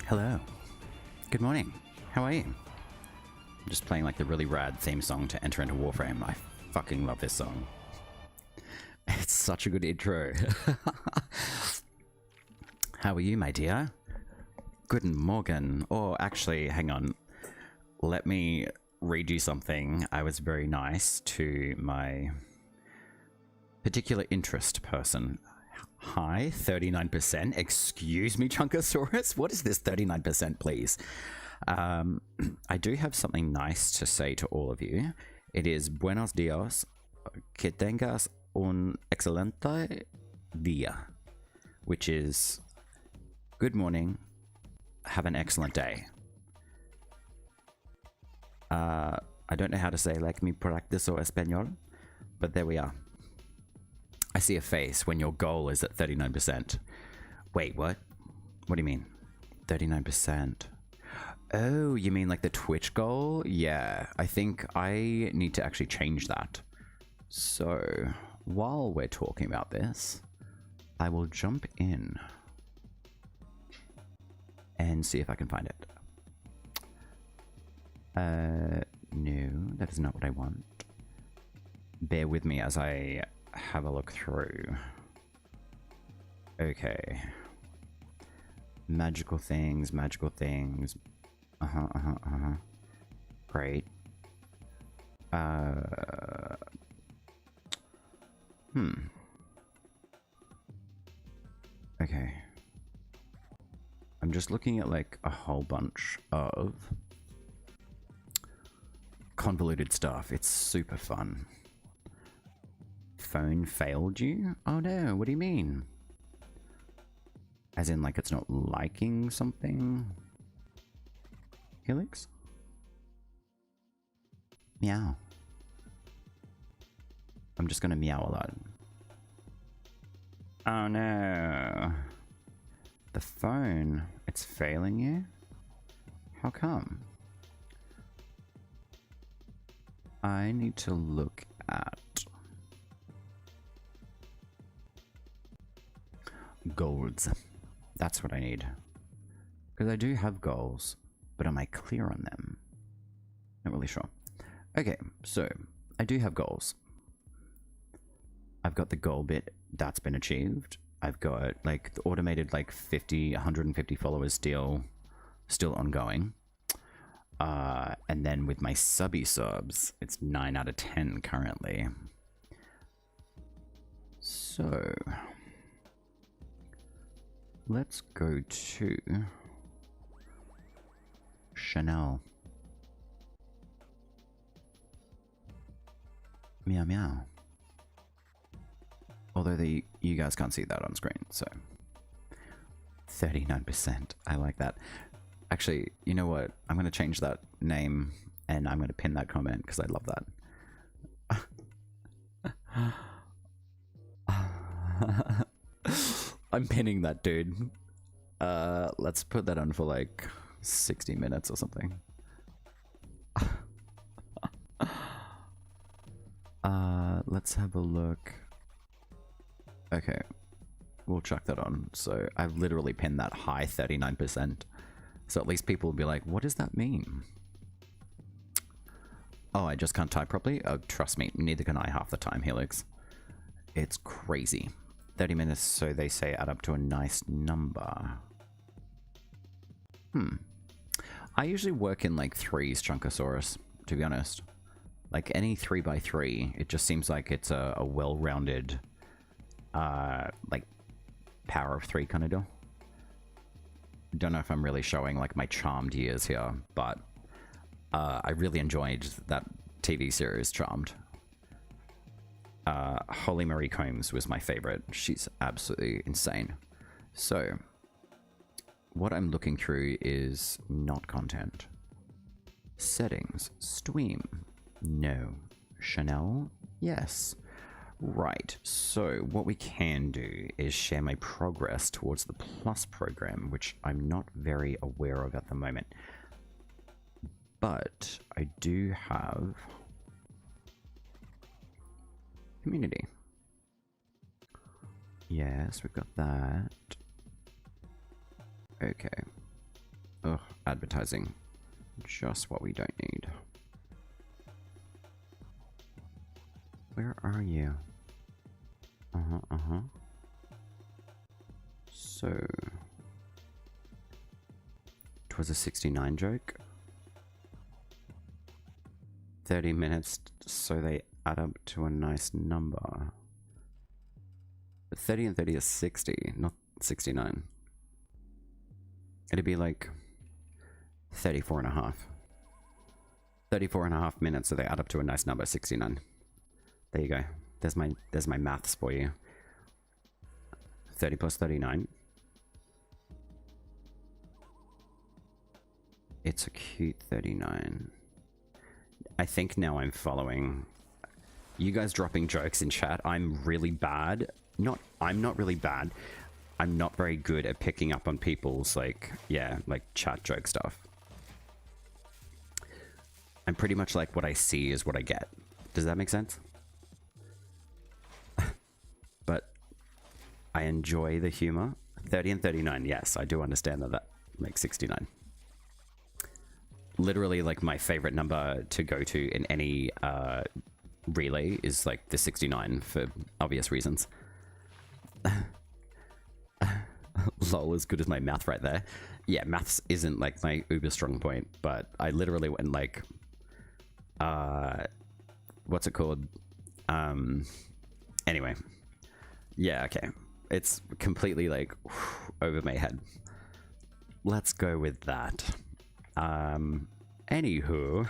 Hello. Good morning. How are you? I'm just playing like the really rad theme song to enter into Warframe. I fucking love this song. It's such a good intro. How are you, my dear? Guten Morgen. Or actually, hang on. Let me read you something. I was very nice to my particular interest person. Hi, 39%. Excuse me, Chunkosaurus. What is this 39%, please? I do have something nice to say to all of you. It is buenos dias, que tengas un excelente día, which is good morning, have an excellent day. I don't know how to say like mi practico español, but there we are. I see a face when your goal is at 39%. Wait, what? What do you mean? 39%. Oh, you mean like the Twitch goal? Yeah, I think I need to actually change that. So, while we're talking about this, I will jump in and see if I can find it. No, that is not what I want. Bear with me as I have a look through. Okay. Magical things, magical things. Great. Okay. I'm just looking at like a whole bunch of convoluted stuff. It's super fun. Phone failed you? Oh no, what do you mean? As in like it's not liking something? Helix? Meow. I'm just gonna meow a lot. Oh no. The phone, it's failing you? How come? I need to look at goals. That's what I need. Because I do have goals, but am I clear on them? Not really sure. Okay, so I do have goals. I've got the goal bit that's been achieved. I've got like the automated like 150 followers still ongoing. And then with my subs, it's 9 out of 10 currently. So let's go to Chanel. Meow meow. Although you guys can't see that on screen, so 39%. I like that. Actually, you know what? I'm going to change that name and I'm going to pin that comment because I love that. I'm pinning that, dude. Let's put that on for like 60 minutes or something. Let's have a look. Okay, we'll chuck that on. So I've literally pinned that high 39%. So at least people will be like, what does that mean? Oh, I just can't type properly? Oh, trust me, neither can I half the time, Helix. It's crazy. 30 minutes, so they say, add up to a nice number. I usually work in like threes, Chunkosaurus, to be honest. Like any 3x3, it just seems like it's a well-rounded, like power of 3 kind of deal. Don't know if I'm really showing like my charmed years here, but I really enjoyed that TV series, Charmed. Holly Marie Combs was my favorite. She's absolutely insane. So what I'm looking through is not content. Settings, stream, no. Chanel, yes. Right, so what we can do is share my progress towards the Plus program, which I'm not very aware of at the moment. But I do have community. Yes, we've got that. Okay. advertising. Just what we don't need. Where are you? So... it was a 69 joke. 30 minutes, so they add up to a nice number. But 30 and 30 is 60, not 69. It'd be like 34 and a half. 34 and a half minutes, so they add up to a nice number, 69. There you go. There's my maths for you. 30 plus 39. It's a cute 39. I think now I'm following. You guys dropping jokes in chat. I'm really bad. I'm not really bad. I'm not very good at picking up on people's, like, yeah, like chat joke stuff. I'm pretty much like what I see is what I get. Does that make sense? But I enjoy the humor. 30 and 39, yes, I do understand that that makes 69. Literally, like, my favorite number to go to in any relay is like the 69 for obvious reasons. Lol, as good as my math right there. Yeah, maths isn't like my uber strong point, but I literally went like, what's it called? Anyway, yeah, okay. It's completely like over my head. Let's go with that. Anywho,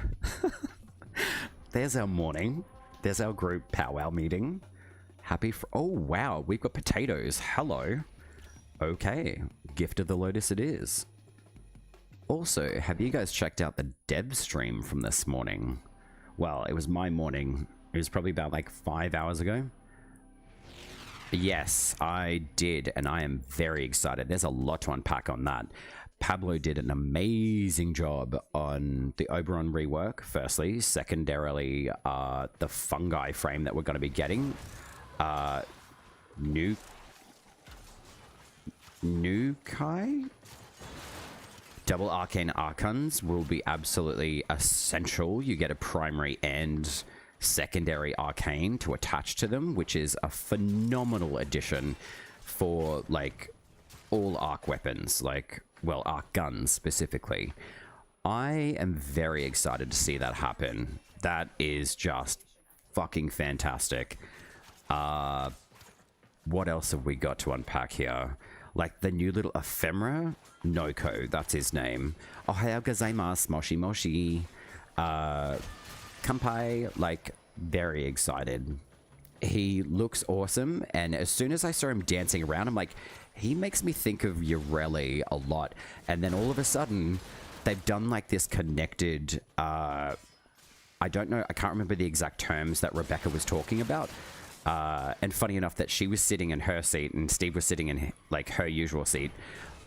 there's our morning. There's our group powwow meeting. Oh wow, we've got potatoes. Hello. Okay, gift of the lotus it is. Also, have you guys checked out the dev stream from this morning? Well, it was my morning. It was probably about like 5 hours ago. Yes, I did, and I am very excited. There's a lot to unpack on that. Pablo did an amazing job on the Oberon rework, firstly. Secondarily, the fungi frame that we're going to be getting. Nukai? Double Arcane Archons will be absolutely essential. You get a primary and secondary Arcane to attach to them, which is a phenomenal addition for, like, all Arc weapons. Like, well, Arc guns specifically. I am very excited to see that happen. That is just fucking fantastic. What else have we got to unpack here? Like the new little ephemera? Noko, that's his name. Ohayou gozaimasu, moshi moshi. Kampai, like, very excited. He looks awesome, and as soon as I saw him dancing around, I'm like, he makes me think of Yoreli a lot. And then all of a sudden, they've done like this connected, I don't know, I can't remember the exact terms that Rebecca was talking about. And funny enough that she was sitting in her seat and Steve was sitting in like her usual seat,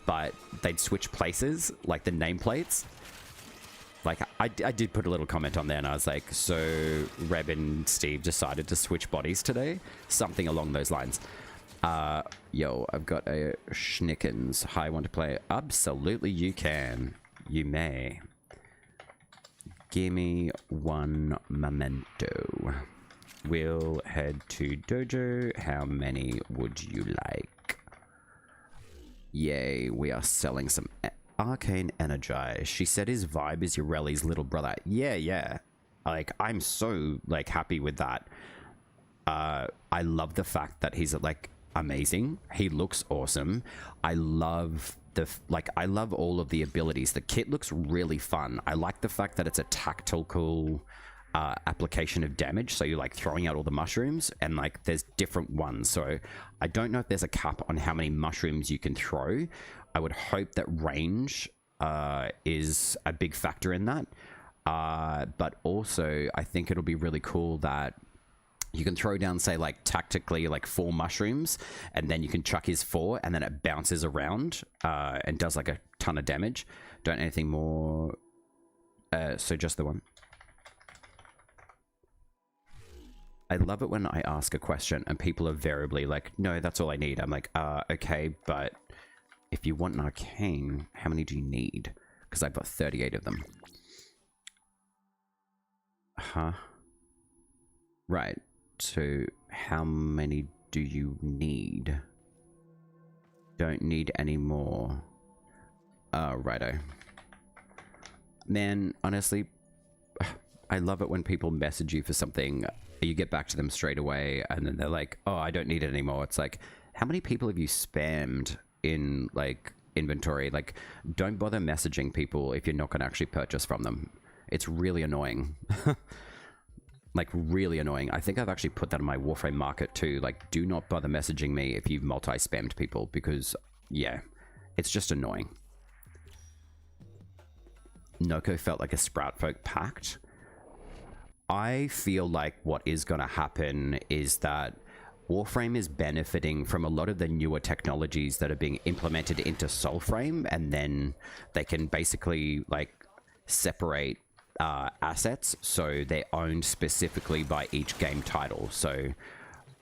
but they'd switch places, like the nameplates. Like, I did put a little comment on there and I was like, so Reb and Steve decided to switch bodies today? Something along those lines. Yo, I've got a Schnickens. Hi, want to play? Absolutely you can. You may. Gimme one memento. We'll head to dojo. How many would you like? Yay, we are selling some Arcane Energize. She said his vibe is Yoreli's little brother. Yeah. Like, I'm so, like, happy with that. I love the fact that he's, like, amazing. He looks awesome. I love I love all of the abilities. The kit looks really fun. I like the fact that it's a tactical application of damage. So you're, like, throwing out all the mushrooms and, like, there's different ones. So I don't know if there's a cap on how many mushrooms you can throw. I would hope that range is a big factor in that. But also, I think it'll be really cool that you can throw down, say, like, tactically, like, 4 mushrooms, and then you can chuck his 4, and then it bounces around and does, like, a ton of damage. Don't anything more. So just the one. I love it when I ask a question and people are variably like, no, that's all I need. I'm like, okay, but if you want an arcane, how many do you need? because I've got 38 of them. Huh? Right. So how many do you need? Don't need any more. Righto. Man, honestly, I love it when people message you for something, you get back to them straight away, and then they're like, oh, I don't need it anymore. It's like, how many people have you spammed in, like, inventory? Like, don't bother messaging people if you're not going to actually purchase from them. It's really annoying. Like, really annoying. I think I've actually put that in my Warframe market too. Like, do not bother messaging me if you've multi-spammed people, because, yeah, it's just annoying. Noko felt like a Sprout Folk pact. I feel like what is going to happen is that Warframe is benefiting from a lot of the newer technologies that are being implemented into Soulframe, and then they can basically, like, separate assets so they're owned specifically by each game title. So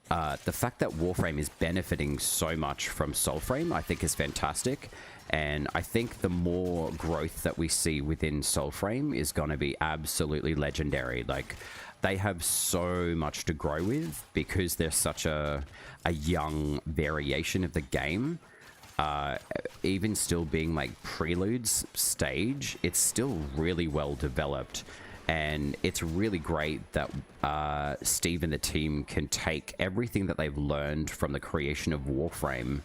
the fact that Warframe is benefiting so much from Soulframe, I think, is fantastic. And I think the more growth that we see within Soulframe is going to be absolutely legendary. Like, they have so much to grow with because they're such a young variation of the game. Even still being like Prelude's stage, it's still really well developed. And it's really great that Steve and the team can take everything that they've learned from the creation of Warframe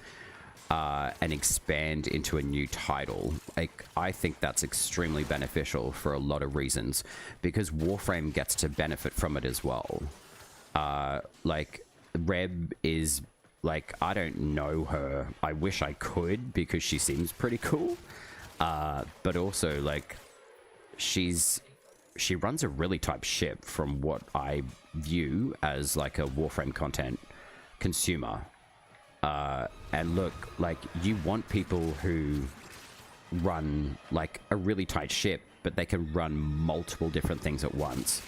and expand into a new title. Like, I think that's extremely beneficial for a lot of reasons, because Warframe gets to benefit from it as well. Like, Reb is, like, I don't know her. I wish I could, because she seems pretty cool. But also, like, she runs a really tight ship from what I view as, like, a Warframe content consumer. And look, like, you want people who run, like, a really tight ship, but they can run multiple different things at once.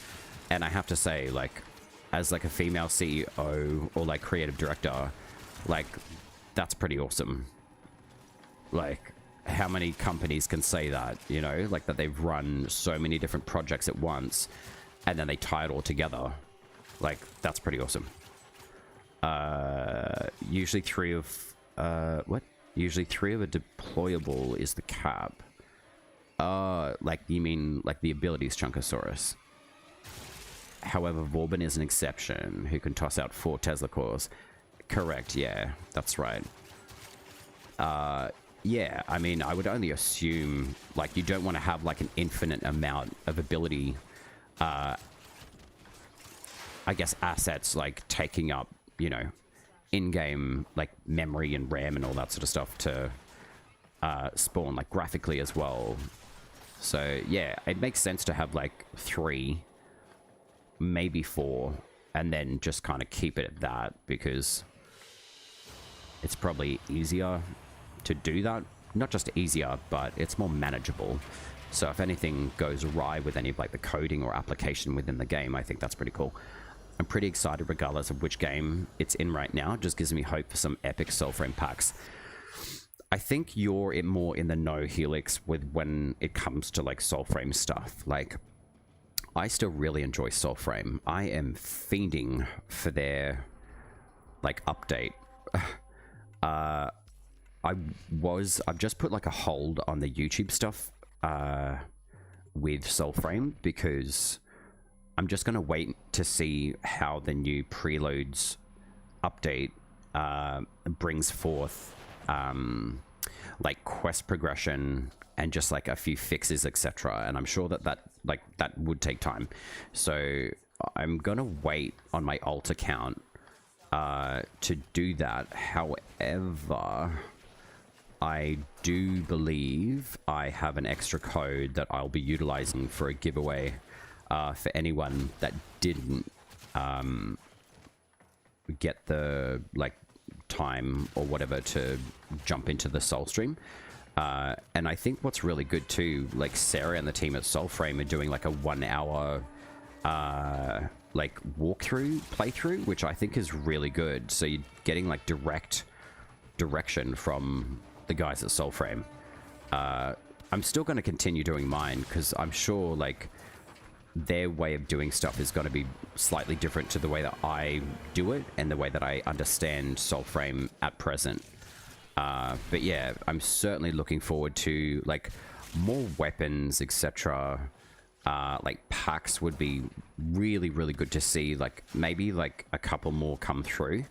And I have to say, like, as, like, a female CEO or, like, creative director, like, that's pretty awesome. Like, how many companies can say that, you know? Like, that they've run so many different projects at once, and then they tie it all together. Like, that's pretty awesome. Usually three of a deployable is the cap. Like, you mean like the abilities Chunkosaurus. However, Vauban is an exception who can toss out 4 Tesla cores. Correct, yeah, that's right. Yeah, I mean, I would only assume, like, you don't want to have, like, an infinite amount of ability, I guess, assets, like, taking up, you know, in-game, like, memory and RAM and all that sort of stuff to spawn, like, graphically as well. So, yeah, it makes sense to have, like, 3, maybe 4, and then just kind of keep it at that, because it's probably easier to do that. Not just easier, but it's more manageable. So if anything goes awry with any of, like, the coding or application within the game, I think that's pretty cool. I'm pretty excited regardless of which game it's in right now. It just gives me hope for some epic Soulframe packs. I think you're more in the know, Helix, with when it comes to, like, Soulframe stuff. Like, I still really enjoy Soulframe. I am fiending for their, like, update. I've just put, like, a hold on the YouTube stuff with Soulframe, because I'm just going to wait to see how the new Preludes update brings forth, like, quest progression and just, like, a few fixes, etc. And I'm sure that would take time. So I'm going to wait on my alt account to do that. However, I do believe I have an extra code that I'll be utilizing for a giveaway for anyone that didn't get the, like, time or whatever to jump into the Soul stream. And I think what's really good too, like, Sarah and the team at Soulframe are doing, like, a 1 hour like, playthrough, which I think is really good. So you're getting, like, direct direction from the guys at Soulframe. I'm still going to continue doing mine because I'm sure like their way of doing stuff is going to be slightly different to the way that I do it and the way that I understand Soulframe at present. But yeah, I'm certainly looking forward to like more weapons, etc. Like packs would be really, really good to see. Like maybe like a couple more come through.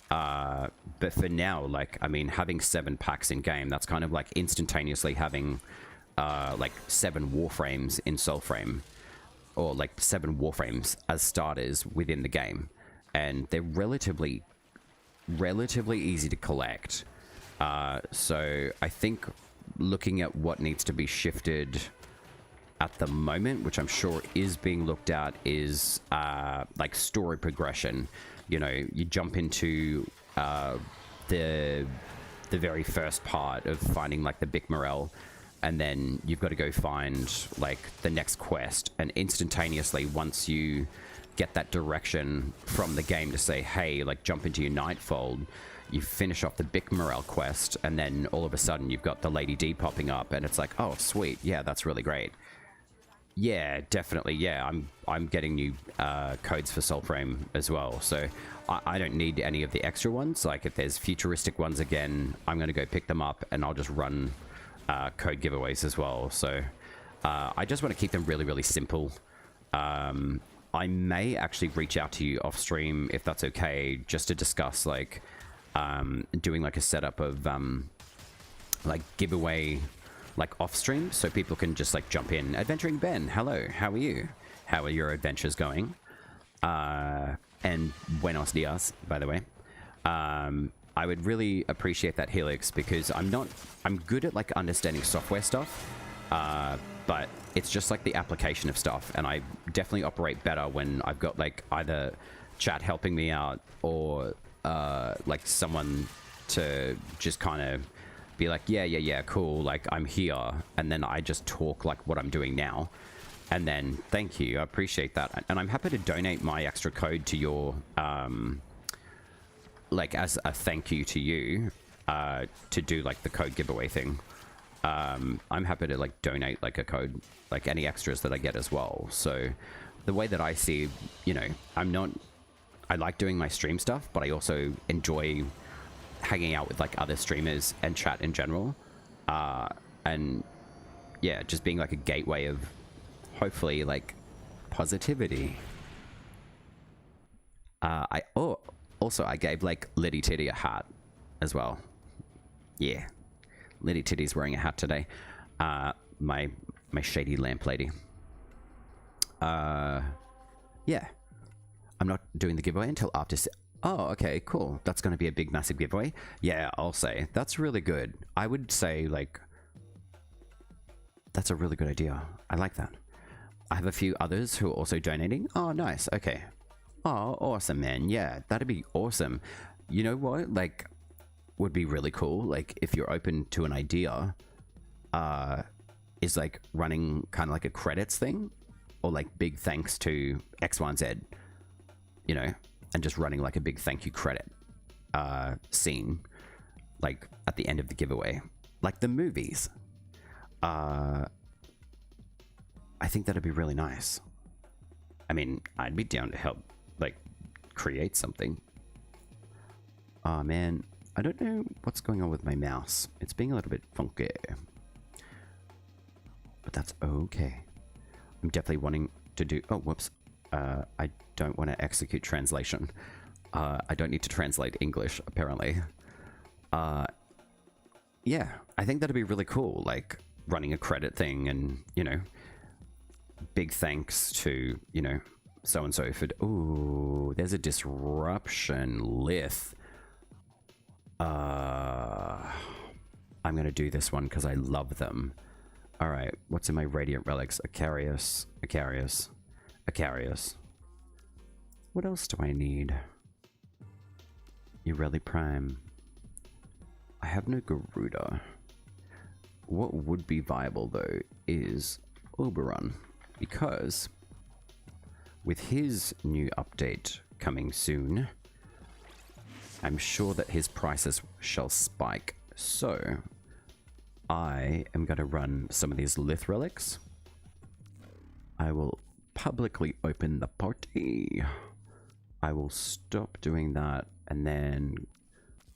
But for now, like, I mean, having 7 packs in game, that's kind of like instantaneously having like 7 Warframes in Soulframe, or like 7 Warframes as starters within the game. And they're relatively easy to collect. So I think looking at what needs to be shifted at the moment, which I'm sure is being looked at, is like story progression. You know, you jump into the very first part of finding like the Big Morel, and then you've got to go find like the next quest, and instantaneously once you get that direction from the game to say, hey, like jump into your Nightfold, you finish off the Big Morel quest, and then all of a sudden you've got the Lady D popping up, and it's like, oh sweet, yeah, that's really great. Yeah, definitely. Yeah, I'm getting new codes for Soulframe as well, so I don't need any of the extra ones. Like if there's futuristic ones again, I'm going to go pick them up, and I'll just run code giveaways as well. So I just want to keep them really, really simple. I may actually reach out to you off stream if that's okay, just to discuss like doing like a setup of like giveaway like off stream, so people can just like jump in. Adventuring Ben, hello, how are you? How are your adventures going? And buenos dias, by the way. I would really appreciate that, Helix, because I'm good at like understanding software stuff, but it's just like the application of stuff, and I definitely operate better when I've got like either chat helping me out or like someone to just kind of be like, yeah, cool, like I'm here, and then I just talk like what I'm doing now, and then thank you, I appreciate that, and I'm happy to donate my extra code to your like as a thank you to you to do like the code giveaway thing. I'm happy to like donate like a code, like any extras that I get as well. So the way that I see, you know, I like doing my stream stuff, but I also enjoy hanging out with like other streamers and chat in general, and yeah, just being like a gateway of hopefully like positivity. Also I gave like Liddy Titty a hat as well. Yeah, Liddy Titty's wearing a hat today. My shady lamp lady. Yeah, I'm not doing the giveaway until after. Oh, okay, cool. That's going to be a big, massive giveaway. Yeah, I'll say. That's really good. I would say, like, that's a really good idea. I like that. I have a few others who are also donating. Oh, nice. Okay. Oh, awesome, man. Yeah, that'd be awesome. You know what? Like, would be really cool. Like, if you're open to an idea, is like running kind of like a credits thing, or like big thanks to X, Y, and Z, you know? And just running like a big thank you credit scene, like at the end of the giveaway, like the movies. I think that'd be really nice. I mean, I'd be down to help, like, create something. Oh man, I don't know what's going on with my mouse. It's being a little bit funky, but that's okay. I'm definitely wanting to do. Oh, whoops. I don't want to execute translation. I don't need to translate English, apparently. Yeah, I think that'd be really cool, like running a credit thing, and, you know, big thanks to, you know, so-and-so for... Ooh, there's a disruption lith. I'm going to do this one because I love them. All right, what's in my Radiant Relics? Acarius. What else do I need? Eureli Prime. I have no Garuda. What would be viable though is Oberon, because with his new update coming soon, I'm sure that his prices shall spike. So I am going to run some of these lith relics. I will publicly open the party. I will stop doing that, and then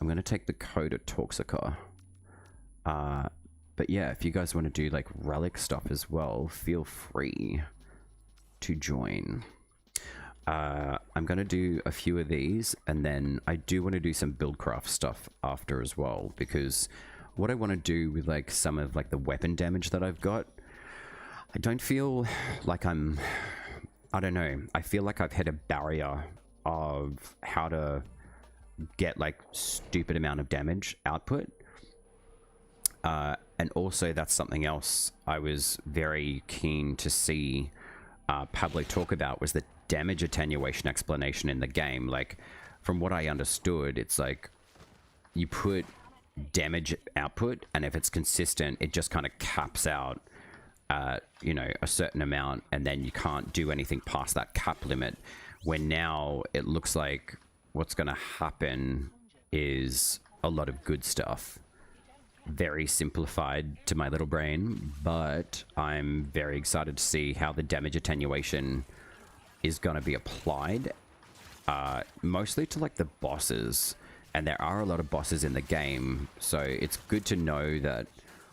I'm going to take the code at Toxica. But yeah, if you guys want to do like relic stuff as well, feel free to join. I'm going to do a few of these, and then I do want to do some buildcraft stuff after as well, because what I want to do with like some of like the weapon damage that I've got, I don't feel like I don't know, I feel like I've hit a barrier of how to get like stupid amount of damage output. And also that's something else I was very keen to see Pablo talk about, was the damage attenuation explanation in the game. Like, from what I understood, it's like you put damage output, and if it's consistent, it just kind of caps out you know, a certain amount, and then you can't do anything past that cap limit. When now it looks like what's going to happen is a lot of good stuff. Very simplified to my little brain, but I'm very excited to see how the damage attenuation is going to be applied, mostly to like the bosses, and there are a lot of bosses in the game, so it's good to know that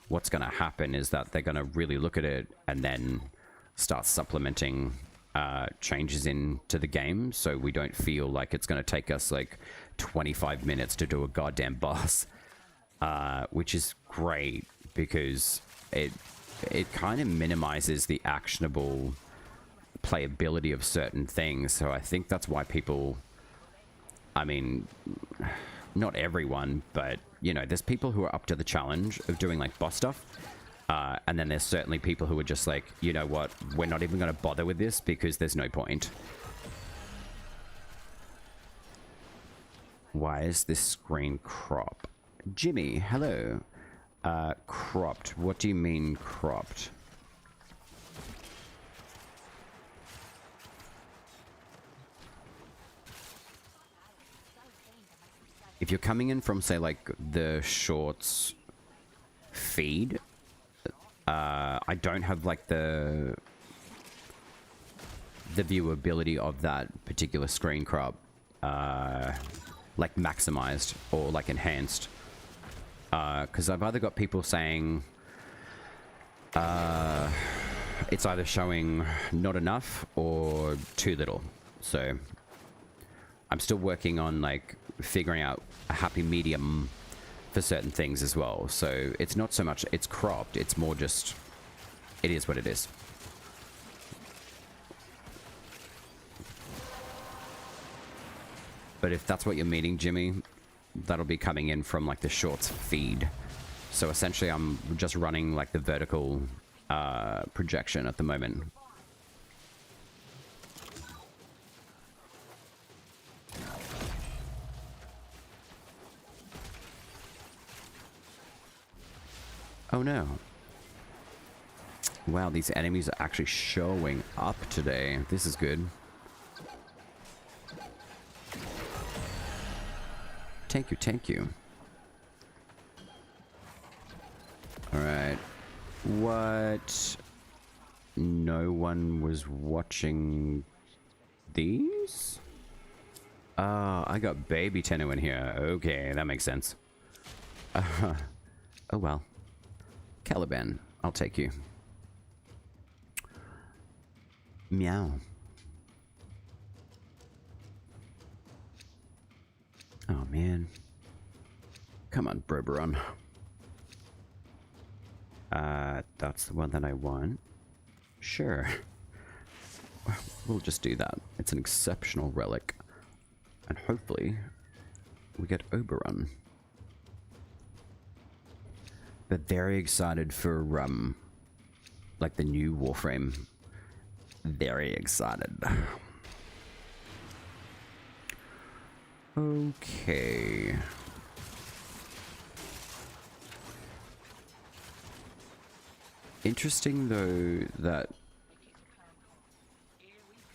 what's going to happen is that they're going to really look at it and then start supplementing changes into the game, so we don't feel like it's going to take us like 25 minutes to do a goddamn boss. Which is great, because it kind of minimizes the actionable playability of certain things. So I think that's why people, I mean, not everyone, but you know, there's people who are up to the challenge of doing like boss stuff, and then there's certainly people who are just like, you know what, we're not even going to bother with this because there's no point. Why is this screen crop? Jimmy, hello. Cropped. What do you mean cropped? If you're coming in from, say, like the shorts feed, I don't have like the viewability of that particular screen crop like maximized or like enhanced. Because I've either got people saying it's either showing not enough or too little. So I'm still working on like figuring out a happy medium for certain things as well. So it's not so much it's cropped, it's more just it is what it is. But if that's what you're meaning, Jimmy, that'll be coming in from like the shorts feed. So essentially I'm just running like the vertical projection at the moment. Oh no. Wow, these enemies are actually showing up today. This is good. Thank you, thank you. Alright. What? No one was watching these? I got Baby Tenno in here. Okay, that makes sense. Oh well. Caliban, I'll take you. Meow. Oh man. Come on, Broberon. That's the one that I want. Sure. We'll just do that. It's an exceptional relic. And hopefully we get Oberon. But very excited for like the new Warframe. Very excited. Okay. Interesting though that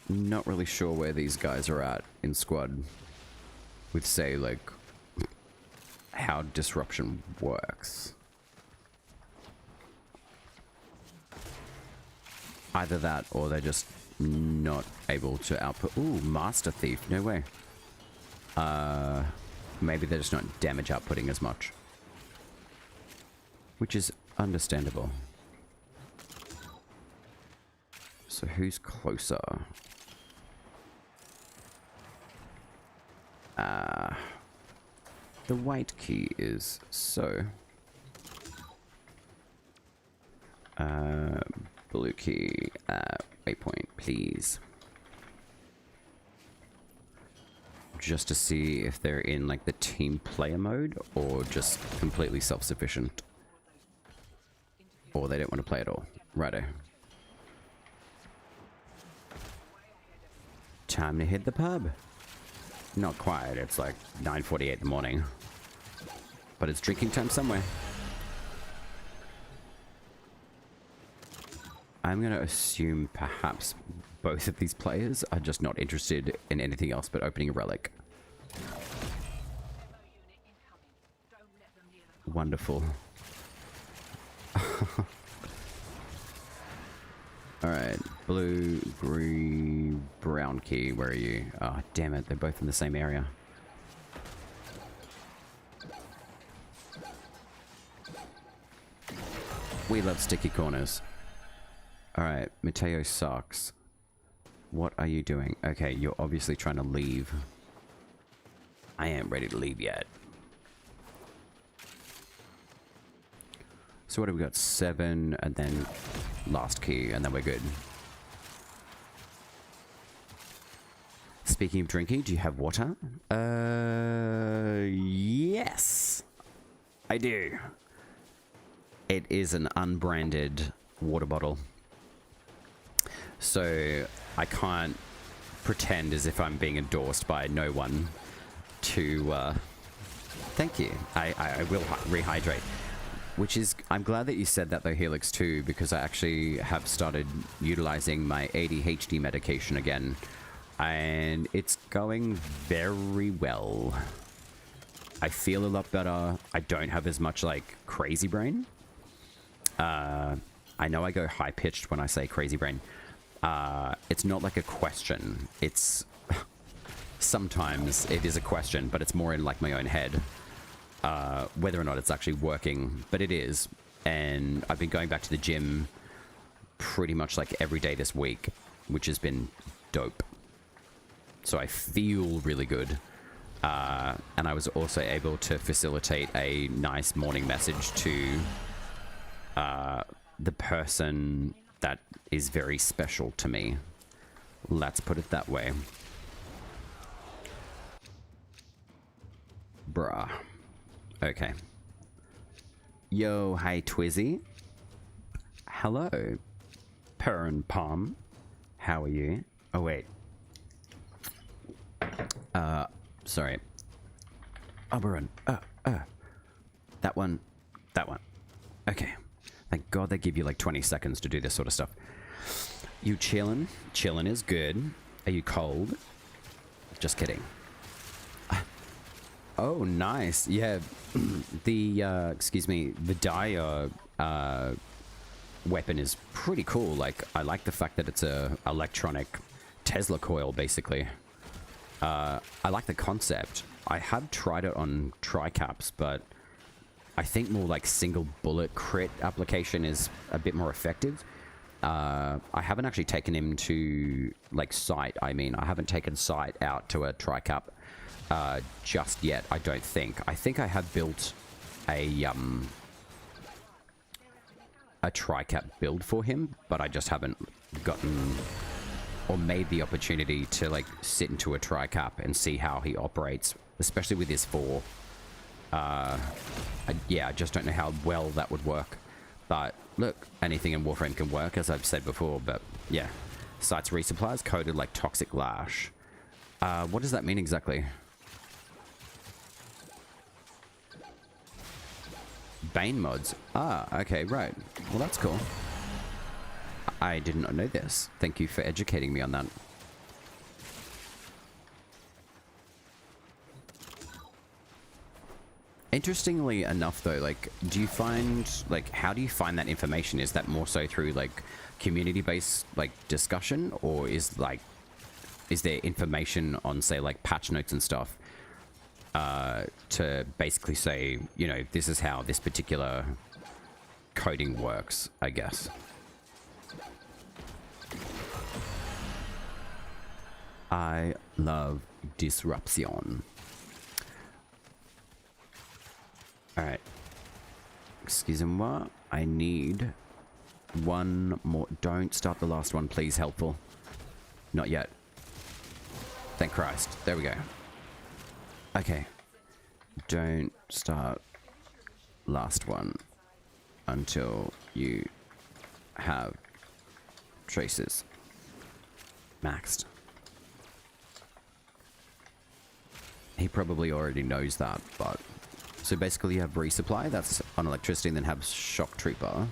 not really sure where these guys are at in squad with, say, like how disruption works. Either that or they're just not able to output. Ooh, Master Thief. No way. Maybe they're just not damage outputting as much. Which is understandable. So who's closer? The white key is so. Blue key, waypoint, please. Just to see if they're in like the team player mode or just completely self-sufficient. Or they don't want to play at all. Righto. Time to hit the pub. Not quite, it's like 9:48 in the morning. But it's drinking time somewhere. I'm going to assume perhaps both of these players are just not interested in anything else but opening a relic. Wonderful. Alright, blue, green, brown key, where are you? Oh, damn it, they're both in the same area. We love sticky corners. Alright, Mateo sucks. What are you doing? Okay, you're obviously trying to leave. I ain't ready to leave yet. So what have we got? 7, and then last key, and then we're good. Speaking of drinking, do you have water? Yes. I do. It is an unbranded water bottle. So I can't pretend as if I'm being endorsed by no one to, thank you. I will rehydrate. Which is, I'm glad that you said that though, Helix, too, because I actually have started utilizing my ADHD medication again. And it's going very well. I feel a lot better. I don't have as much, like, crazy brain. I know I go high-pitched when I say crazy brain. It's not like a question. It's... sometimes it is a question, but it's more in, like, my own head. Whether or not it's actually working, but it is. And I've been going back to the gym pretty much like every day this week, which has been dope. So I feel really good. And I was also able to facilitate a nice morning message to the person that is very special to me. Let's put it that way. Bruh. Okay. Yo, hi Twizzy. Hello. Pern Palm. How are you? Oh wait. Sorry. Oberon. That one. That one. Okay. Thank God they give you like 20 seconds to do this sort of stuff. You chillin'? Chillin' is good. Are you cold? Just kidding. Oh, nice. Yeah, the, excuse me, the Dire weapon is pretty cool. Like, I like the fact that it's a electronic Tesla coil, basically. I like the concept. I have tried it on tricaps, but I think more like single bullet crit application is a bit more effective. I haven't actually taken him to, like, sight. I mean, I haven't taken sight out to a tricap. Just yet, I don't think. I think I have built a tricap build for him, but I just haven't gotten or made the opportunity to like sit into a tricap and see how he operates, especially with his 4. Yeah, I just don't know how well that would work. But look, anything in Warframe can work, as I've said before. But yeah, sites resupplies coded like Toxic Lash. What does that mean exactly? Bane mods. Ah, okay, right. Well, that's cool. I did not know this. Thank you for educating me on that. Interestingly enough, though, like, do you find, like, how do you find that information? Is that more so through, like, community-based, like, discussion? Or is there information on, say, like, patch notes and stuff to basically say, you know, this is how this particular coding works, I guess? I love disruption. Alright. Excusez-moi. I need one more. Don't start the last one, please, helpful. Not yet. Thank Christ. There we go. Okay. Don't start last one until you have traces maxed. He probably already knows that, but... So basically you have resupply, that's on electricity, and then have shock trooper.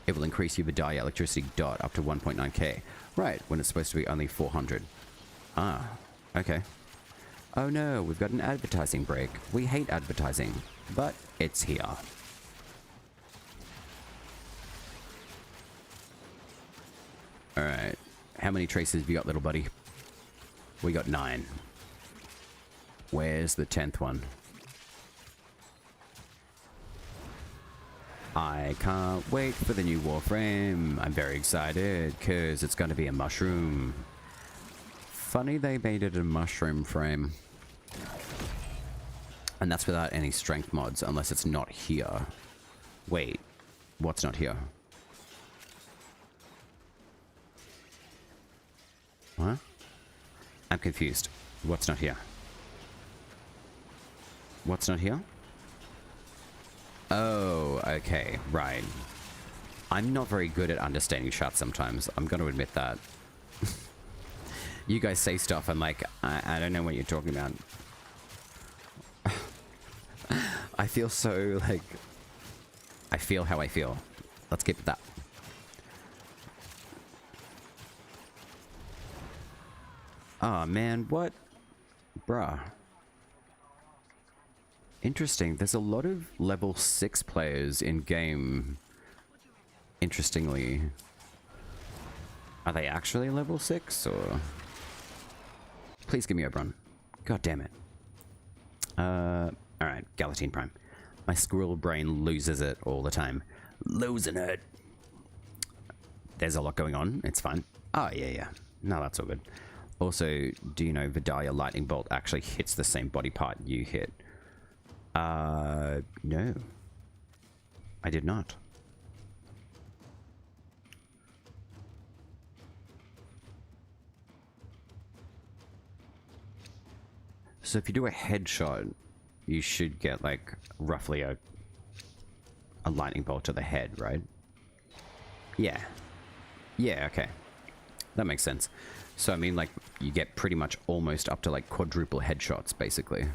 It will increase your Vidalia electricity dot up to 1.9k. Right, when it's supposed to be only 400. Ah, okay. Oh no, we've got an advertising break. We hate advertising, but it's here. Alright, how many traces have you got, little buddy? We got 9. Where's the 10th one? I can't wait for the new Warframe. I'm very excited because it's going to be a mushroom. Funny they made it a mushroom frame. And that's without any strength mods, unless it's not here. Wait, what's not here? What? I'm confused. What's not here? What's not here? Oh, okay, right. I'm not very good at understanding chat sometimes. I'm going to admit that. You guys say stuff, I'm like, I don't know what you're talking about. I feel so, like... I feel how I feel. Let's keep it that. Oh, man, what? Bruh. Interesting. There's a lot of level 6 players in game. Interestingly. Are they actually level 6 or? Please give me a run. God damn it. Alright, Galatine Prime. My squirrel brain loses it all the time. Losing it. There's a lot going on. It's fine. Oh, yeah. No, that's all good. Also, do you know Vidalia Lightning Bolt actually hits the same body part you hit? No. I did not. So if you do a headshot, you should get like roughly a lightning bolt to the head, right? Yeah. Yeah, okay. That makes sense. So I mean, like, you get pretty much almost up to like quadruple headshots, basically.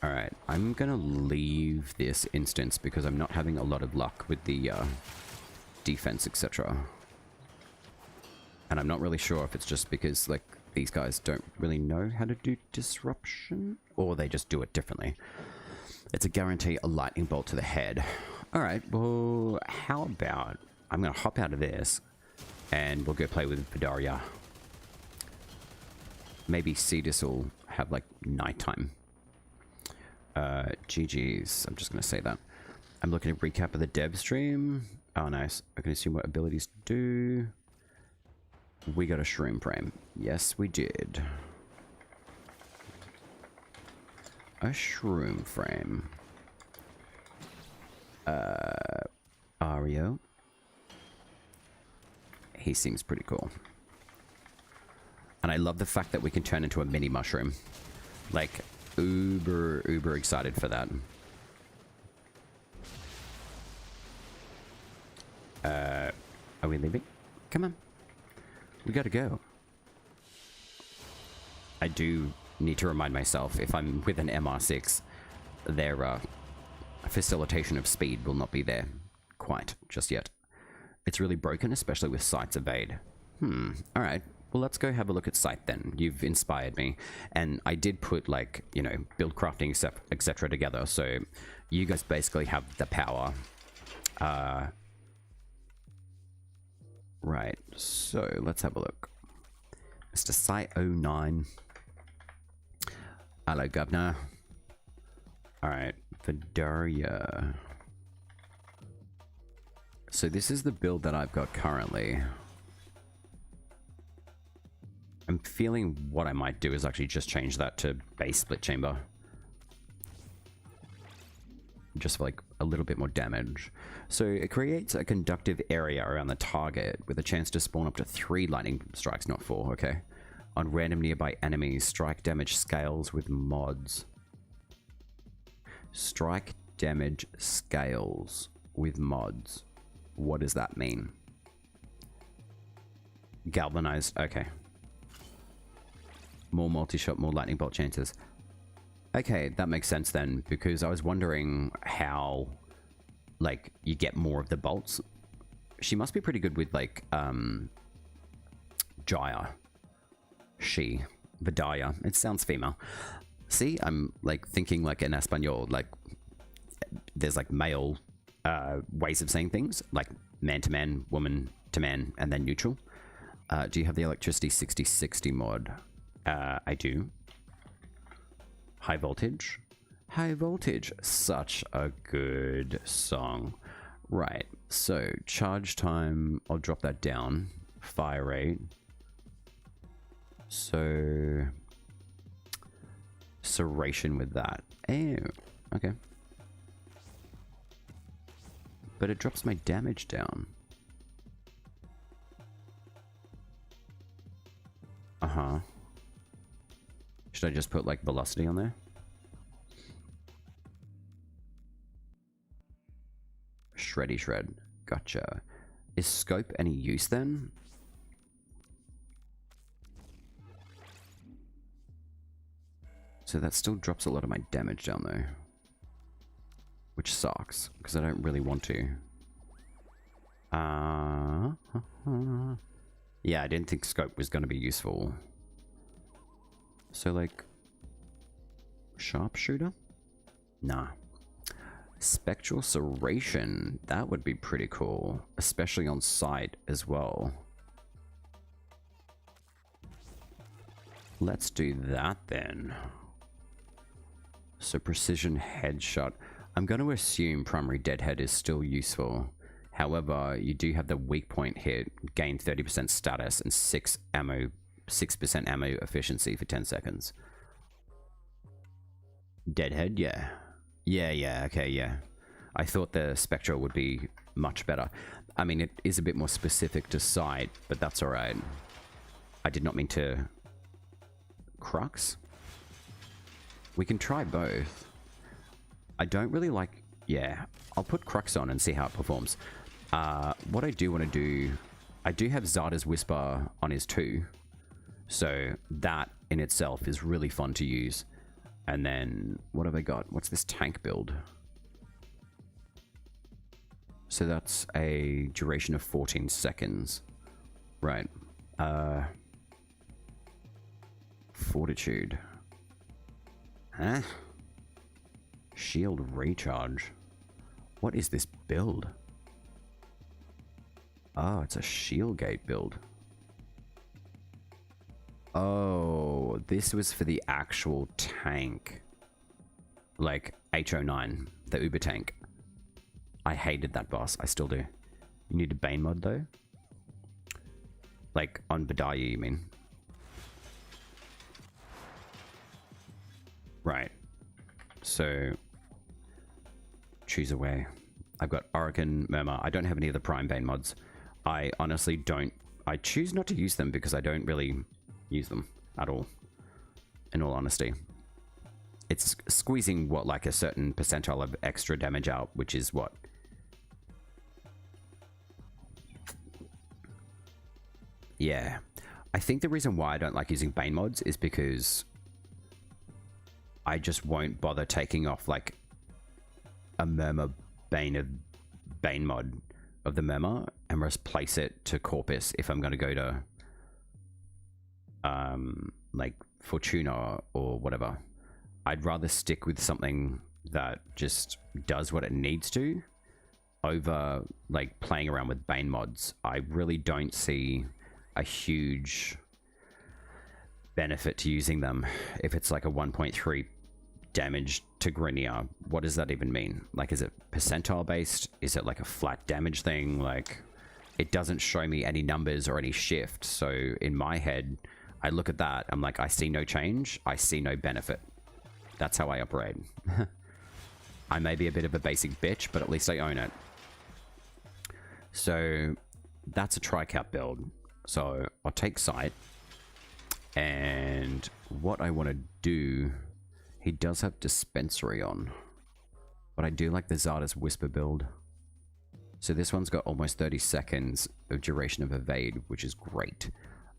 Alright, I'm gonna leave this instance because I'm not having a lot of luck with the defense, etc. And I'm not really sure if it's just because, like, these guys don't really know how to do disruption, or they just do it differently. It's a guarantee a lightning bolt to the head. Alright, well, how about... I'm gonna hop out of this, and we'll go play with Vidalia. Maybe Cetus will have, like, nighttime. GG's. I'm just going to say that. I'm looking at recap of the dev stream. Oh, nice. I can assume what abilities do. We got a shroom frame. Yes, we did. A shroom frame. Ario. He seems pretty cool. And I love the fact that we can turn into a mini mushroom. Like... uber excited for that. Are we leaving? Come on. We gotta go. I do need to remind myself, if I'm with an MR6, their facilitation of speed will not be there quite just yet. It's really broken, especially with Sight's Evade. Alright. Well, let's go have a look at site then. You've inspired me. And I did put, like, you know, build crafting, etc. together. So you guys basically have the power. Right. So let's have a look. Mr. Site 09. Hello, Governor. Alright. Vidaria. So this is the build that I've got currently. I'm feeling what I might do is actually just change that to base split chamber. Just for like a little bit more damage. So it creates a conductive area around the target with a chance to spawn up to 3 lightning strikes, not 4, okay? On random nearby enemies, strike damage scales with mods. Strike damage scales with mods. What does that mean? Galvanized, okay. More multi-shot, more lightning bolt chances. Okay, that makes sense then, because I was wondering how, like, you get more of the bolts. She must be pretty good with, like, Jaya. Vidaya. It sounds female. See, I'm, like, thinking like an Espanol, like, there's, like, male ways of saying things, like man to man, woman to man, and then neutral. Do you have the electricity 6060 mod? I do. High voltage. High voltage. Such a good song. Right. So charge time. I'll drop that down. Fire rate. So serration with that. Oh, okay. But it drops my damage down. Uh-huh. Should I just put, like, velocity on there? Shreddy shred. Gotcha. Is scope any use then? So that still drops a lot of my damage down though. Which sucks, because I don't really want to. Yeah, I didn't think scope was going to be useful. So, like, sharpshooter? Nah. Spectral serration. That would be pretty cool, especially on sight as well. Let's do that then. So precision headshot. I'm going to assume primary deadhead is still useful. However, you do have the weak point hit, gain 30% status and 6% ammo efficiency for 10 seconds. Deadhead, yeah. Yeah, okay, yeah. I thought the Spectral would be much better. I mean, it is a bit more specific to sight, but that's alright. I did not mean to... Crux? We can try both. I don't really like... Yeah, I'll put Crux on and see how it performs. What I do want to do... I do have Zarda's Whisper on his 2. So that in itself is really fun to use. And then, what have I got? What's this tank build? So that's a duration of 14 seconds. Right. Fortitude. Huh? Shield recharge. What is this build? Oh, it's a shield gate build. Oh, this was for the actual tank. Like H09, the Uber tank. I hated that boss. I still do. You need a Bane mod though? Like on Vidaya, you mean? Right. So choose a way. I've got Oregon, Murmur. I don't have any of the Prime Bane mods. I honestly don't. I choose not to use them because I don't really use them at all, in all honesty. It's squeezing what, like a certain percentile of extra damage out, which is what? Yeah. I think the reason why I don't like using Bane mods is because I just won't bother taking off like a Murmur Bane mod of the Murmur and replace it to Corpus if I'm going to go to like Fortuna or whatever. I'd rather stick with something that just does what it needs to over like playing around with Bane mods. I really don't see a huge benefit to using them. If it's like a 1.3 damage to Grineer, what does that even mean? Like, is it percentile based? Is it like a flat damage thing? Like, it doesn't show me any numbers or any shift. So in my head, I look at that, I'm like, I see no change, I see no benefit. That's how I operate. I may be a bit of a basic bitch, but at least I own it. So that's a tri-cap build. So I'll take sight. And what I want to do, he does have dispensary on, but I do like the Zarda's Whisper build. So this one's got almost 30 seconds of duration of evade, which is great.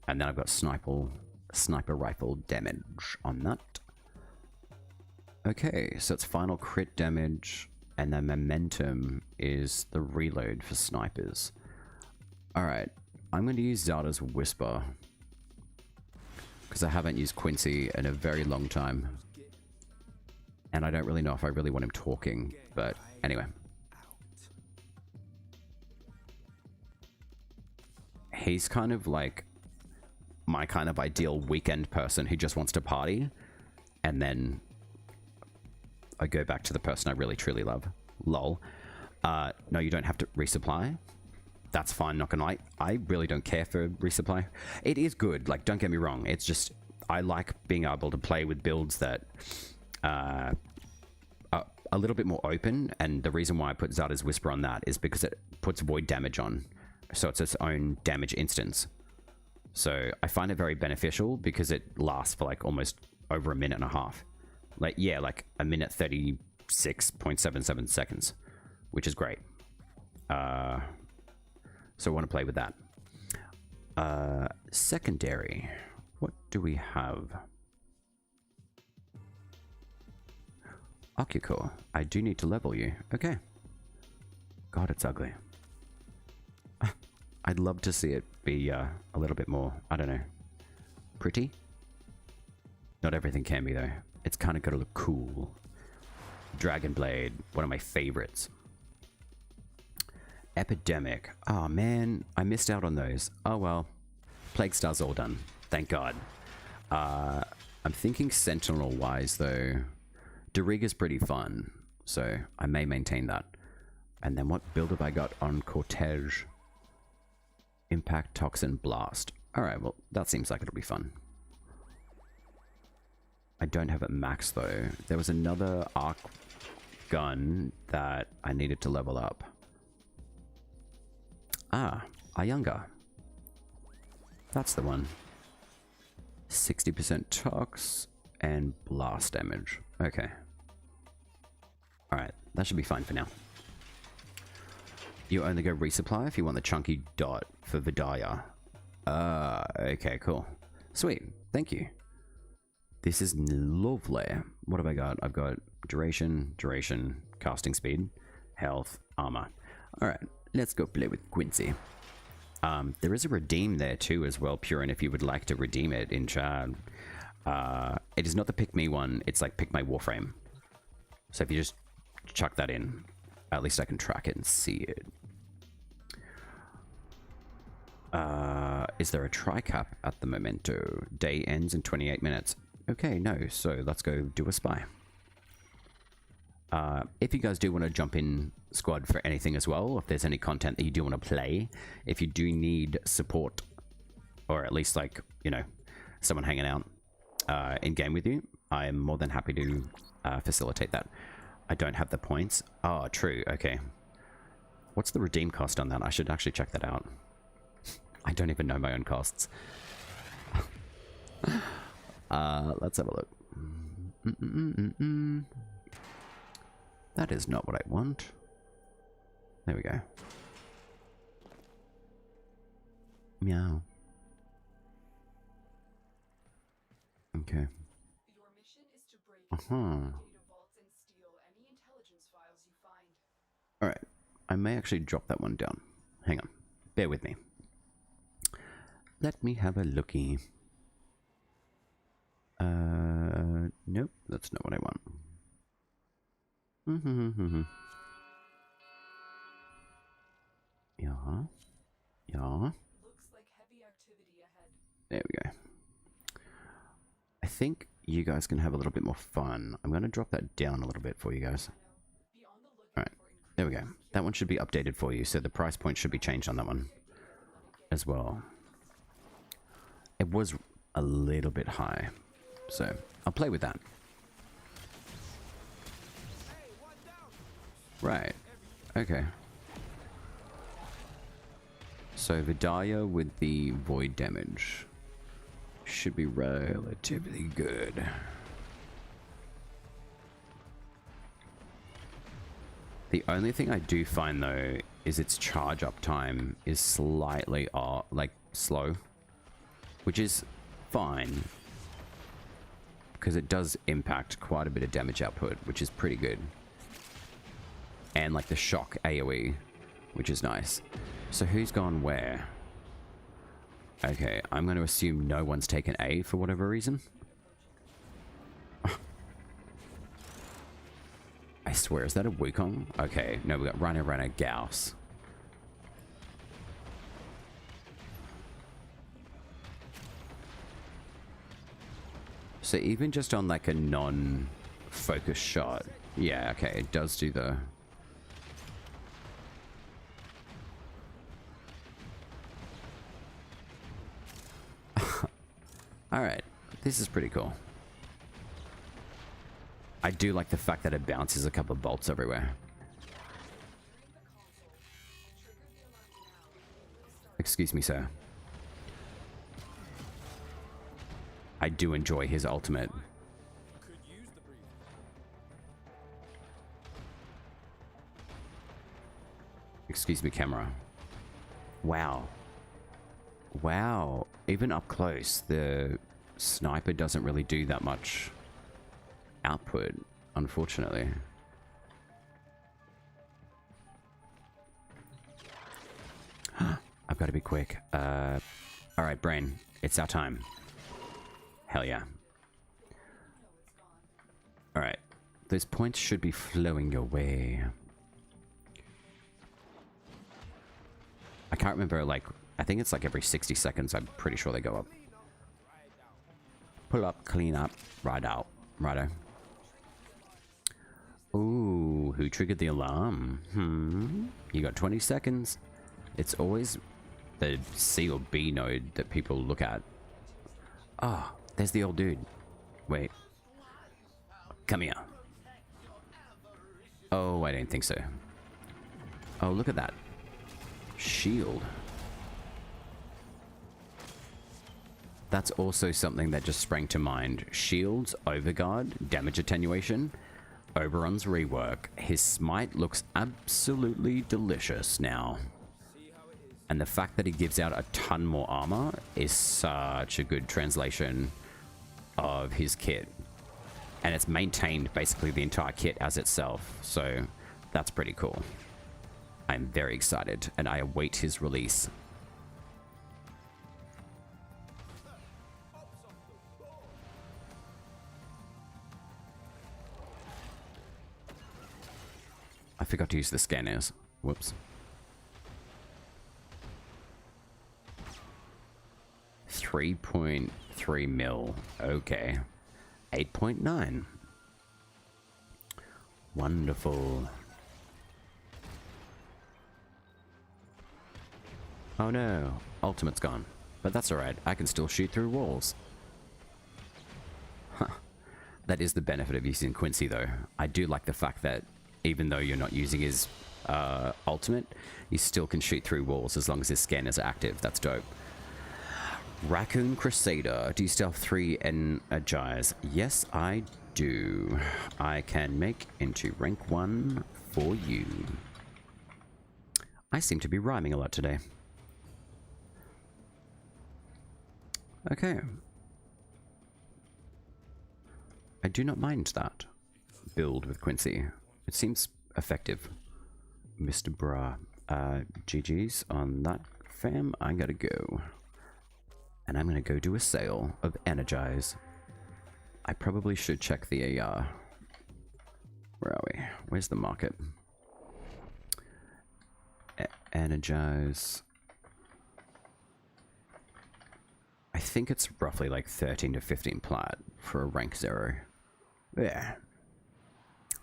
And then I've got sniper rifle damage on that. Okay, so it's final crit damage, and then momentum is the reload for snipers. Alright, I'm going to use Zarda's Whisper, because I haven't used Quincy in a very long time. And I don't really know if I really want him talking, but anyway. He's kind of like my kind of ideal weekend person who just wants to party, and then I go back to the person I really truly love. Lol. No, you don't have to resupply. That's fine, not gonna lie. I really don't care for resupply. It is good, like, don't get me wrong. It's just, I like being able to play with builds that are a little bit more open, and the reason why I put Zarda's Whisper on that is because it puts void damage on. So it's its own damage instance. So I find it very beneficial because it lasts for like almost over a minute and a half. Like, yeah, like a minute 36.77 seconds, which is great. So I want to play with that. Secondary. What do we have? Okuko. I do need to level you. Okay. God, it's ugly. I'd love to see it be a little bit more, I don't know, pretty. Not everything can be though. It's kind of got to look cool. Dragon Blade, one of my favorites. Epidemic. Oh man, I missed out on those. Oh well. Plague Star's all done. Thank God. I'm thinking Sentinel wise though. Doriga's pretty fun, so I may maintain that. And then what build have I got on Cortege? Impact, Toxin, Blast. Alright, well, that seems like it'll be fun. I don't have it max though. There was another arc gun that I needed to level up. Ah, Ayunga. That's the one. 60% tox and blast damage. Okay. Alright, that should be fine for now. You only go resupply if you want the chunky dot for Vidaya. Okay, cool. Sweet, thank you. This is lovely. What have I got? I've got duration, casting speed, health, armor. Alright, let's go play with Quincy. There is a redeem there too as well, Purin, if you would like to redeem it in chat. It is not the pick me one, it's like pick my Warframe. So if you just chuck that in, at least I can track it and see it. Is there a tri-cap at the momento? Day ends in 28 minutes. Okay, no, so let's go do a spy. If you guys do want to jump in squad for anything as well, if there's any content that you do want to play, if you do need support, or at least like, you know, someone hanging out in game with you, I'm more than happy to facilitate that. I don't have the points. Oh, true, okay. What's the redeem cost on that? I should actually check that out. I don't even know my own costs. Let's have a look. That is not what I want. There we go. Meow. Okay. Your mission is to break into data vaults and steal any intelligence files you find. Alright. I may actually drop that one down. Hang on. Bear with me. Let me have a looky. Nope, that's not what I want. Yeah. Yeah. Looks like heavy activity ahead. There we go. I think you guys can have a little bit more fun. I'm going to drop that down a little bit for you guys. Be on the lookout Alright, for there we go. That one should be updated for you, so the price point should be changed on that one as well. It was a little bit high, so I'll play with that. Right, okay. So Vidaya with the void damage should be relatively good. The only thing I do find though is its charge up time is slightly like slow, which is fine because it does impact quite a bit of damage output, which is pretty good. And like the shock AoE, which is nice. So who's gone where? Okay, I'm going to assume no one's taken A for whatever reason. I swear, is that a Wukong? Okay, no, we got Runner, Gauss. So even just on like a non-focus shot, yeah, okay, it does do the... Alright, this is pretty cool. I do like the fact that it bounces a couple of bolts everywhere. Excuse me, sir. I do enjoy his ultimate. Excuse me, camera. Wow. Wow. Even up close, the sniper doesn't really do that much output, unfortunately. I've got to be quick. Alright, Brain. It's our time. Hell yeah. Alright. Those points should be flowing your way. I can't remember, like... I think it's like every 60 seconds, I'm pretty sure they go up. Pull up, clean up, ride out. Righto. Ooh, who triggered the alarm? You got 20 seconds. It's always the C or B node that people look at. Ah, oh, there's the old dude. Wait. Come here. Oh, I don't think so. Oh, look at that. Shield. That's also something that just sprang to mind. Shields, Overguard, damage attenuation, Oberon's rework. His smite looks absolutely delicious now. And the fact that he gives out a ton more armor is such a good translation of his kit. And it's maintained basically the entire kit as itself. So that's pretty cool. I'm very excited and I await his release. I forgot to use the scanners. Whoops. 3.3 mil. Okay. 8.9. Wonderful. Oh no. Ultimate's gone. But that's alright. I can still shoot through walls. Huh. That is the benefit of using Quincy though. I do like the fact that even though you're not using his ultimate, you still can shoot through walls as long as his scanners are active. That's dope. Raccoon Crusader. Do you still have 3 energize? Yes, I do. I can make into rank 1 for you. I seem to be rhyming a lot today. Okay. I do not mind that build with Quincy. It seems effective. Mr. Bra. GG's on that, fam. I gotta go. And I'm gonna go do a sale of Energize. I probably should check the where are we? Where's the market? Energize. I think it's roughly like 13 to 15 plat for a rank 0. Yeah.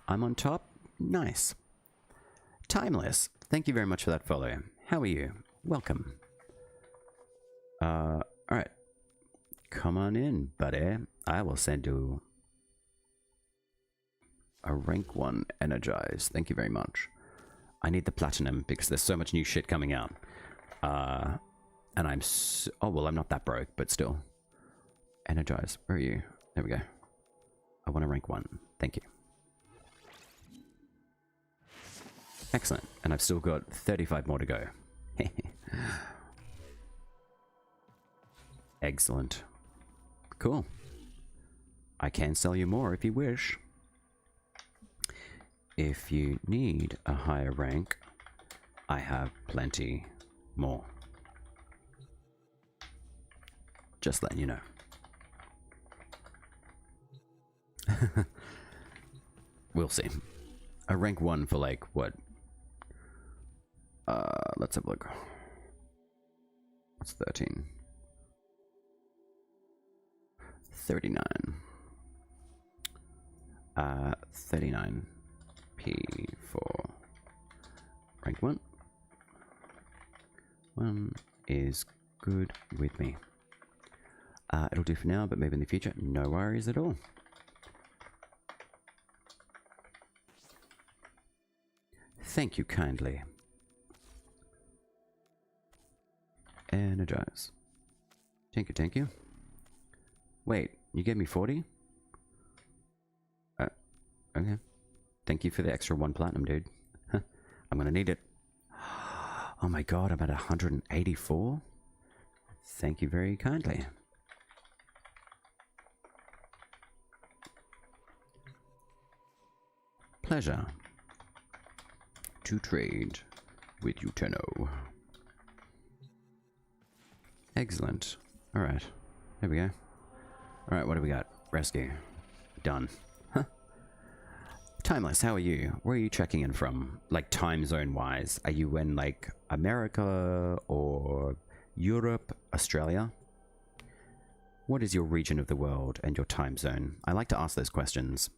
I'm on top. Nice. Timeless. Thank you very much for that follow. How are you? Welcome. Alright. Come on in, buddy. I will send you a rank 1 energize. Thank you very much. I need the platinum because there's so much new shit coming out. And I'm oh, well, I'm not that broke, but still. Energize. Where are you? There we go. I want a rank 1. Thank you. Excellent. And I've still got 35 more to go. Excellent. Cool. I can sell you more if you wish. If you need a higher rank, I have plenty more. Just letting you know. We'll see. A rank 1 for like, what? Let's have a look. What's 13? 39. 39 P for rank 1. 1 is good with me. It'll do for now, but maybe in the future. No worries at all. Thank you kindly. Energize. Thank you, thank you. Wait, you gave me 40? Okay. Thank you for the extra 1 platinum, dude. I'm gonna need it. Oh my god, I'm at 184? Thank you very kindly. Pleasure to trade with you, Tenno. Excellent. Alright. There we go. Alright, what do we got? Rescue. Done. Huh. Timeless, how are you? Where are you checking in from? Like, time zone wise? Are you in, like, America or Europe, Australia? What is your region of the world and your time zone? I like to ask those questions.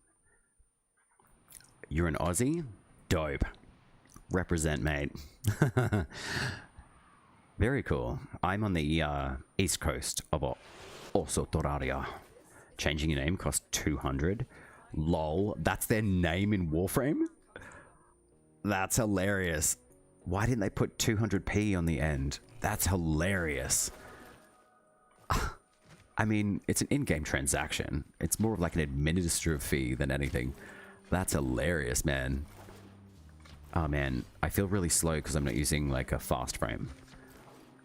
You're an Aussie? Dope. Represent, mate. Very cool. I'm on the east coast of SmoothOpurrator. Changing your name costs 200. Lol, that's their name in Warframe? That's hilarious. Why didn't they put 200p on the end? That's hilarious. I mean, it's an in-game transaction. It's more of like an administrative fee than anything. That's hilarious, man. Oh man, I feel really slow because I'm not using like a fast frame.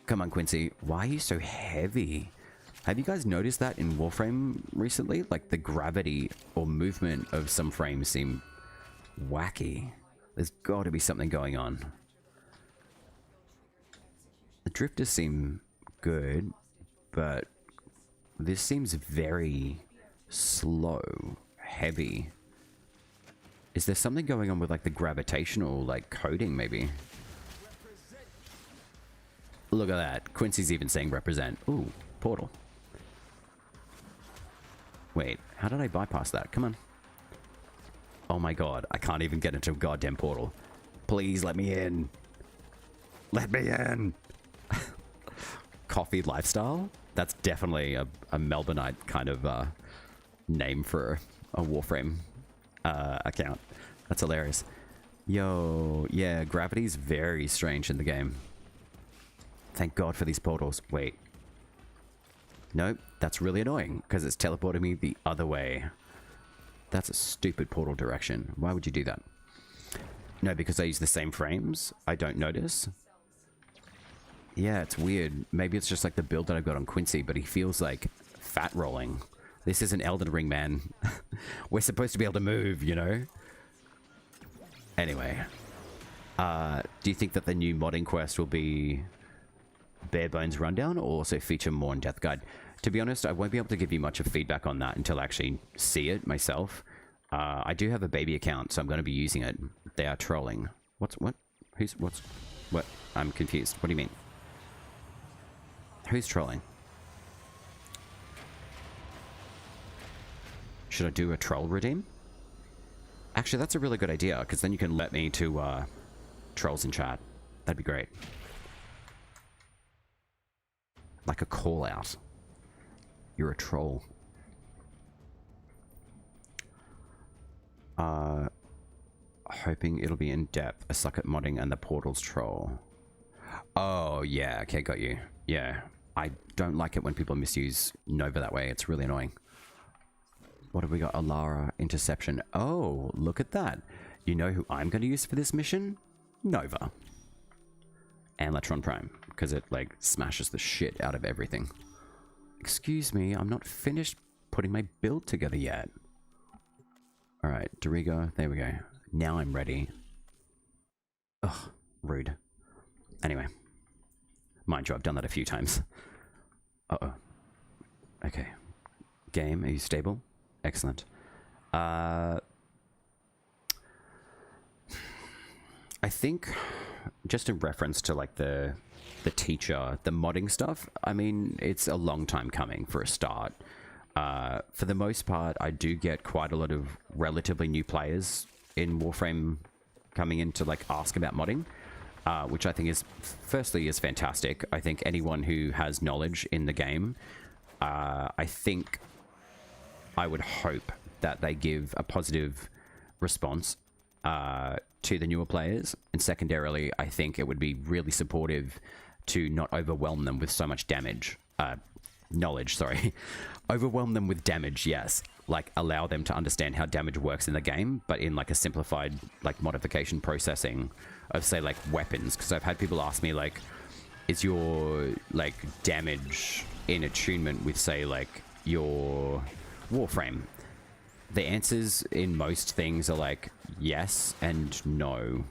Come on, Quincy. Why are you so heavy? Have you guys noticed that in Warframe recently? Like the gravity or movement of some frames seem wacky. There's got to be something going on. The drifters seem good, but this seems very slow, heavy. Is there something going on with like the gravitational like coding maybe? Look at that. Quincy's even saying represent. Ooh, portal. Wait, how did I bypass that? Come on. Oh my god, I can't even get into a goddamn portal. Please let me in. Let me in. Coffee lifestyle? That's definitely a Melbourneite kind of name for a Warframe account. That's hilarious. Yo, yeah, gravity's very strange in the game. Thank God for these portals. Wait. Nope, that's really annoying because it's teleporting me the other way. That's a stupid portal direction. Why would you do that? No, because I use the same frames. I don't notice. Yeah, it's weird. Maybe it's just like the build that I've got on Quincy, but he feels like fat rolling. This isn't Elden Ring, man. We're supposed to be able to move, you know? Anyway. Do you think that the new modding quest will be bare bones rundown or also feature more in Death Guide? To be honest, I won't be able to give you much of feedback on that until I actually see it myself. I do have a baby account, so I'm going to be using it. They are trolling. What? What? I'm confused. What do you mean? Who's trolling? Should I do a troll redeem? Actually, that's a really good idea, because then you can let me to trolls in chat. That'd be great. Like a call out. You're a troll. Hoping it'll be in depth. I suck at modding and the portal's troll. Oh, yeah. Okay, got you. Yeah. I don't like it when people misuse Nova that way. It's really annoying. What have we got? Alara interception. Oh, look at that. You know who I'm going to use for this mission? Nova. And Latron Prime. Because it, like, smashes the shit out of everything. Excuse me, I'm not finished putting my build together yet. Alright, Dorigo. There we go. Now I'm ready. Ugh, rude. Anyway. Mind you, I've done that a few times. Uh-oh. Okay. Game, are you stable? Excellent. I think, just in reference to like the teacher, the modding stuff, I mean, it's a long time coming for a start. For the most part, I do get quite a lot of relatively new players in Warframe coming in to like ask about modding, which I think is, firstly, is fantastic. I think anyone who has knowledge in the game, I think I would hope that they give a positive response to the newer players. And secondarily, I think it would be really supportive to not overwhelm them with so much damage. Knowledge, sorry. Overwhelm them with damage, yes. Like, allow them to understand how damage works in the game, but in, like, a simplified, like, modification processing of, say, like, weapons. Because I've had people ask me, like, is your, like, damage in attunement with, say, like, your Warframe? The answers in most things are, like, yes and no.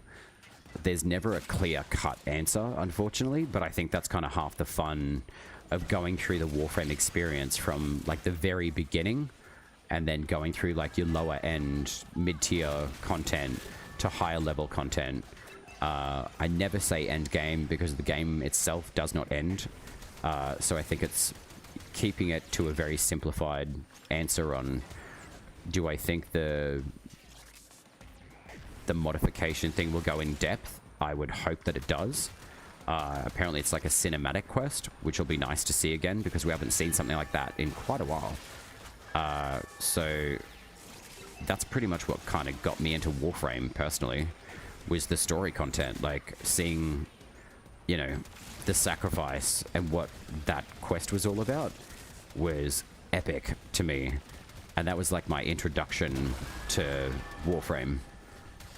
There's never a clear-cut answer, unfortunately, but I think that's kind of half the fun of going through the Warframe experience from, like, the very beginning, and then going through, like, your lower-end, mid-tier content to higher-level content. I never say end game, because the game itself does not end. So I think it's keeping it to a very simplified answer on, do I think the modification thing will go in depth? I would hope that it does. Apparently it's like a cinematic quest, which will be nice to see again, because we haven't seen something like that in quite a while. So that's pretty much what kind of got me into Warframe personally, was the story content, like seeing, you know, the sacrifice and what that quest was all about was epic to me. And that was like my introduction to Warframe.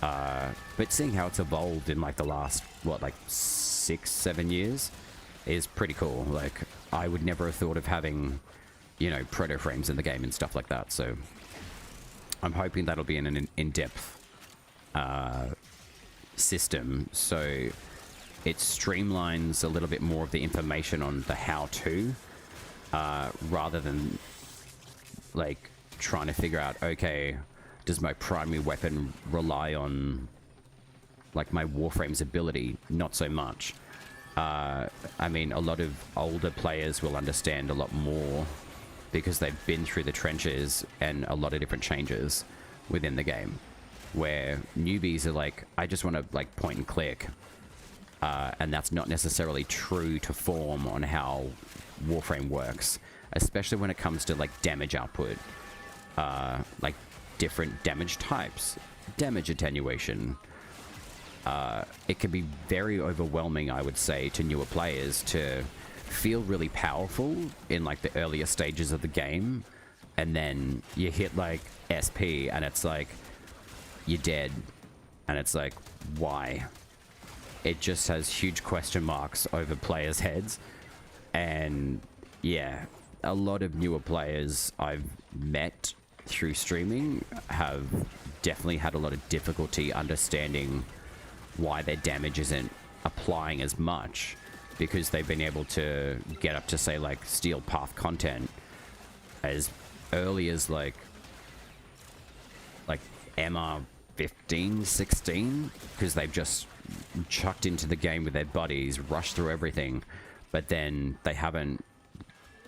But seeing how it's evolved in like the last, what, like 6-7 years is pretty cool. Like, I would never have thought of having, you know, proto frames in the game and stuff like that. So I'm hoping that'll be an in-depth system, so it streamlines a little bit more of the information on the how-to, rather than like trying to figure out, okay, does my primary weapon rely on like my Warframe's ability? Not so much. I mean, a lot of older players will understand a lot more because they've been through the trenches and a lot of different changes within the game, where newbies are like, I just want to like point and click, and that's not necessarily true to form on how Warframe works, especially when it comes to like damage output, like different damage types, damage attenuation. It can be very overwhelming, I would say, to newer players to feel really powerful in like the earlier stages of the game, and then you hit like SP and it's like you're dead, and it's like, why? It just has huge question marks over players' heads. And yeah, a lot of newer players I've met through streaming have definitely had a lot of difficulty understanding why their damage isn't applying as much, because they've been able to get up to, say, like, steel path content as early as, like MR 15, 16, because they've just chucked into the game with their buddies, rushed through everything, but then they haven't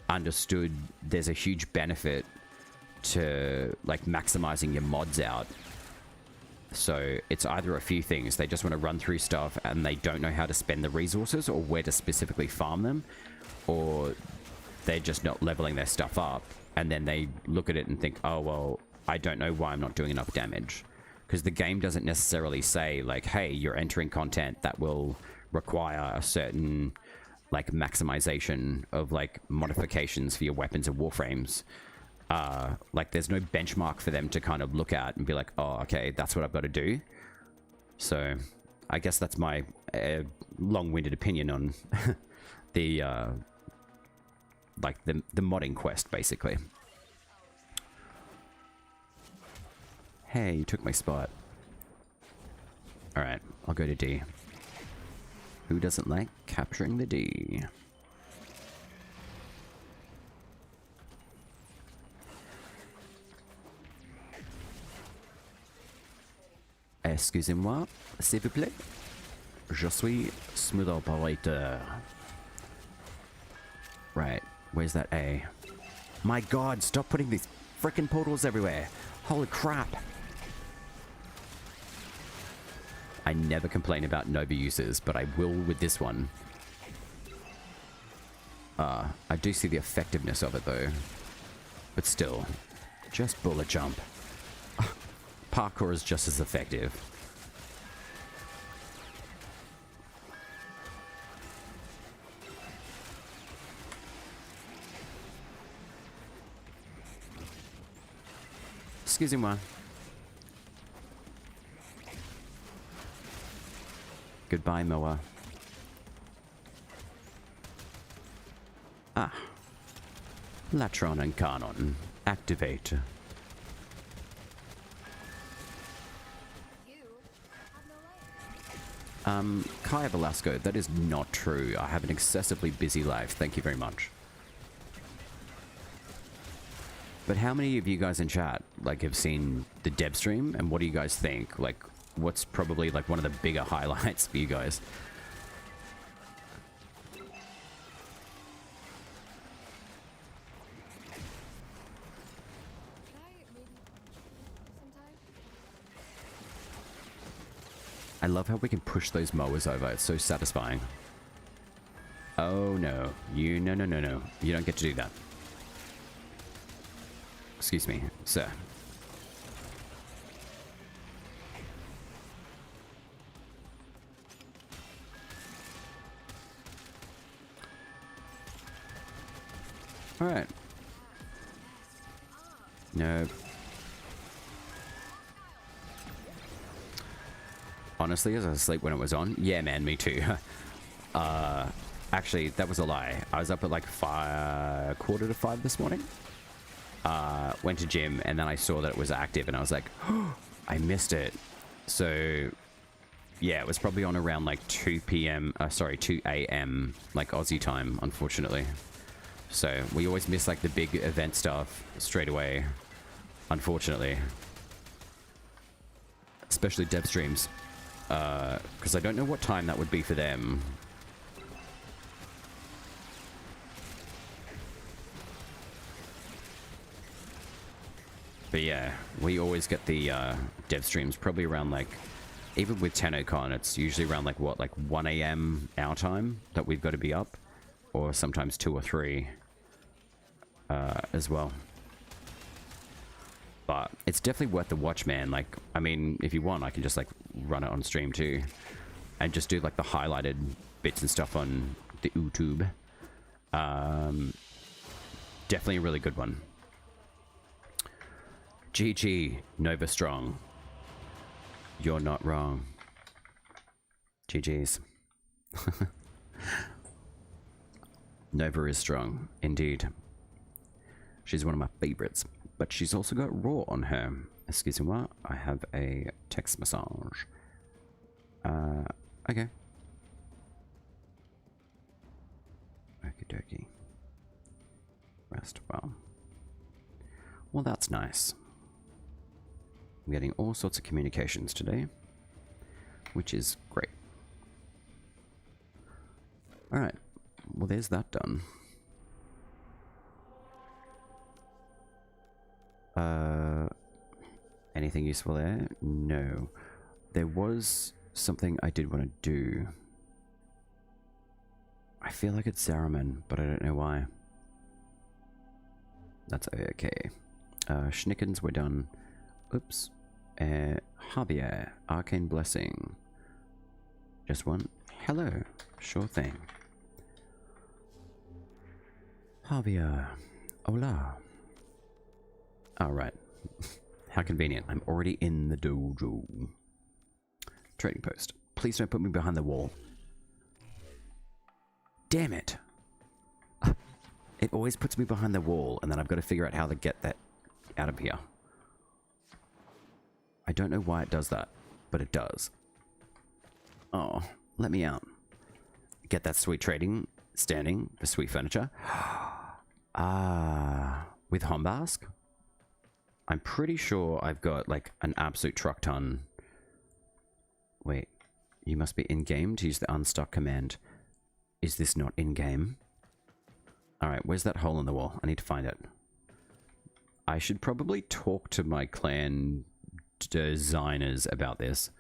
understood there's a huge benefit to, like, maximizing your mods out. So it's either a few things. They just want to run through stuff and they don't know how to spend the resources or where to specifically farm them, or they're just not leveling their stuff up, and then they look at it and think, oh, well, I don't know why I'm not doing enough damage. Because the game doesn't necessarily say, like, hey, you're entering content that will require a certain, like, maximization of, like, modifications for your weapons and warframes. Like, there's no benchmark for them to kind of look at and be like, oh, okay, that's what I've got to do. So I guess that's my long-winded opinion on the like the modding quest, basically. Hey, you took my spot. All right, I'll go to D. Who doesn't like capturing the D? Excusez-moi, s'il vous plaît. Je suis SmoothOpurrator. Right, where's that A? My god, stop putting these frickin' portals everywhere. Holy crap. I never complain about Nova uses, but I will with this one. I do see the effectiveness of it though. But still, just bullet jump. Parkour is just as effective. Excusez-moi. Goodbye, Moa. Ah. Latron and Canon. Activate. Kaya Velasco, that is not true. I have an excessively busy life. Thank you very much. But how many of you guys in chat, like, have seen the dev stream, and what do you guys think? Like, what's probably, like, one of the bigger highlights for you guys? I love how we can push those mowers over. It's so satisfying. Oh no. No. You don't get to do that. Excuse me, sir. Alright. No. Honestly, as I was asleep when it was on. Yeah, man, me too. Actually, that was a lie. I was up at like 4:45 this morning. Went to gym, and then I saw that it was active, and I was like, oh, I missed it. So, yeah, it was probably on around like 2 a.m., like Aussie time, unfortunately. So, we always miss like the big event stuff straight away, unfortunately. Especially dev streams. Because I don't know what time that would be for them. But yeah, we always get the dev streams probably around like, even with TennoCon, it's usually around like what, like 1 a.m. our time that we've got to be up, or sometimes 2 or 3 as well. But it's definitely worth the watch, man. Like, I mean, if you want, I can just like run it on stream too, and just do like the highlighted bits and stuff on the YouTube. Definitely a really good one. GG, Nova Strong. You're not wrong. GG's. Nova is strong, indeed. She's one of my favorites, but she's also got Raw on her. Excuse me, I have a text massage. Okay. dokie. Rest. Well. Well, that's nice. I'm getting all sorts of communications today, which is great. Alright. Well, there's that done. Anything useful there? No. There was something I did want to do. I feel like it's Zaraman, but I don't know why. That's okay. Schnickens were done. Oops. Javier, Arcane Blessing. Just one? Hello. Sure thing. Javier. Hola. Alright. How convenient. I'm already in the dojo. Trading post. Please don't put me behind the wall. Damn it. It always puts me behind the wall, and then I've got to figure out how to get that out of here. I don't know why it does that, but it does. Oh, let me out. Get that sweet trading standing for sweet furniture. With Hombask? I'm pretty sure I've got like an absolute truck ton. Wait, you must be in-game to use the unstuck command. Is this not in-game? Alright, where's that hole in the wall? I need to find it. I should probably talk to my clan designers about this.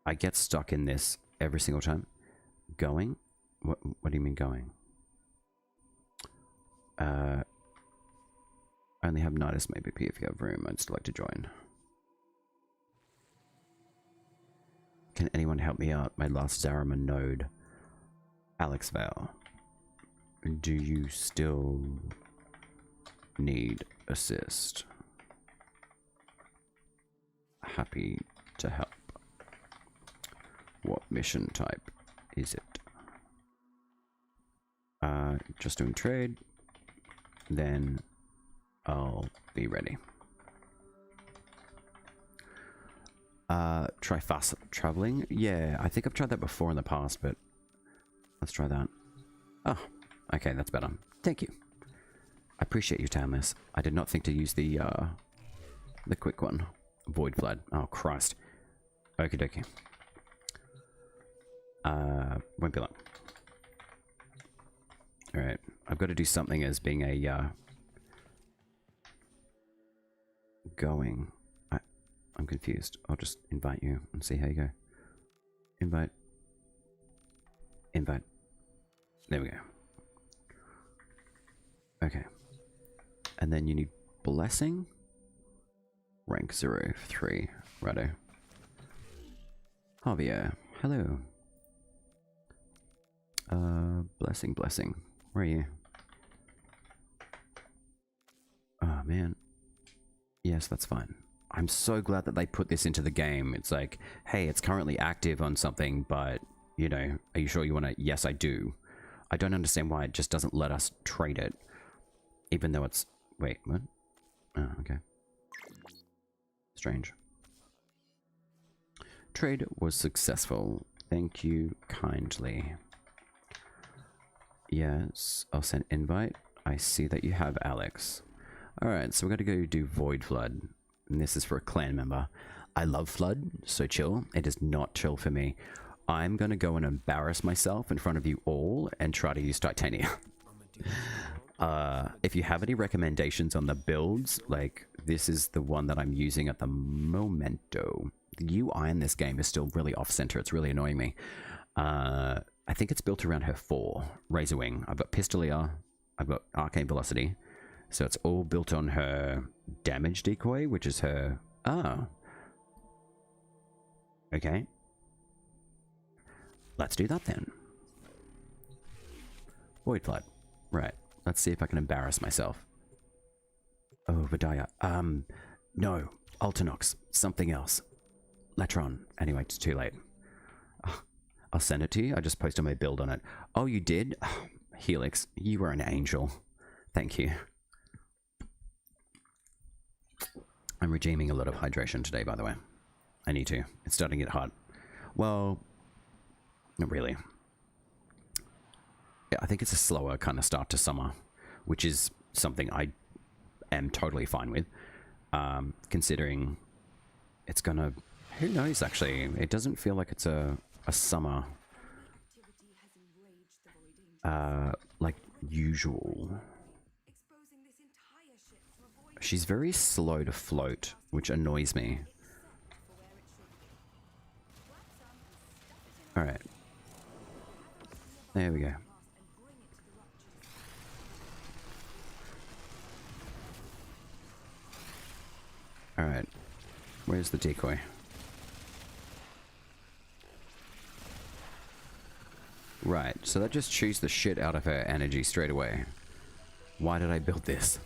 I get stuck in this every single time. Going? What do you mean going? I only have Nidus maybe if you have room. I'd still like to join. Can anyone help me out? My last Zaraman node. Alex Vale. Do you still need assist? Happy to help. What mission type is it? Just doing trade. Then I'll be ready. Try fast traveling? Yeah, I think I've tried that before in the past, but let's try that. Oh, okay, that's better. Thank you. I appreciate your timeless. I did not think to use the quick one. Void Flood. Oh, Christ. Okie dokie. Won't be long. Alright, I've got to do something as being a, going. I'm confused. I'll just invite you and see how you go. Invite. Invite. There we go. Okay. And then you need blessing. Rank 03. Righto. Javier. Hello. Blessing. Where are you? Oh, man. Yes, that's fine. I'm so glad that they put this into the game. It's like, hey, it's currently active on something, but, you know, are you sure you want to? Yes, I do. I don't understand why it just doesn't let us trade it. Even though it's... Wait, what? Oh, okay. Strange. Trade was successful. Thank you kindly. Yes, I'll send invite. I see that you have Alex. Alright, so we're going to go do Void Flood. And this is for a clan member. I love Flood, so chill. It is not chill for me. I'm going to go and embarrass myself in front of you all and try to use Titania. If you have any recommendations on the builds, like this is the one that I'm using at the momento. The UI in this game is still really off-center. It's really annoying me. I think it's built around her 4, Razor Wing. I've got Pistolier, I've got Arcane Velocity. So it's all built on her damage decoy, which is her... Ah. Okay. Let's do that then. Void Flood. Right. Let's see if I can embarrass myself. Oh, Vidaya. No. Ultinox. Something else. Letron. Anyway, it's too late. I'll send it to you. I just posted my build on it. Oh, you did? Helix, you were an angel. Thank you. I'm redeeming a lot of hydration today, by the way. I need to. It's starting to get hot. Well, not really. I think it's a slower kind of start to summer, which is something I am totally fine with, considering it's gonna, who knows actually, it doesn't feel like it's a summer like usual. She's very slow to float, which annoys me. Alright. There we go. Alright. Where's the decoy? Right, so that just chews the shit out of her energy straight away. Why did I build this?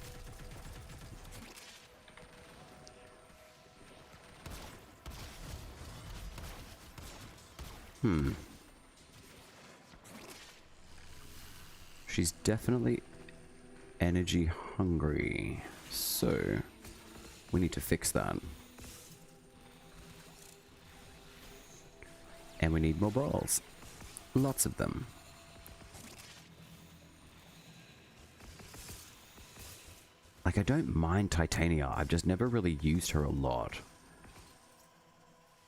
She's definitely energy hungry, so we need to fix that. And we need more balls. Lots of them. Like, I don't mind Titania, I've just never really used her a lot.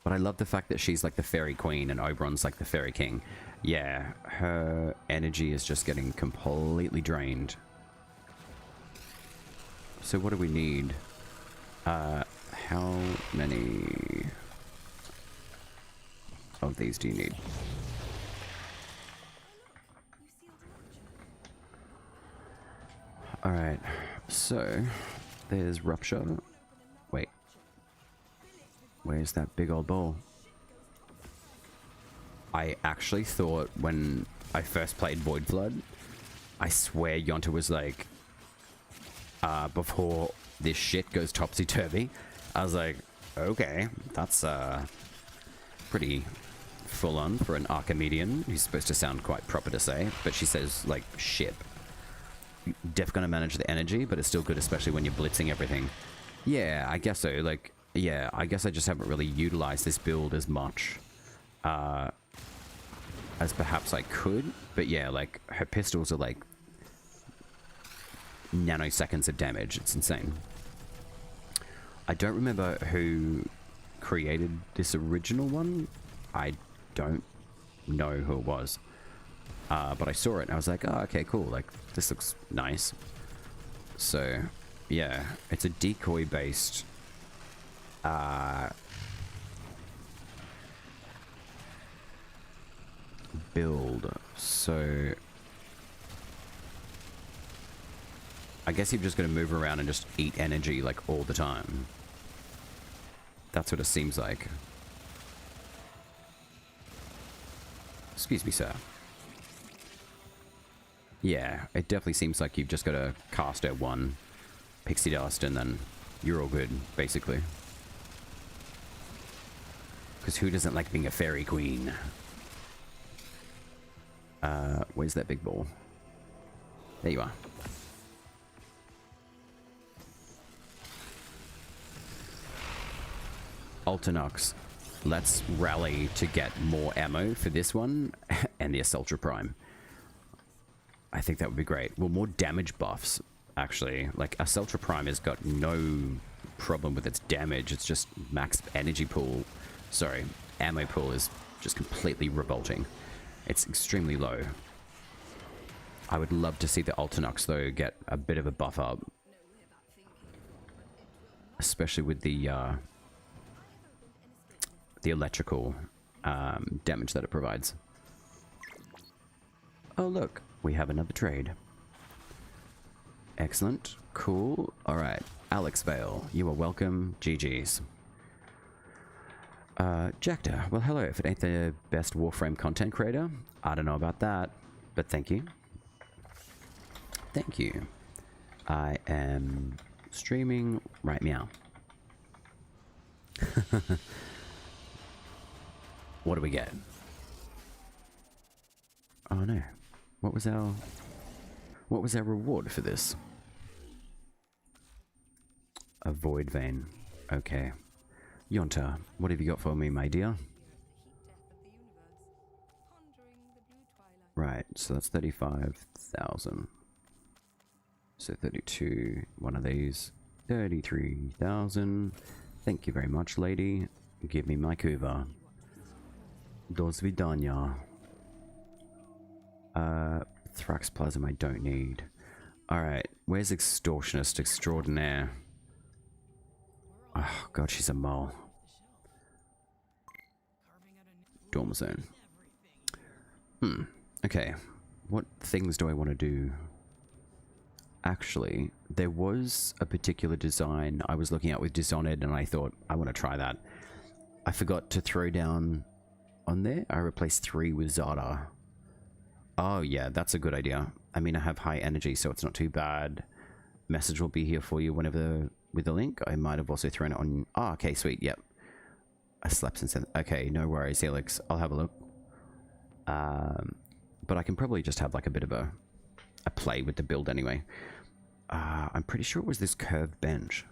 But I love the fact that she's like the fairy queen and Oberon's like the fairy king. Yeah, her energy is just getting completely drained. So what do we need? How many of these do you need? Alright, so there's Rupture. Wait. Where's that big old ball? I actually thought when I first played Void Flood, I swear Yonta was like, before this shit goes topsy-turvy, I was like, okay, that's pretty full-on for an Archimedean, who's supposed to sound quite proper to say, but she says, like, ship. Def gonna manage the energy, but it's still good, especially when you're blitzing everything. Yeah, I guess so, like, yeah, I guess I just haven't really utilized this build as much as perhaps I could, but yeah, like, her pistols are like nanoseconds of damage. It's insane. I don't remember who created this original one. I don't know who it was, but I saw it and I was like, oh, okay, cool, like, this looks nice. So yeah, it's a decoy based build, so I guess you're just going to move around and just eat energy like all the time. That's what it seems like. Excuse me, sir. Yeah, it definitely seems like you've just got to cast her one pixie dust and then you're all good, basically. Because who doesn't like being a fairy queen? Where's that big ball? There you are. Ultinox. Let's rally to get more ammo for this one and the Assaultra Prime. I think that would be great. Well, more damage buffs, actually. Like, Assaultra Prime has got no problem with its damage. It's just max energy pool. Sorry, ammo pool is just completely revolting. It's extremely low. I would love to see the Ultinox, though, get a bit of a buff up. Especially with the electrical damage that it provides. Oh, look. We have another trade. Excellent. Cool. Alright. Alex Vale, you are welcome. GG's. Jacta. Well, hello. If it ain't the best Warframe content creator, I don't know about that, but thank you. Thank you. I am streaming right meow. What do we get? Oh no. What was our reward for this? A void vein. Okay. Yonta, what have you got for me, my dear? Right, so that's 35,000. So 32, one of these. 33,000. Thank you very much, lady. Give me my kuva. Do svidanya. Thrax Plasm I don't need. Alright, where's Extortionist Extraordinaire? Oh god, she's a mole. Dorm zone. Okay. What things do I want to do? Actually, there was a particular design I was looking at with Dishonored and I thought, I want to try that. I forgot to throw down on there. I replaced 3 with Zada. Oh yeah, that's a good idea. I mean, I have high energy, so it's not too bad. Message will be here for you whenever with the link. I might have also thrown it on. Oh, okay, sweet. Yep. I slept since then. Okay, no worries, Helix. I'll have a look. But I can probably just have like a bit of a play with the build anyway. I'm pretty sure it was this curved bench.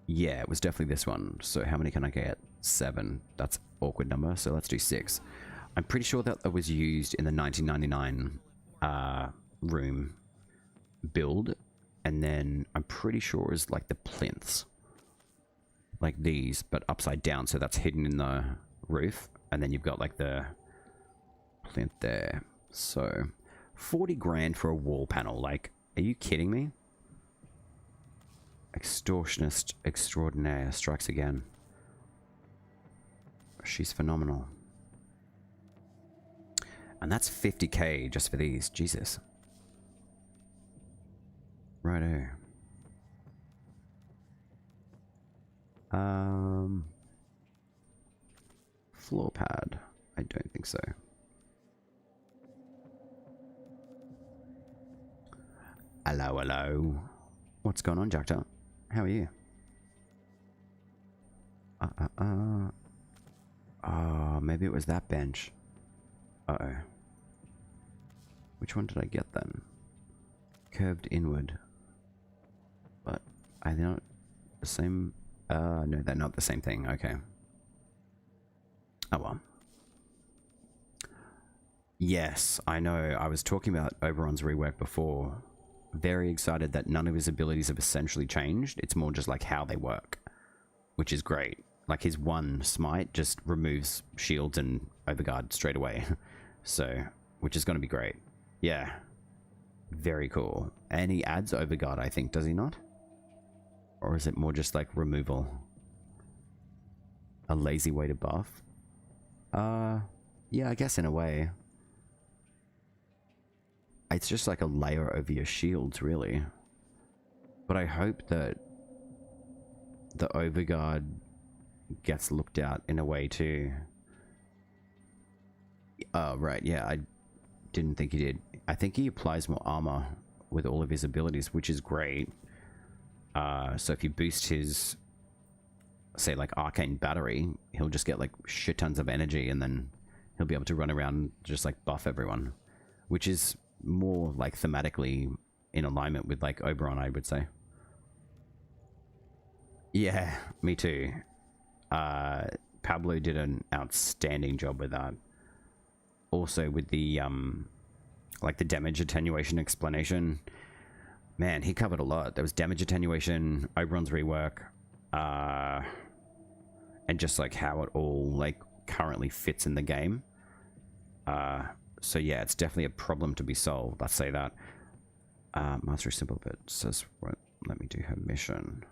Yeah, it was definitely this one. So how many can I get? 7. That's an awkward number, so let's do 6. I'm pretty sure that it was used in the 1999 room build, and then I'm pretty sure it was like the plinths. Like these, but upside down, so that's hidden in the roof, and then you've got like the plinth there. So 40 grand for a wall panel, like, are you kidding me? Extortionist Extraordinaire strikes again. She's phenomenal. And that's 50k just for these. Jesus. Righto. Floor pad. I don't think so. Hello, hello. What's going on, Jackta? How are you? Oh, maybe it was that bench. Uh-oh. Which one did I get then? Curved inward. But are they not the same? No, they're not the same thing. Okay. Oh well. Yes, I know. I was talking about Oberon's rework before. Very excited that none of his abilities have essentially changed. It's more just like how they work, which is great. Like his one smite just removes shields and overguard straight away. So, which is going to be great. Yeah. Very cool. And he adds overguard, I think, does he not? Or is it more just like removal? A lazy way to buff? Yeah, I guess in a way. It's just like a layer over your shields, really. But I hope that the overguard gets looked at in a way too. Oh, right, yeah, I didn't think he did. I think he applies more armor with all of his abilities, which is great. So if you boost his, say, like Arcane Battery, he'll just get like shit tons of energy, and then he'll be able to run around and just like buff everyone, which is more like thematically in alignment with like Oberon, I would say. Yeah, me too. Pablo did an outstanding job with that. Also with the like the damage attenuation explanation, man, he covered a lot. There was damage attenuation, Oberon's rework, and just like how it all like currently fits in the game. So yeah, it's definitely a problem to be solved. Let's say that. Mastery Smoothbitz says, what? Let me do her mission.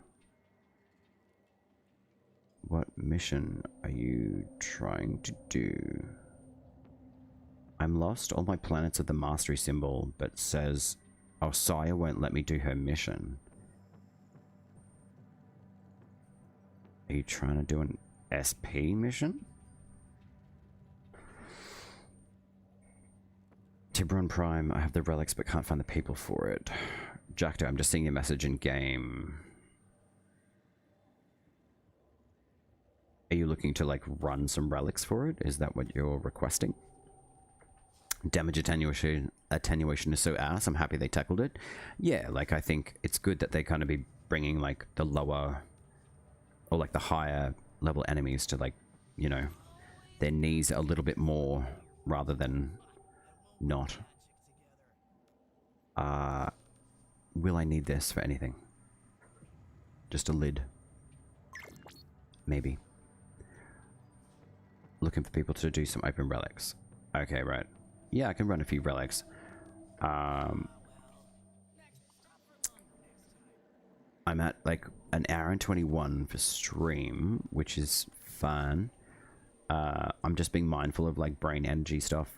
What mission are you trying to do? I'm lost. All my planets are the mastery symbol, but says, oh, Saya won't let me do her mission. Are you trying to do an SP mission? Tiburon Prime, I have the relics but can't find the people for it. Jackdo, I'm just seeing your message in game. Are you looking to like run some relics for it? Is that what you're requesting? Damage attenuation is so ass. I'm happy they tackled it. Yeah, like I think it's good that they kind of be bringing like the lower or like the higher level enemies to like, you know, their knees a little bit more rather than not. Will I need this for anything? Just a lid. Maybe. Looking for people to do some open relics. Okay, right. Yeah, I can run a few relics. I'm at like an hour and 21 for stream, which is fun. I'm just being mindful of like brain energy stuff.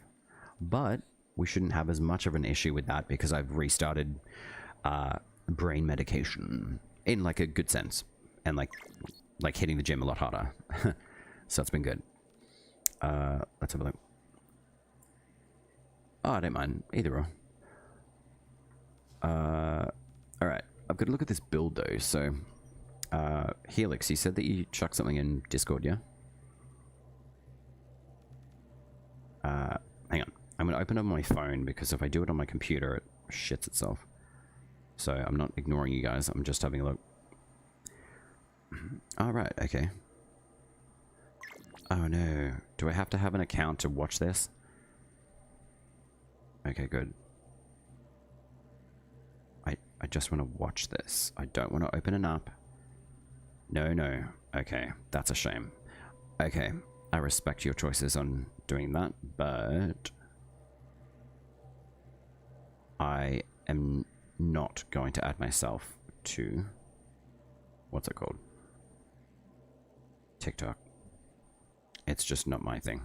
But we shouldn't have as much of an issue with that because I've restarted brain medication in like a good sense. And like hitting the gym a lot harder. So it's been good. Let's have a look. Oh, I don't mind. Either or. Alright. I've got to look at this build though. So, Helix, you said that you chucked something in Discord, yeah? Hang on. I'm going to open up my phone because if I do it on my computer, it shits itself. So I'm not ignoring you guys. I'm just having a look. Alright, okay. Oh no. Do I have to have an account to watch this? Okay, good. I just want to watch this. I don't want to open it up. No, no. Okay, that's a shame. Okay, I respect your choices on doing that, but I am not going to add myself to... what's it called? TikTok. It's just not my thing.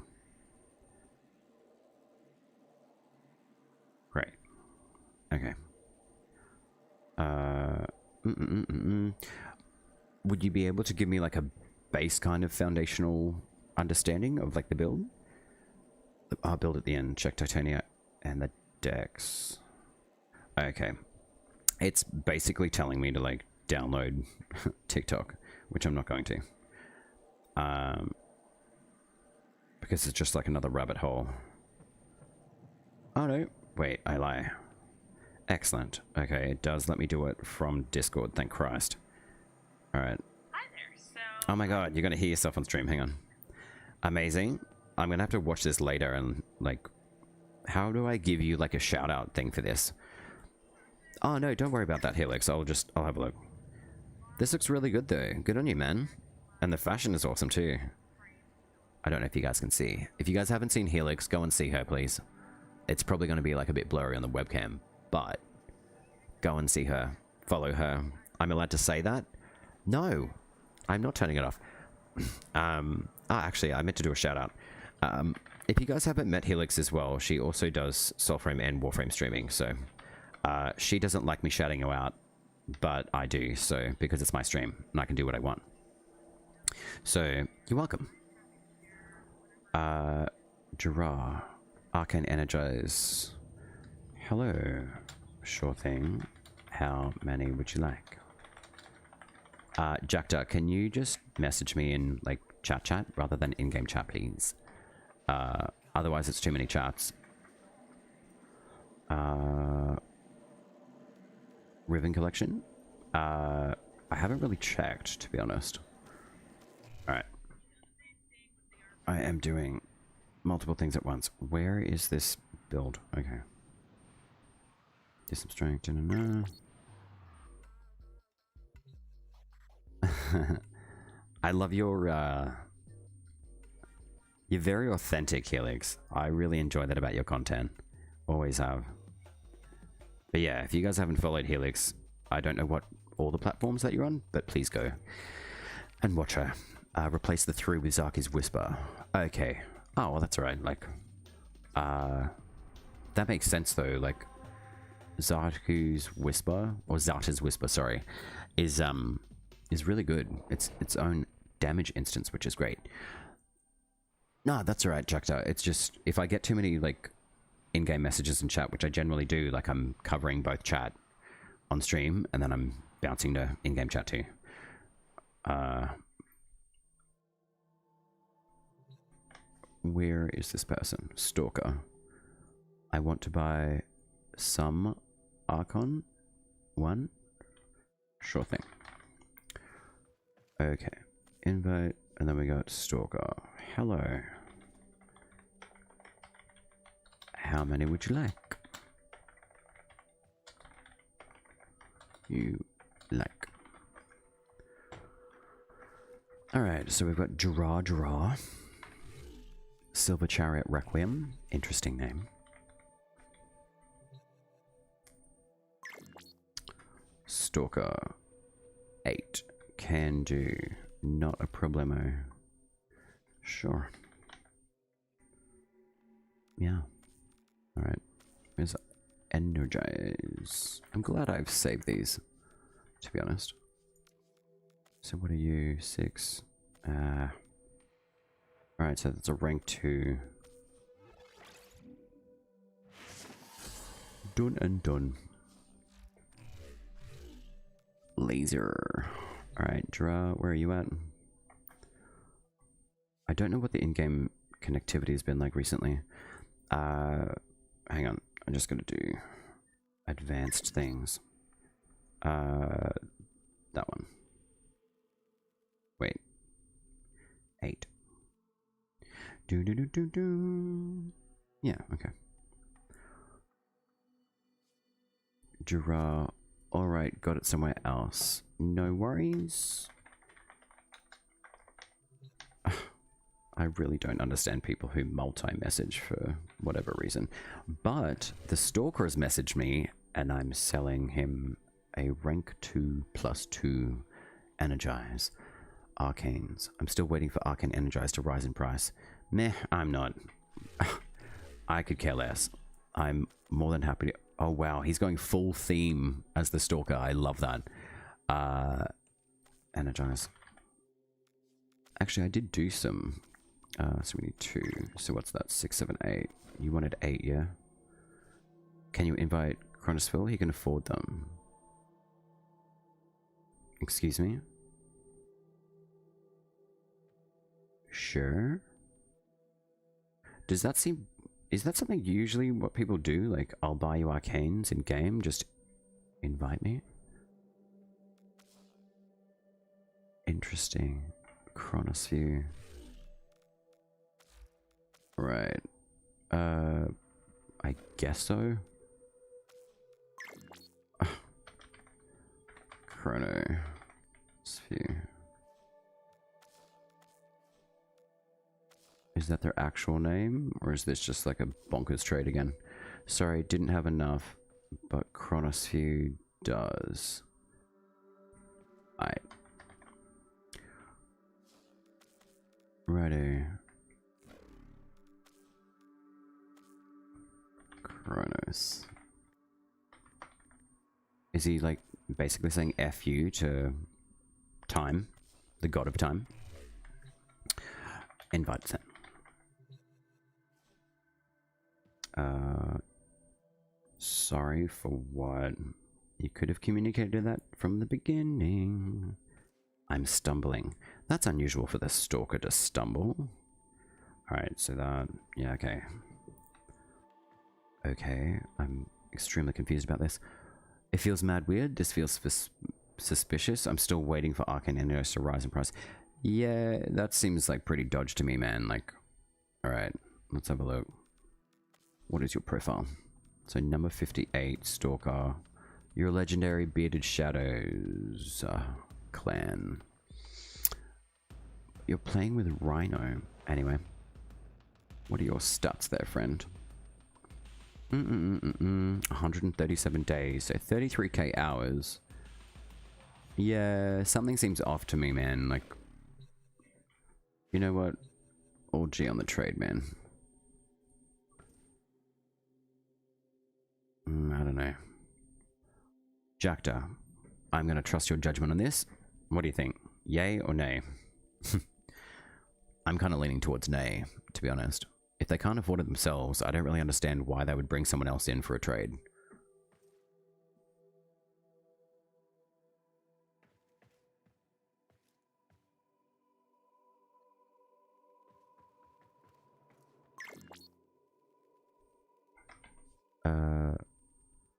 Right. Okay. Would you be able to give me like a base kind of foundational understanding of like the build? I'll build at the end. Check Titania and the decks. Okay. It's basically telling me to like download TikTok, which I'm not going to. Because it's just like another rabbit hole. Oh no, wait, I lie. Excellent. Okay, it does let me do it from Discord, thank Christ. Alright. Hi there, so... Oh my god, you're gonna hear yourself on stream, hang on. Amazing. I'm gonna have to watch this later and, like... how do I give you, like, a shout-out thing for this? Oh no, don't worry about that, Helix, I'll have a look. This looks really good, though. Good on you, man. And the fashion is awesome, too. I don't know if you guys can see. If you guys haven't seen Helix, go and see her, please. It's probably gonna be, like, a bit blurry on the webcam. But go and see her. Follow her. I'm allowed to say that? No. I'm not turning it off. Actually, I meant to do a shout out. If you guys haven't met Helix as well, she also does Soulframe and Warframe streaming. So she doesn't like me shouting her out, but I do. So because it's my stream and I can do what I want. So you're welcome. Gerard. Arcane Energize. Hello. Sure thing. How many would you like? Jackda, can you just message me in, like, chat rather than in-game chat, please? Otherwise, it's too many chats. Riven Collection? I haven't really checked, to be honest. Alright. I am doing multiple things at once. Where is this build? Okay. Do some strength. I love your you're very authentic, Helix. I really enjoy that about your content. Always have. But yeah, if you guys haven't followed Helix, I don't know what all the platforms that you're on, but please go and watch her. Replace the 3 with Zaki's Whisper. Okay. Oh, well, that's alright. Like, that makes sense though. Like, Zaku's Whisper, or Zata's Whisper, sorry, is really good. It's its own damage instance, which is great. No, that's alright, Jackda. It's just, if I get too many, like, in-game messages in chat, which I generally do, like, I'm covering both chat on stream, and then I'm bouncing to in-game chat too. Where is this person? Stalker. I want to buy some Archon 1. Sure thing. Okay. Invite, and then we got Stalker. Hello. How many would you like? You like. Alright, so we've got Draw. Silver Chariot Requiem. Interesting name. Stalker. 8. Can do. Not a problemo. Sure. Yeah. Alright. There's Energize. I'm glad I've saved these, to be honest. So what are you? 6. Alright, so that's a rank 2. Done and done. Laser. Alright, Dra, where are you at? I don't know what the in-game connectivity has been like recently. Hang on, I'm just gonna do advanced things. That one. Wait. 8. Do. Yeah, okay. Dra. Alright, got it somewhere else. No worries. I really don't understand people who multi-message for whatever reason. But the Stalker has messaged me, and I'm selling him a rank 2 + 2 Energize. Arcanes. I'm still waiting for Arcane Energize to rise in price. Meh, I'm not. I could care less. I'm more than happy to... Oh wow, he's going full theme as the Stalker. I love that. Energize. Actually, I did do some... so we need 2. So what's that? 6, 7, 8. You wanted 8, yeah? Can you invite Chronosphil? He can afford them. Excuse me? Sure. Does that seem... Is that something usually what people do? Like, I'll buy you arcanes in game, just invite me? Interesting. Chronosphere. Right. I guess so. Chronosphere. Is that their actual name? Or is this just like a bonkers trade again? Sorry, didn't have enough, but Chronosphere does. Alright. Righto. Chronos. Is he like basically saying F you to time? The god of time? Invite sent. Sorry for what? You could have communicated that from the beginning. I'm stumbling. That's unusual for the Stalker to stumble. Alright, so that... Yeah, okay. Okay, I'm extremely confused about this. It feels mad weird. This feels suspicious. I'm still waiting for Arcane Energize to rise in price. Yeah, that seems like pretty dodge to me, man. Like, alright, let's have a look. What is your profile? So number 58, Stalker. You're a legendary Bearded Shadows clan. You're playing with Rhino. Anyway, what are your stats there, friend? 137 days, so 33k hours. Yeah, something seems off to me, man. Like, you know what? All G on the trade, man. I don't know. Jacta, I'm going to trust your judgment on this. What do you think? Yay or nay? I'm kind of leaning towards nay, to be honest. If they can't afford it themselves, I don't really understand why they would bring someone else in for a trade.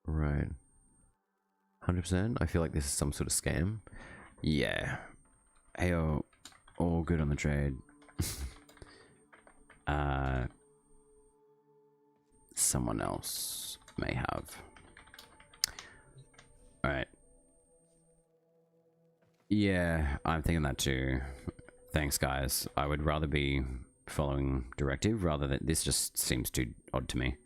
Right. 100%? I feel like this is some sort of scam. Yeah. Heyo, all good on the someone else may have. Alright. Yeah, I'm thinking that too. Thanks, guys. I would rather be following directive rather than... This just seems too odd to me.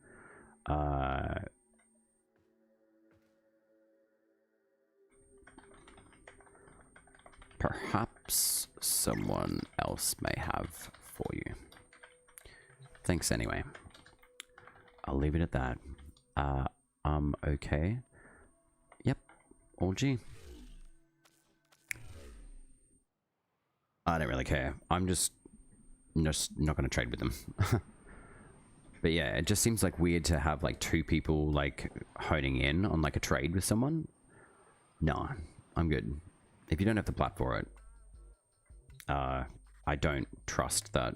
Perhaps someone else may have for you. Thanks anyway. I'll leave it at that. Okay. Yep. All G. I don't really care. I'm just not going to trade with them. But yeah, it just seems like weird to have like two people like honing in on like a trade with someone. Nah, I'm good. If you don't have the plat for it, I don't trust that.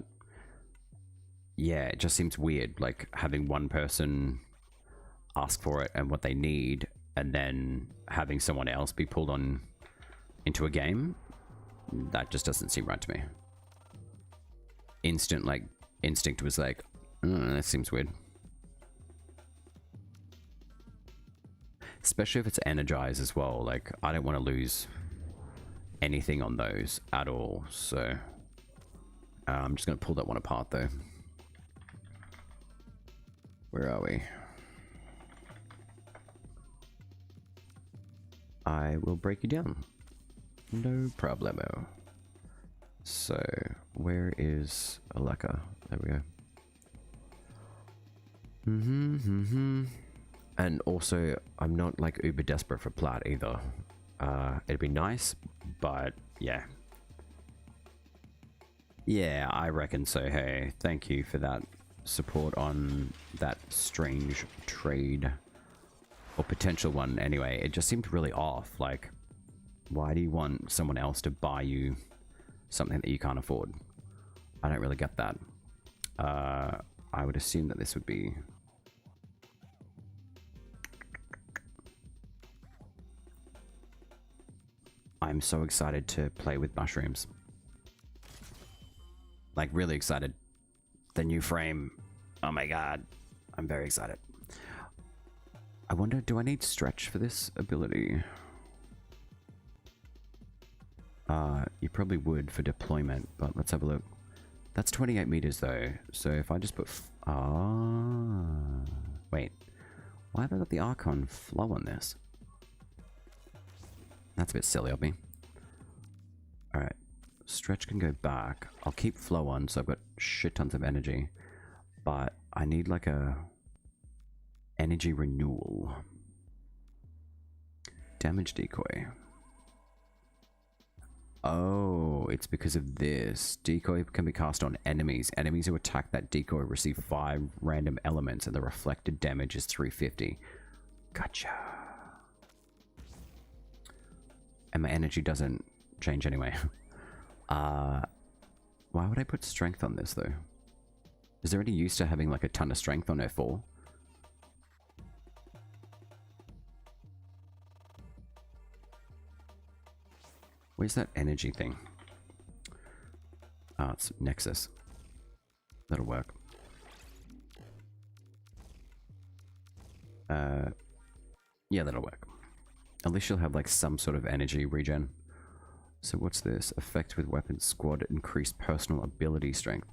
Yeah, it just seems weird, like having one person ask for it and what they need, and then having someone else be pulled on into a game. That just doesn't seem right to me. Instinct was like, that seems weird. Especially if it's energized as well. Like, I don't want to lose anything on those at all. So, I'm just going to pull that one apart though. Where are we? I will break you down. No problemo. So, where is Aleka? There we go. And also, I'm not like uber desperate for plat either. It'd be nice, but yeah. Yeah, I reckon so. Hey, thank you for that support on that strange trade. Or potential one anyway. It just seemed really off. Like, why do you want someone else to buy you something that you can't afford? I don't really get that. I would assume that this would be... I'm so excited to play with mushrooms. Like, really excited. The new frame. Oh my god. I'm very excited. I wonder, do I need stretch for this ability? You probably would for deployment, but let's have a look. That's 28 meters though. So if I just put... wait. Why have I got the Archon flow on this? That's a bit silly of me. Alright. Stretch can go back. I'll keep flow on, so I've got shit tons of energy. But I need like a... energy renewal. Damage decoy. Oh, it's because of this. Decoy can be cast on enemies. Enemies who attack that decoy receive 5 random elements and the reflected damage is 350. Gotcha. And my energy doesn't change anyway. Why would I put strength on this though? Is there any use to having like a ton of strength on F4? Where's that energy thing? Ah, it's Nexus. That'll work. Yeah, that'll work. At least she'll have like some sort of energy regen. So what's this? Effect with weapon squad, increased personal ability strength.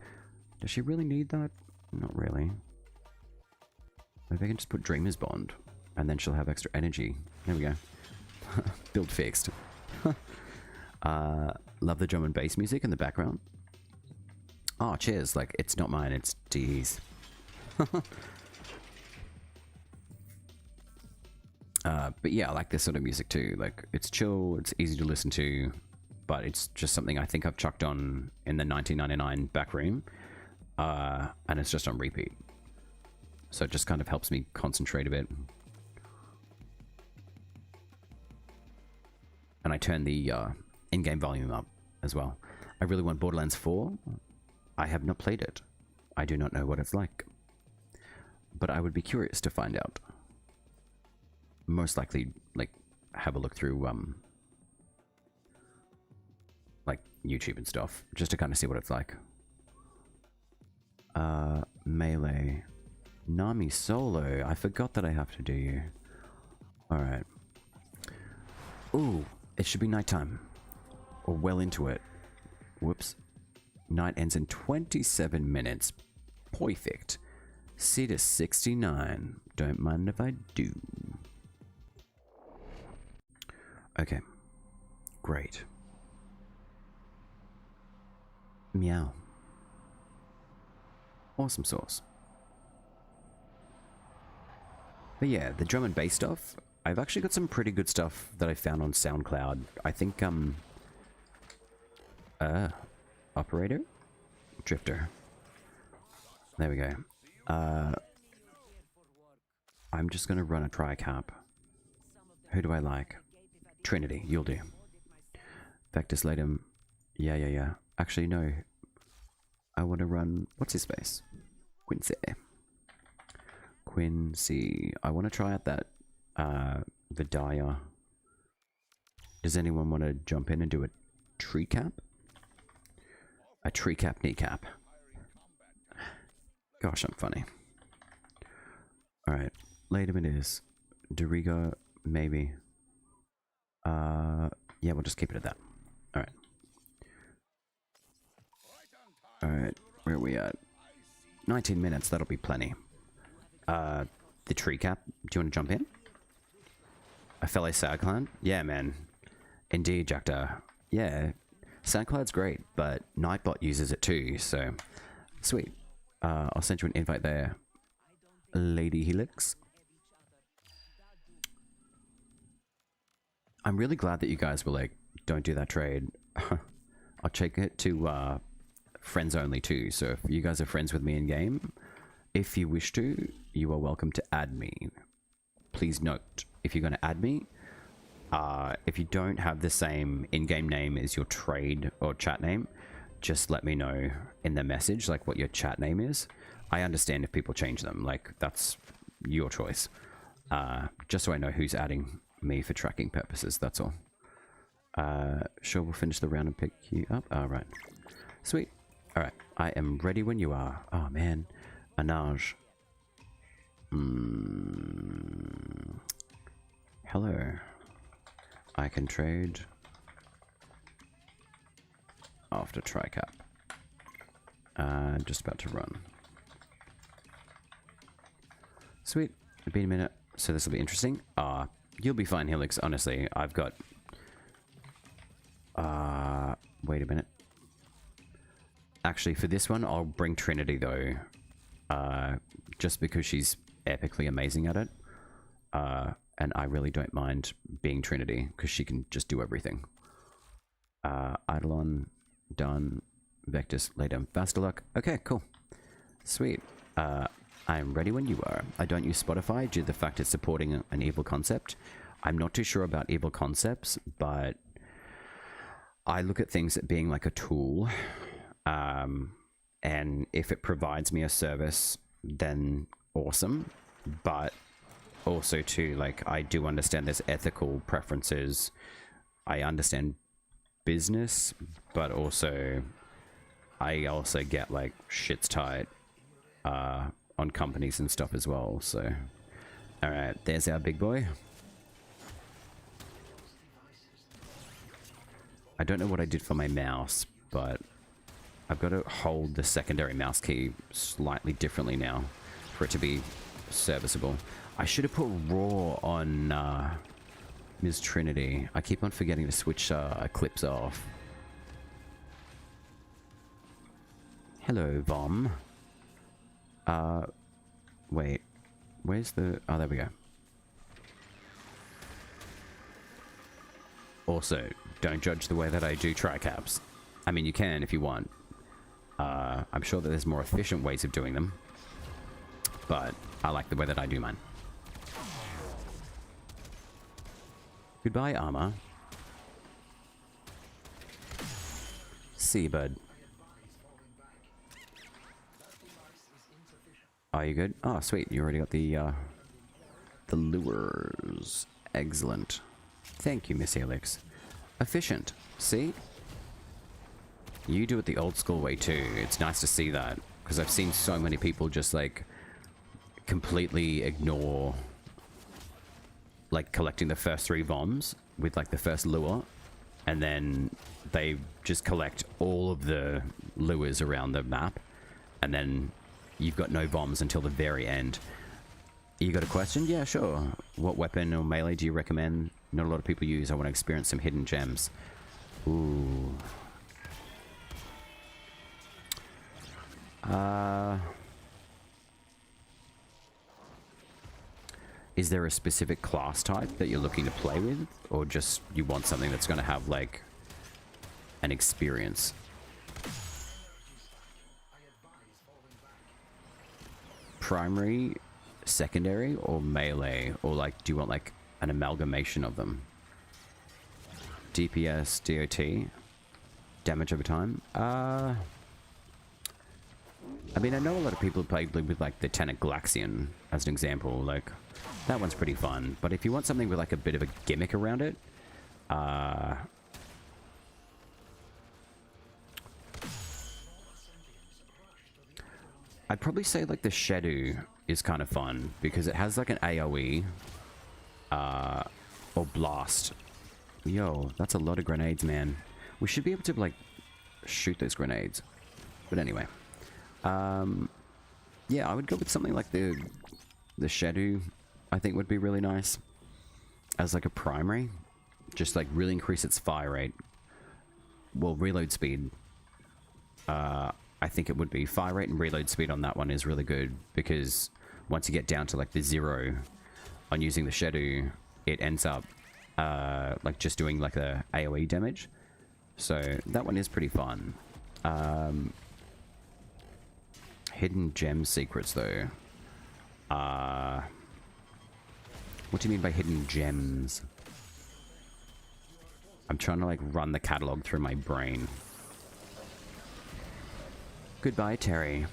Does she really need that? Not really. Maybe I can just put Dreamer's Bond and then she'll have extra energy. There we go. Build fixed. Love the drum and bass music in the background. Oh, cheers. Like, it's not mine, it's D's. But yeah, I like this sort of music too. Like, it's chill, it's easy to listen to, but it's just something I think I've chucked on in the 1999 back room, and it's just on repeat. So it just kind of helps me concentrate a bit. And I turn the in-game volume up as well. I really want Borderlands 4. I have not played it. I do not know what it's like. But I would be curious to find out. Most likely, like, have a look through, like, YouTube and stuff, just to kind of see what it's like. Melee. Nami Solo. I forgot that I have to do you. Alright. Ooh, it should be nighttime. Or well into it. Whoops. Night ends in 27 minutes. Perfect. Seat is 69. Don't mind if I do. Okay. Great. Meow. Awesome sauce. But yeah, the drum and bass stuff, I've actually got some pretty good stuff that I found on SoundCloud. I think, Operator? Drifter. There we go. I'm just gonna run a tri-cap. Who do I like? Trinity, you'll do. Vectus Latum. Yeah. Actually, no. I want to run... What's his face? Quincy. I want to try out that Vidaya. Does anyone want to jump in and do a tree cap? A tree cap kneecap. Gosh, I'm funny. Alright. Latum it is. Dorigo, maybe. Yeah, we'll just keep it at that. Alright. Alright, where are we at? 19 minutes, that'll be plenty. The tree cap, do you want to jump in? A fellow SoundCloud? Yeah, man. Indeed, Jacta. Yeah, SoundCloud's great, but Nightbot uses it too, so... Sweet. I'll send you an invite there. Lady Helix. I'm really glad that you guys were like, don't do that trade. I'll check it to friends only too, so if you guys are friends with me in game, if you wish to, you are welcome to add me. Please note, if you're going to add me, if you don't have the same in-game name as your trade or chat name, just let me know in the message, like what your chat name is. I understand if people change them, like that's your choice. Just so I know who's adding me for tracking purposes, that's all. Sure, we'll finish the round and pick you up. Alright. Sweet. Alright, I am ready when you are. Oh man. Anaj. Hello. I can trade after tricap. Just about to run. Sweet. It'll be a minute, so this will be interesting. You'll be fine, Helix. Honestly, I've got... wait a minute. Actually, for this one, I'll bring Trinity, though. Just because she's epically amazing at it. And I really don't mind being Trinity, because she can just do everything. Eidolon, done. Vectus, lay down. Vastalok. Okay, cool. Sweet. I'm ready when you are. I don't use Spotify due to the fact it's supporting an evil concept. I'm not too sure about evil concepts, but I look at things as being like a tool. And if it provides me a service, then awesome. But also too, like, I do understand there's ethical preferences. I understand business, but also I also get like shit's tight on companies and stuff as well. So all right, there's our big boy. I don't know what I did for my mouse, but I've got to hold the secondary mouse key slightly differently now for it to be serviceable. I should have put raw on Ms. Trinity. I keep on forgetting to switch clips off. Hello, Vom. Wait. Where's the... Oh, there we go. Also, don't judge the way that I do tri-caps. I mean, you can if you want. I'm sure that there's more efficient ways of doing them. But I like the way that I do mine. Goodbye, armor. Seabird. Are you good? Oh, sweet. You already got the lures. Excellent. Thank you, Miss Helix. Efficient. See? You do it the old school way too. It's nice to see that, because I've seen so many people just like completely ignore like collecting the first 3 bombs with like the first lure, and then they just collect all of the lures around the map, and then you've got no bombs until the very end. You got a question? Yeah, sure. What weapon or melee do you recommend? Not a lot of people use. I want to experience some hidden gems. Ooh. Is there a specific class type that you're looking to play with, or just you want something that's going to have like an experience? Primary, secondary, or melee, or like do you want like an amalgamation of them? DPS, DOT, damage over time. I mean, I know a lot of people played with like the Tenet Galaxian as an example. Like that one's pretty fun. But if you want something with like a bit of a gimmick around it, I'd probably say like the Shadow is kind of fun because it has like an AoE or blast. Yo, that's a lot of grenades, man. We should be able to like shoot those grenades. But anyway, yeah, I would go with something like the Shadow. I think would be really nice as like a primary. Just like really increase its fire rate. Well, reload speed. I think it would be fire rate and reload speed on that one is really good because once you get down to like the 0 on using the Shadow, it ends up like just doing like a AoE damage. So that one is pretty fun. Hidden gem secrets though. What do you mean by hidden gems? I'm trying to like run the catalog through my brain. Goodbye, Terry.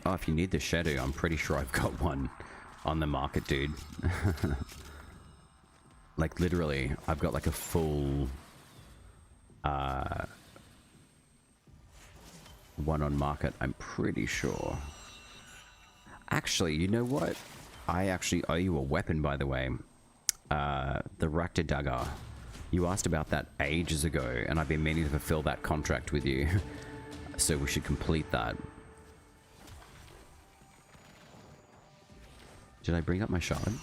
Oh, if you need the Shadow, I'm pretty sure I've got one on the market, dude. Like, literally, I've got like a full... one on market, I'm pretty sure. Actually, you know what? I actually owe you a weapon, by the way. The Rakta Dagger. You asked about that ages ago, and I've been meaning to fulfill that contract with you. So we should complete that. Did I bring up my shard?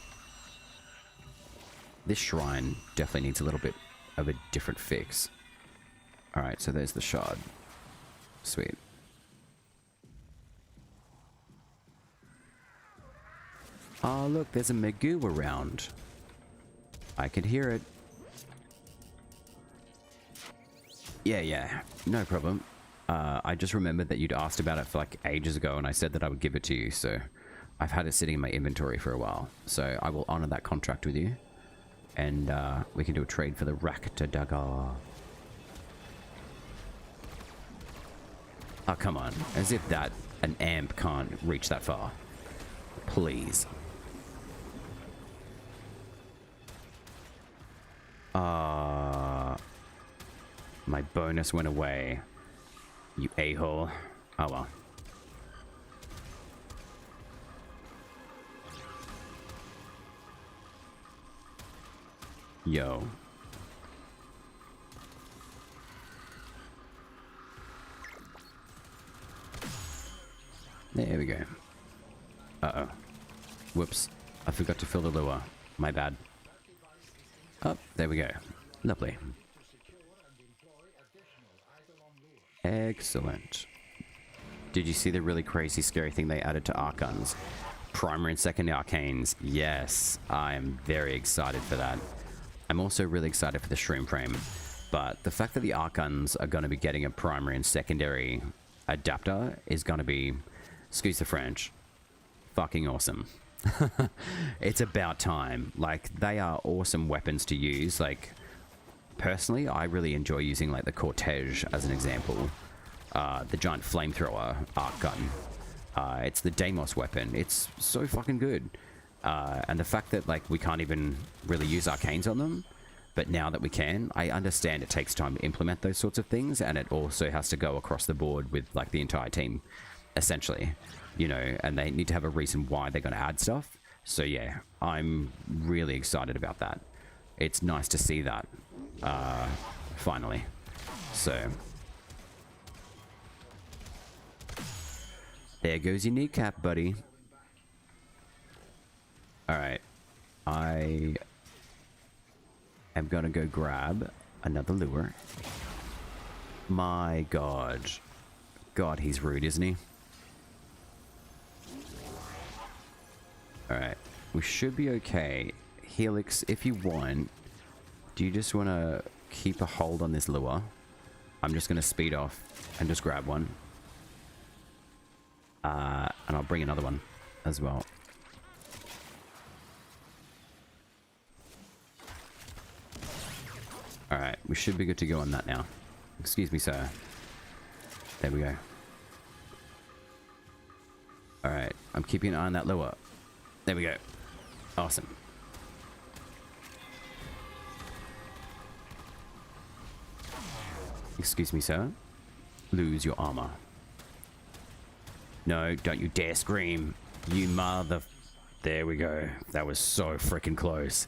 This shrine definitely needs a little bit of a different fix. Alright, so there's the shard. Sweet. Oh, look, there's a Magoo around. I can hear it. Yeah, no problem. I just remembered that you'd asked about it for like ages ago, and I said that I would give it to you, so I've had it sitting in my inventory for a while. So I will honor that contract with you, and we can do a trade for the Rakta Dagger. Oh, come on. As if that an amp can't reach that far. Please. My bonus went away. You a-hole. Oh well. Yo. There we go. Uh-oh. Whoops. I forgot to fill the lure. My bad. Oh, there we go. Lovely. Excellent. Did you see the really crazy, scary thing they added to arc guns? Primary and secondary arcanes. Yes, I am very excited for that. I'm also really excited for the Soulframe. But the fact that the arc guns are going to be getting a primary and secondary adapter is going to be, excuse the French, fucking awesome. It's about time. Like, they are awesome weapons to use. Like, personally, I really enjoy using like the Cortege as an example. The giant flamethrower arc gun. It's the Deimos weapon. It's so fucking good. And the fact that like we can't even really use arcanes on them But now that we can, I understand it takes time to implement those sorts of things, and it also has to go across the board with like the entire team, essentially, you know, and they need to have a reason why they're going to add stuff. So yeah, I'm really excited about that. It's nice to see that, finally. So there goes your kneecap, buddy. Alright, I am gonna go grab another lure. My god. God, he's rude, isn't he? Alright, we should be okay. Helix, if you want, do you just want to keep a hold on this lure? I'm just going to speed off and just grab one. And I'll bring another one as well. Alright, we should be good to go on that now. Excuse me, sir. There we go. Alright, I'm keeping an eye on that lure. There we go. Awesome. Excuse me, sir. Lose your armor. No, don't you dare scream. You mother... There we go. That was so freaking close.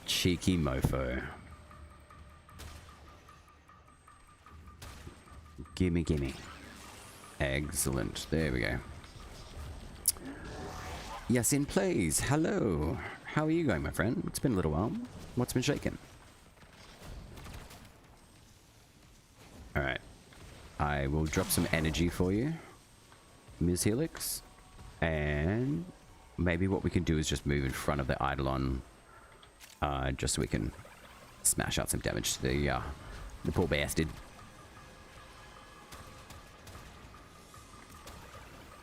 Cheeky mofo. Gimme, gimme. Excellent. There we go. Yasin plays. Hello. How are you going, my friend? It's been a little while. What's been shaking? Alright. I will drop some energy for you, Ms. Helix. And maybe what we can do is just move in front of the Eidolon, just so we can smash out some damage to the poor bastard.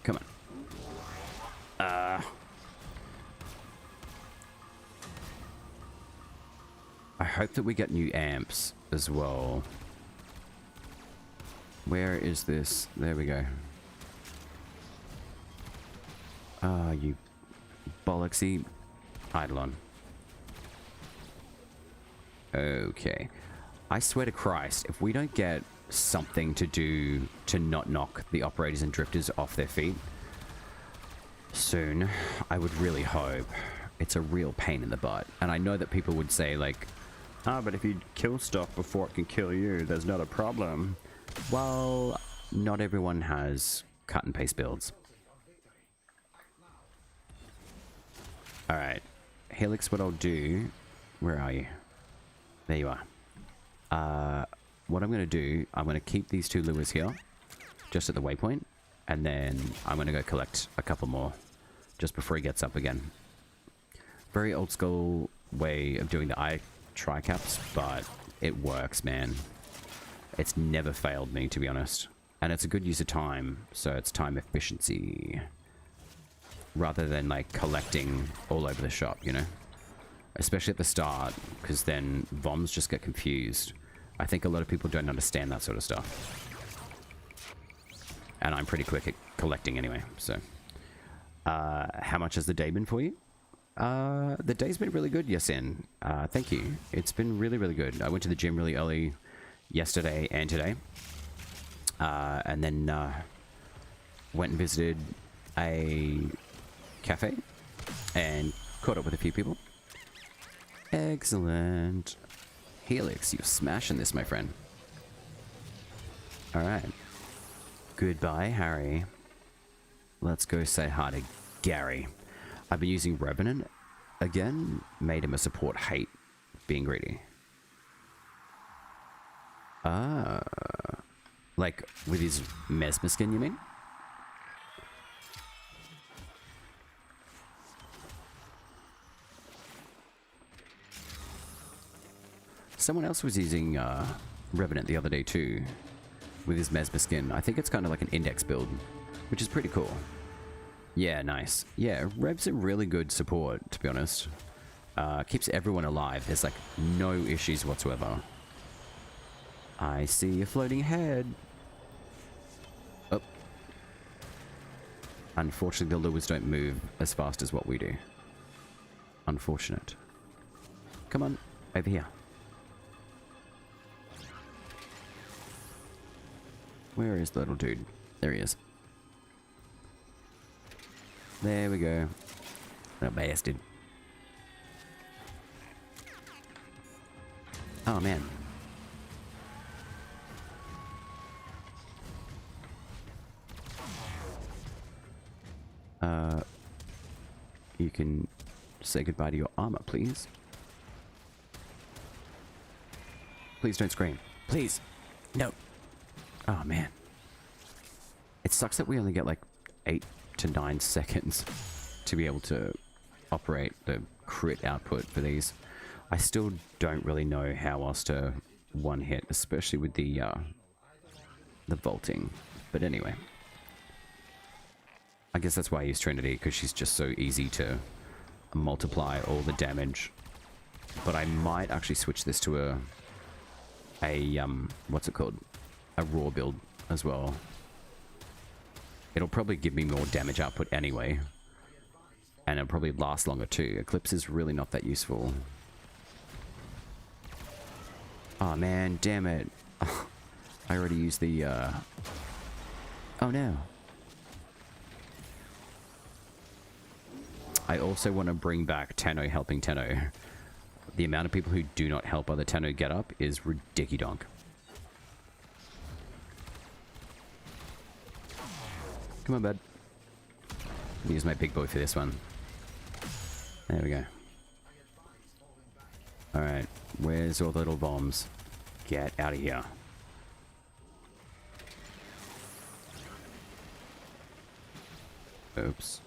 Come on. I hope that we get new amps as well. Where is this? There we go. Ah, you bollocksy Eidolon. Okay. I swear to Christ, if we don't get something to do to not knock the operators and drifters off their feet soon, I would really hope. It's a real pain in the butt. And I know that people would say, like, ah, but if you kill stuff before it can kill you, there's not a problem. Well, not everyone has cut and paste builds. Alright. Helix, what I'll do... Where are you? There you are. What I'm going to do, I'm going to keep these two lures here, just at the waypoint, and then I'm going to go collect a couple more, just before he gets up again. Very old school way of doing the eye tri-caps, but it works, man. It's never failed me, to be honest. And it's a good use of time, so it's time efficiency. Rather than, like, collecting all over the shop, you know? Especially at the start, because then bombs just get confused. I think a lot of people don't understand that sort of stuff. And I'm pretty quick at collecting anyway, so... how much has the day been for you? The day's been really good, Yasin. Thank you. It's been really, really good. I went to the gym really early yesterday and today. And then went and visited a cafe and caught up with a few people. Excellent. Helix, you're smashing this, my friend. Alright. Goodbye, Harry. Let's go say hi to Gary. I've been using Revenant again. Made him a support. Hate being greedy. Like with his mesmer skin, you mean? Someone else was using Revenant the other day too, with his mesmer skin. I think it's kind of like an index build, which is pretty cool. Yeah, nice. Yeah, Rev's a really good support, to be honest. Keeps everyone alive. There's like no issues whatsoever. I see a floating head. Oh. Unfortunately, the lures don't move as fast as what we do. unfortunate. Come on, over here. Where is the little dude? There he is. There we go. Oh, bastard. Oh, man. You can say goodbye to your armor, please. Please don't scream. Please. No. Oh, man. It sucks that we only get like 8 to 9 seconds to be able to operate the crit output for these. I still don't really know how else to one hit, especially with the vaulting. But anyway. I guess that's why I use Trinity, because she's just so easy to multiply all the damage. But I might actually switch this to a what's it called? A raw build as well. It'll probably give me more damage output anyway. And it'll probably last longer too. Eclipse is really not that useful. Oh man, damn it. I already used the oh no. I also want to bring back Tenno helping Tenno. The amount of people who do not help other Tenno get up is ridiculous. Come on, bud. Use my big boy for this one. There we go. Alright, where's all the little bombs? Get out of here. Oops.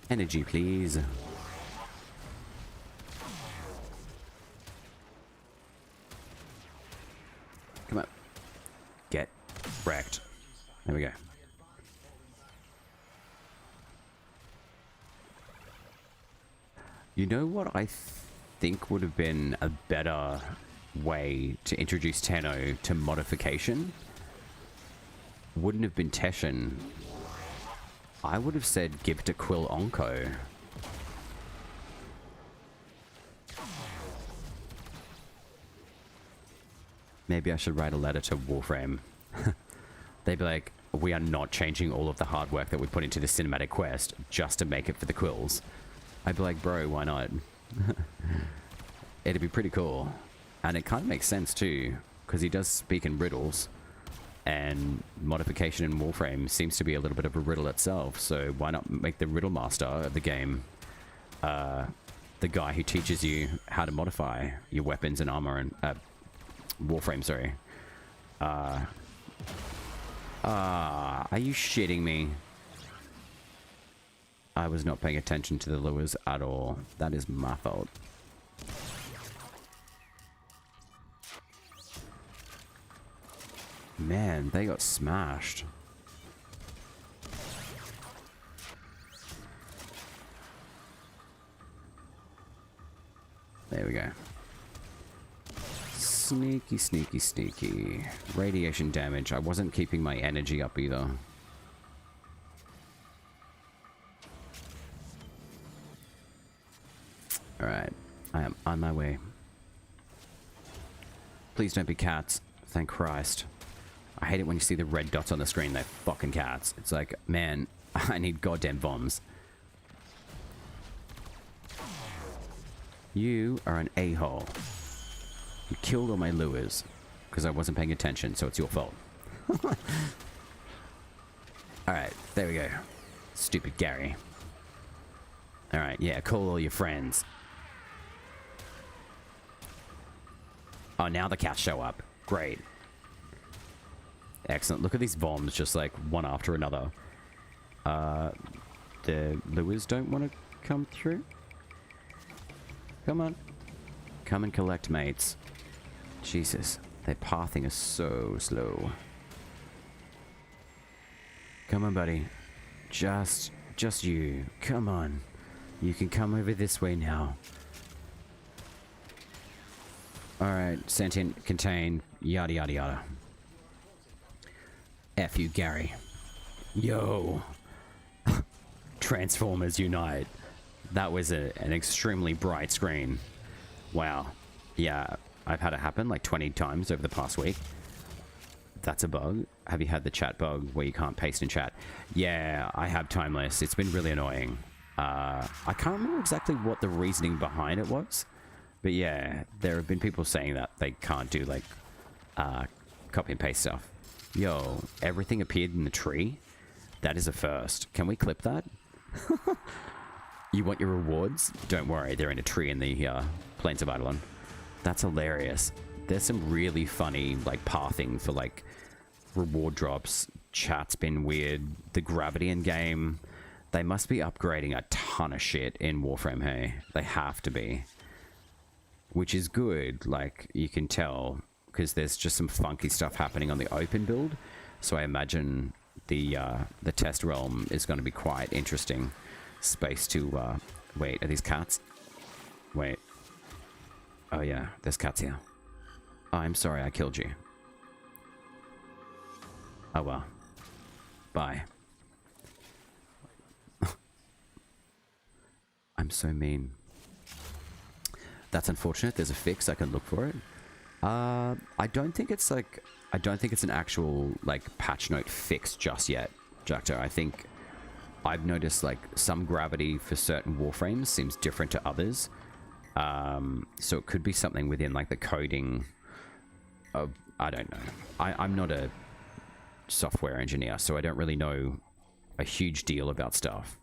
Energy, please. Come on. Get wrecked. There we go. You know what I think would have been a better way to introduce Tenno to modification? Wouldn't have been Teshin. I would have said give it to Quill Onko. Maybe I should write a letter to Warframe. They'd be like, we are not changing all of the hard work that we put into the cinematic quest just to make it for the quills. I'd be like, bro, why not? It'd be pretty cool. And it kind of makes sense too, because he does speak in riddles. And modification in Warframe seems to be a little bit of a riddle itself, so why not make the riddle master of the game the guy who teaches you how to modify your weapons and armor and Warframe, sorry. Are you shitting me? I was not paying attention to the lures at all. That is my fault. Man, they got smashed. There we go. Sneaky, sneaky, sneaky. Radiation damage. I wasn't keeping my energy up either. Alright. I am on my way. Please don't be cats. Thank Christ. I hate it when you see the red dots on the screen. They're fucking cats. It's like, man, I need goddamn bombs. You are an a-hole. You killed all my lures because I wasn't paying attention, so it's your fault. Alright, there we go. Stupid Gary. Alright, yeah, call all your friends. Oh, now the cats show up. Great. Excellent. Look at these bombs, just like one after another. The lures don't want to come through. Come on. Come and collect, mates. Jesus, their pathing is so slow. Come on, buddy. Just you. Come on. You can come over this way now. Alright, sentient, contain, yada yada yada. F you, Gary. Yo. Transformers Unite. That was an extremely bright screen. Wow. Yeah, I've had it happen like 20 times over the past week. That's a bug. Have you had the chat bug where you can't paste in chat? Yeah, I have Timeless. It's been really annoying. I can't remember exactly what the reasoning behind it was. But yeah, there have been people saying that they can't do like copy and paste stuff. Yo, everything appeared in the tree? That is a first. Can we clip that? You want your rewards? Don't worry, they're in a tree in the Plains of Eidolon. That's hilarious. There's some really funny like pathing for like reward drops. Chat's been weird. The gravity in game. They must be upgrading a ton of shit in Warframe, hey? They have to be. Which is good, like you can tell, because there's just some funky stuff happening on the open build. So I imagine the test realm is going to be quite interesting space to wait, are these cats? Wait. Oh yeah, there's cats here. Oh, I'm sorry I killed you. Oh well. Bye. I'm so mean. That's unfortunate. There's a fix. I can look for it. I don't think it's like... I don't think it's an actual, like, patch note fix just yet, Jackto. I think I've noticed, like, some gravity for certain Warframes seems different to others. So it could be something within, like, the coding of... I don't know. I'm not a software engineer, so I don't really know a huge deal about stuff.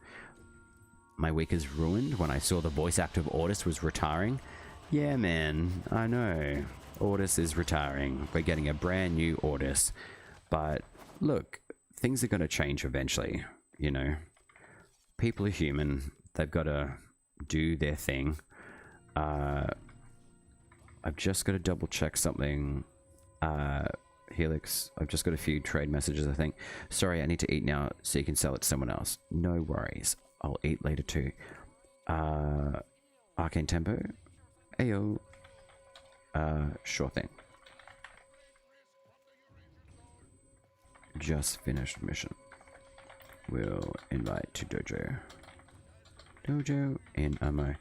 My week is ruined when I saw the voice actor of Ordis was retiring. Yeah, man, I know. Ordis is retiring. We're getting a brand new Ordis. But look, things are going to change eventually, you know. People are human. They've got to do their thing. I've just got to double check something. Helix, I've just got a few trade messages, I think. Sorry, I need to eat now so you can sell it to someone else. No worries. I'll eat later too. Arcane Tempo. Ayo. Sure thing. Just finished mission. We'll invite to dojo. Dojo in ammo.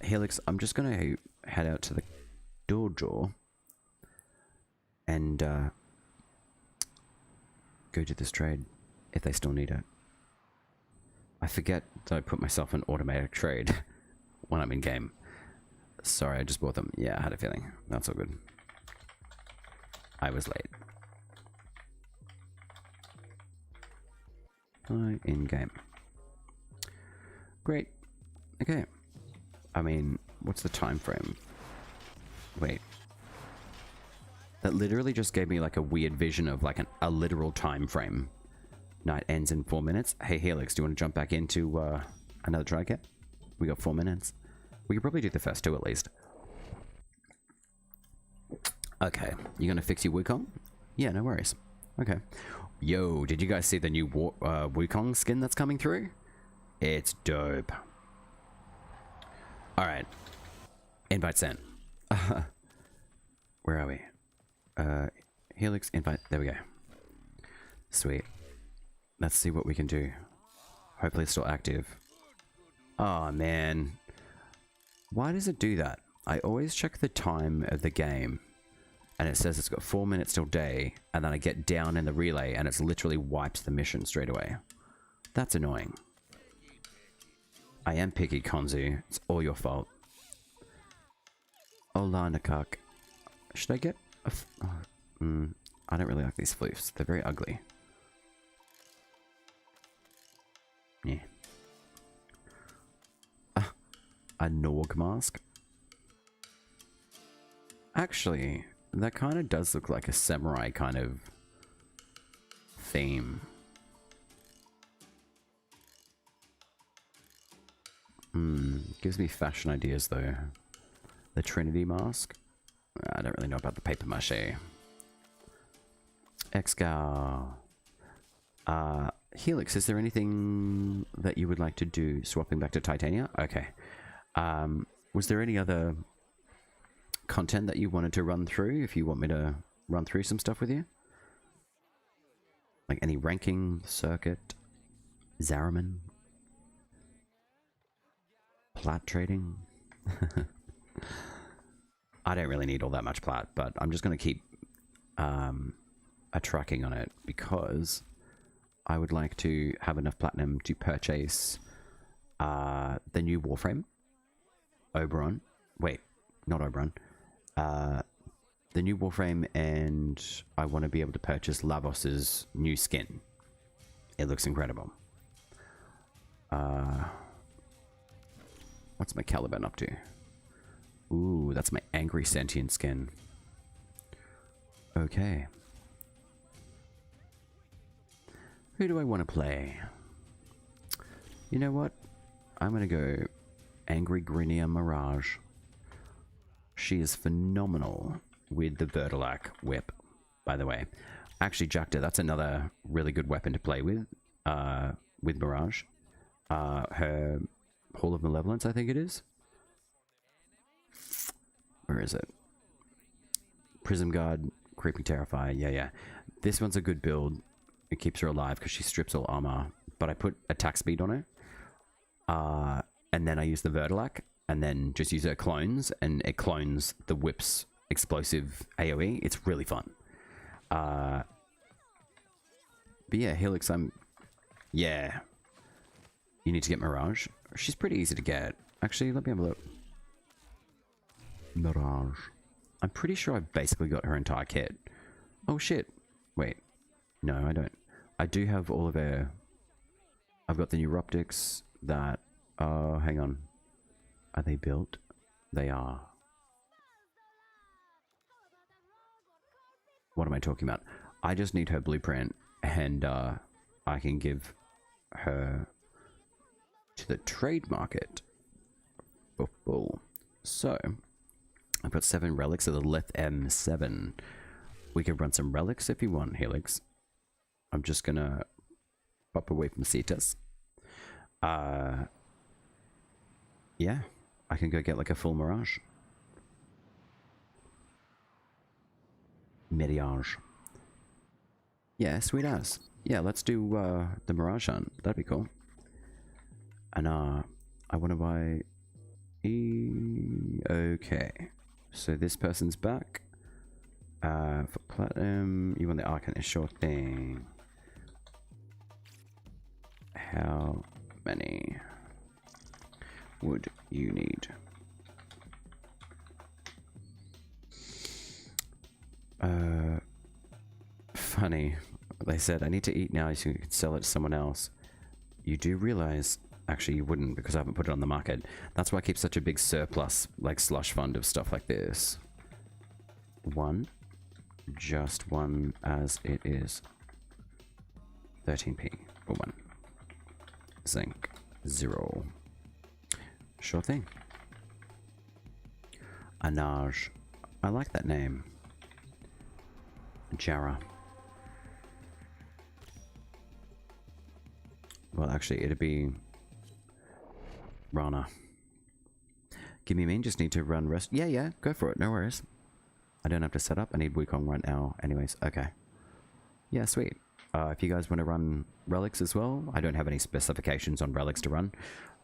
Helix, I'm just gonna head out to the dojo and go to this trade if they still need it. I forget that I put myself in automatic trade when I'm in game. Sorry, I just bought them. Yeah, I had a feeling. That's all good. I was late. In game. Great. Okay. I mean, what's the time frame? Wait. That literally just gave me like a weird vision of like a literal time frame. Night ends in 4 minutes. Hey Helix, do you want to jump back into another try kit? We got 4 minutes. We could probably do the first two at least. Okay, you gonna fix your Wukong? Yeah, no worries. Okay. Yo, did you guys see the new Wukong skin that's coming through? It's dope. Alright. Invite sent. Where are we? Helix, invite. There we go. Sweet. Let's see what we can do. Hopefully it's still active. Oh man. Why does it do that? I always check the time of the game and it says it's got 4 minutes till day, and then I get down in the relay and it's literally wipes the mission straight away. That's annoying. I am picky, Konzu. It's all your fault. Hola, Nakak. Should I get a... I don't really like these floofs. They're very ugly. Yeah. A Norg mask? Actually, that kind of does look like a samurai kind of theme. Gives me fashion ideas though. The Trinity mask? I don't really know about the paper mache. Excal. Helix, is there anything that you would like to do swapping back to Titania? Okay. Was there any other content that you wanted to run through, if you want me to run through some stuff with you? Like any ranking, circuit? Zaraman. Plat trading. I don't really need all that much plat, but I'm just going to keep a tracking on it because I would like to have enough platinum to purchase the new Warframe. Oberon. Wait, not Oberon. The new Warframe, and I want to be able to purchase Lavos's new skin. It looks incredible. What's my Caliban up to? Ooh, that's my angry sentient skin. Okay. Who do I want to play? You know what? I'm going to go Angry Grinia Mirage. She is phenomenal with the Vertilac whip, by the way. Actually, Jacta, that's another really good weapon to play with Mirage. Her Hall of Malevolence, I think it is. Where is it? Prism Guard, Creeping Terrifier, yeah. This one's a good build. It keeps her alive because she strips all armor. But I put attack speed on her. And then I use the Vertilac, and then just use her clones, and it clones the whip's explosive AoE. It's really fun. But yeah, Helix, yeah. You need to get Mirage. She's pretty easy to get. Actually, let me have a look. Mirage. I'm pretty sure I've basically got her entire kit. Oh shit. Wait. No, I don't. I do have all of her... I've got the new Optics that... Oh, hang on. Are they built? They are. What am I talking about? I just need her blueprint, and I can give her to the trade market. Oh. So, I've got 7 relics of the Leth M7. We can run some relics if you want, Helix. I'm just gonna pop away from Cetus. Yeah, I can go get like a full Mirage. Mirage. Yeah, sweet ass. Yeah, let's do the Mirage hunt. That'd be cool. And I want to buy... Okay. So this person's back. For platinum, you want the Arcanist, sure thing. How many would you need? Funny. They said, I need to eat now so you can sell it to someone else. You do realize, actually you wouldn't because I haven't put it on the market. That's why I keep such a big surplus, like slush fund of stuff like this. Just one as it is. 13p for 1. Zinc 0. Sure thing. Anaj. I like that name. Jara. Well, actually, it'd be Rana. Give me a mean, just need to run rest. Yeah, go for it. No worries. I don't have to set up. I need Wukong right now anyways. Okay. Yeah, sweet. If you guys want to run relics as well, I don't have any specifications on relics to run.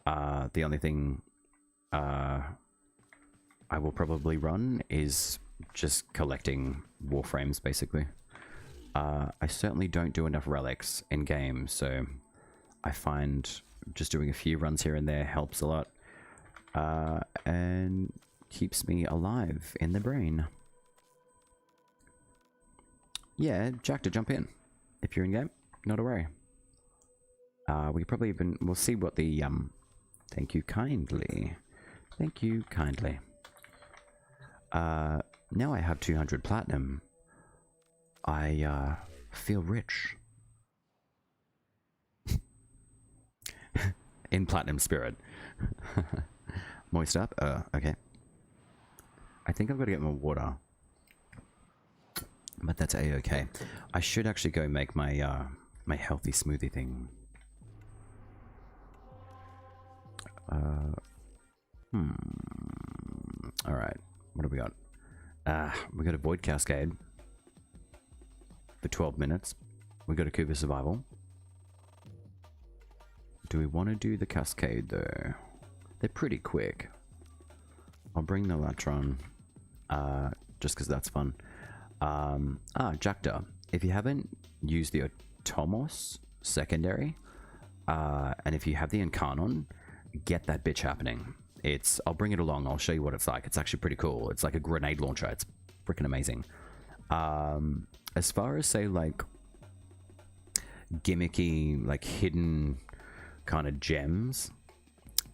The only thing I will probably run is just collecting Warframes, basically. I certainly don't do enough relics in game, so I find just doing a few runs here and there helps a lot. And keeps me alive in the brain. Yeah, Jack, to jump in. If you're in game, not a worry. We probably even... We'll see what the... Thank you kindly. Thank you kindly. Now I have 200 platinum. I feel rich. In platinum spirit. Moist up? Okay. I think I've got to get more water. But that's a-okay. I should actually go make my my healthy smoothie thing. Alright. What have we got? We got a Void Cascade. For 12 minutes. We got a Kuba Survival. Do we want to do the cascade though? They're pretty quick. I'll bring the Latron, just because that's fun. Jacta. If you haven't used the Atomos secondary, and if you have the Incarnon, get that bitch happening. I'll bring it along, I'll show you what it's like. It's actually pretty cool. It's like a grenade launcher. It's freaking amazing. As far as, say, like, gimmicky, like, hidden kind of gems,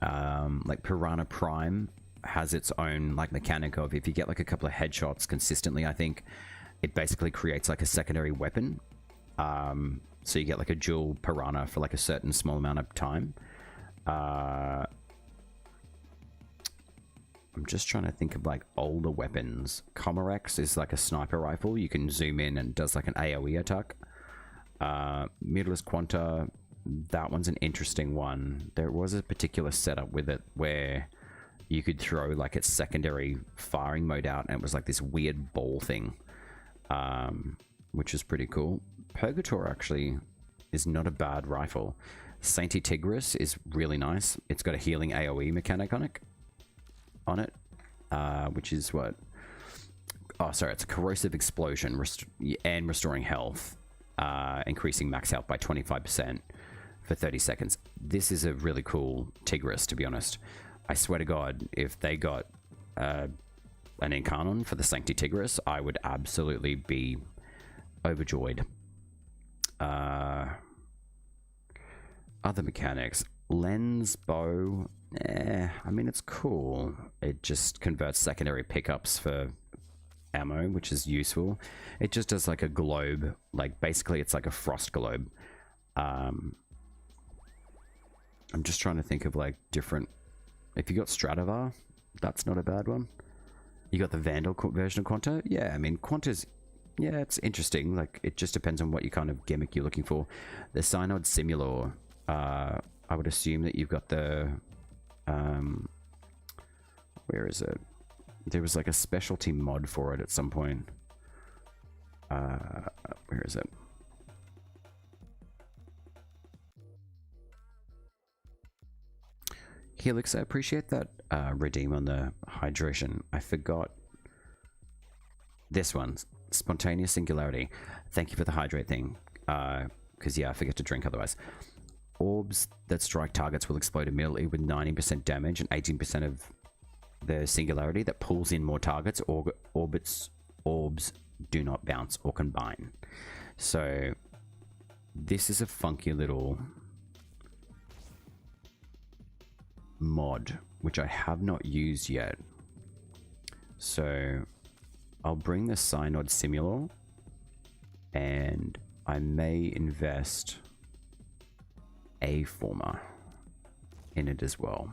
like Piranha Prime has its own, like, mechanic of if you get, like, a couple of headshots consistently, I think it basically creates, like, a secondary weapon. So you get, like, a dual Piranha for, like, a certain small amount of time. I'm just trying to think of, like, older weapons. Comorex is like a sniper rifle. You can zoom in and does like an AoE attack. Mutalisc Quanta, that one's an interesting one. There was a particular setup with it where you could throw like its secondary firing mode out and it was like this weird ball thing, which is pretty cool. Purgator actually is not a bad rifle. Sainty Tigris is really nice. It's got a healing AoE mechanic on it, which is what? Oh, sorry, it's a corrosive explosion and restoring health, increasing max health by 25% for 30 seconds. This is a really cool Tigris, to be honest. I swear to God, if they got an Incarnon for the Sancti Tigris, I would absolutely be overjoyed. Other mechanics. Lens bow. I mean, it's cool. It just converts secondary pickups for ammo, which is useful. It just does like a globe. Like, basically, it's like a frost globe. I'm just trying to think of, like, different... If you got Stradivar, that's not a bad one. You got the Vandal version of Quanta? Yeah, I mean, Quanta's... Yeah, it's interesting. Like, it just depends on what you kind of gimmick you're looking for. The Synod Simulor... I would assume that you've got the... where is it? There was like a specialty mod for it at some point. Where is it? Helix, I appreciate that redeem on the hydration. I forgot this one. Spontaneous Singularity. Thank you for the hydrate thing. Because, yeah, I forget to drink otherwise. Orbs that strike targets will explode immediately with 90% damage and 18% of the singularity that pulls in more targets. Orbs do not bounce or combine. So this is a funky little mod which I have not used yet. So I'll bring the Synod Simulor and I may invest a former in it as well,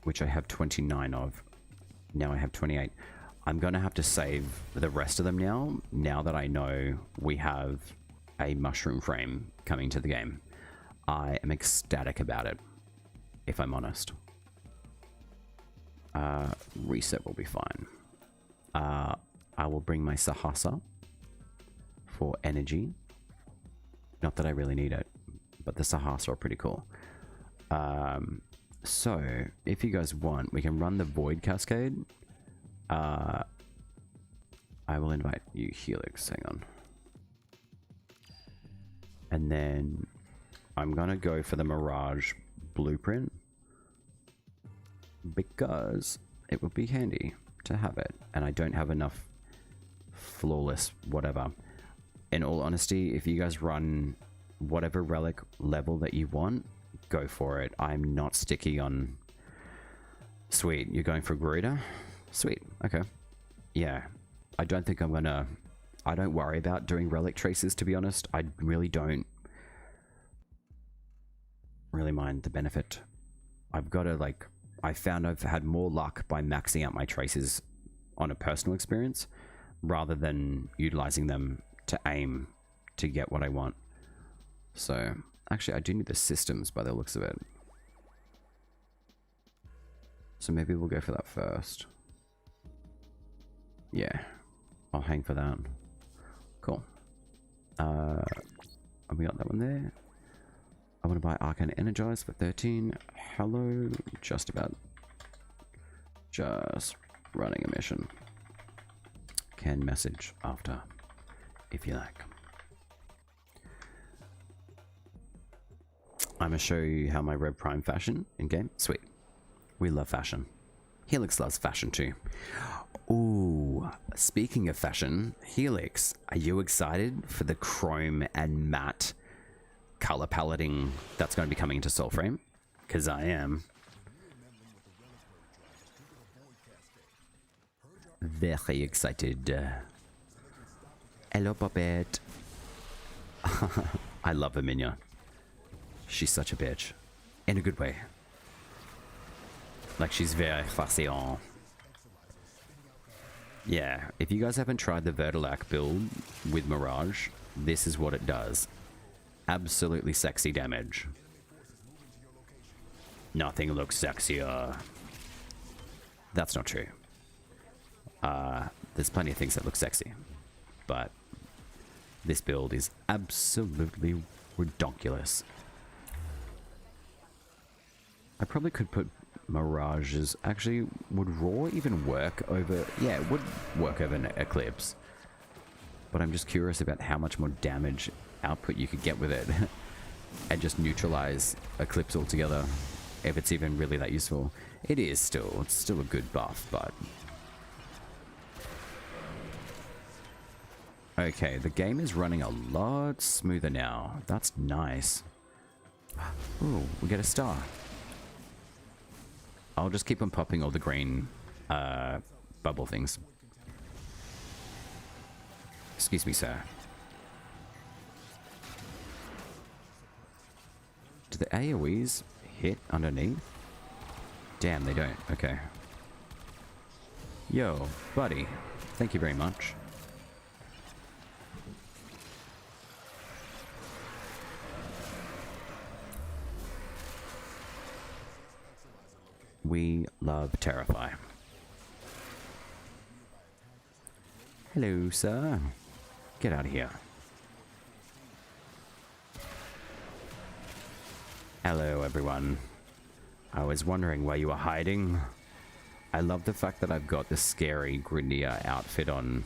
which I have 29 of. Now I have 28. I'm gonna have to save the rest of them now that I know we have a mushroom frame coming to the game. I am ecstatic about it, if I'm honest. Reset will be fine. I will bring my Sahasa for energy. Not that I really need it, but the Sahasa are pretty cool. So, if you guys want, we can run the Void Cascade. I will invite you, Helix. Hang on. And then I'm going to go for the Mirage Blueprint because it would be handy to have it. And I don't have enough flawless whatever. In all honesty, if you guys run whatever relic level that you want, go for it. I'm not sticky on... Sweet, you're going for Garuda? Sweet, okay. Yeah, I don't think I'm gonna... I don't worry about doing relic traces, to be honest. I really don't really mind the benefit. I've got to, like... I found I've had more luck by maxing out my traces on a personal experience rather than utilizing them to aim to get what I want. So, actually, I do need the systems by the looks of it. So maybe we'll go for that first. Yeah, I'll hang for that. Cool. we got that one there. I want to buy Arcane Energize for 13. Hello. Just about. Just running a mission. Can message after, if you like. I'm going to show you how my Red Prime fashion in game. Sweet. We love fashion. Helix loves fashion too. Ooh, speaking of fashion, Helix, are you excited for the chrome and matte color paletting that's going to be coming into Soulframe? Because I am. Very excited. Hello, Puppet. I love Aminia. She's such a bitch. In a good way. Like, she's very fascinant. Yeah, if you guys haven't tried the Vertilac build with Mirage, this is what it does. Absolutely sexy damage. Nothing looks sexier. That's not true. There's plenty of things that look sexy. But this build is absolutely redonkulous. I probably could put Mirages. Actually, would Raw even work over... Yeah, it would work over an Eclipse. But I'm just curious about how much more damage output you could get with it. And just neutralize Eclipse altogether. If it's even really that useful. It is still. It's still a good buff, but... Okay, the game is running a lot smoother now. That's nice. Ooh, we get a star. I'll just keep on popping all the green bubble things. Excuse me, sir. Do the AoEs hit underneath? Damn, they don't. Okay. Yo, buddy. Thank you very much. We love Terrify. Hello, sir. Get out of here. Hello, everyone. I was wondering where you were hiding. I love the fact that I've got the scary Grindia outfit on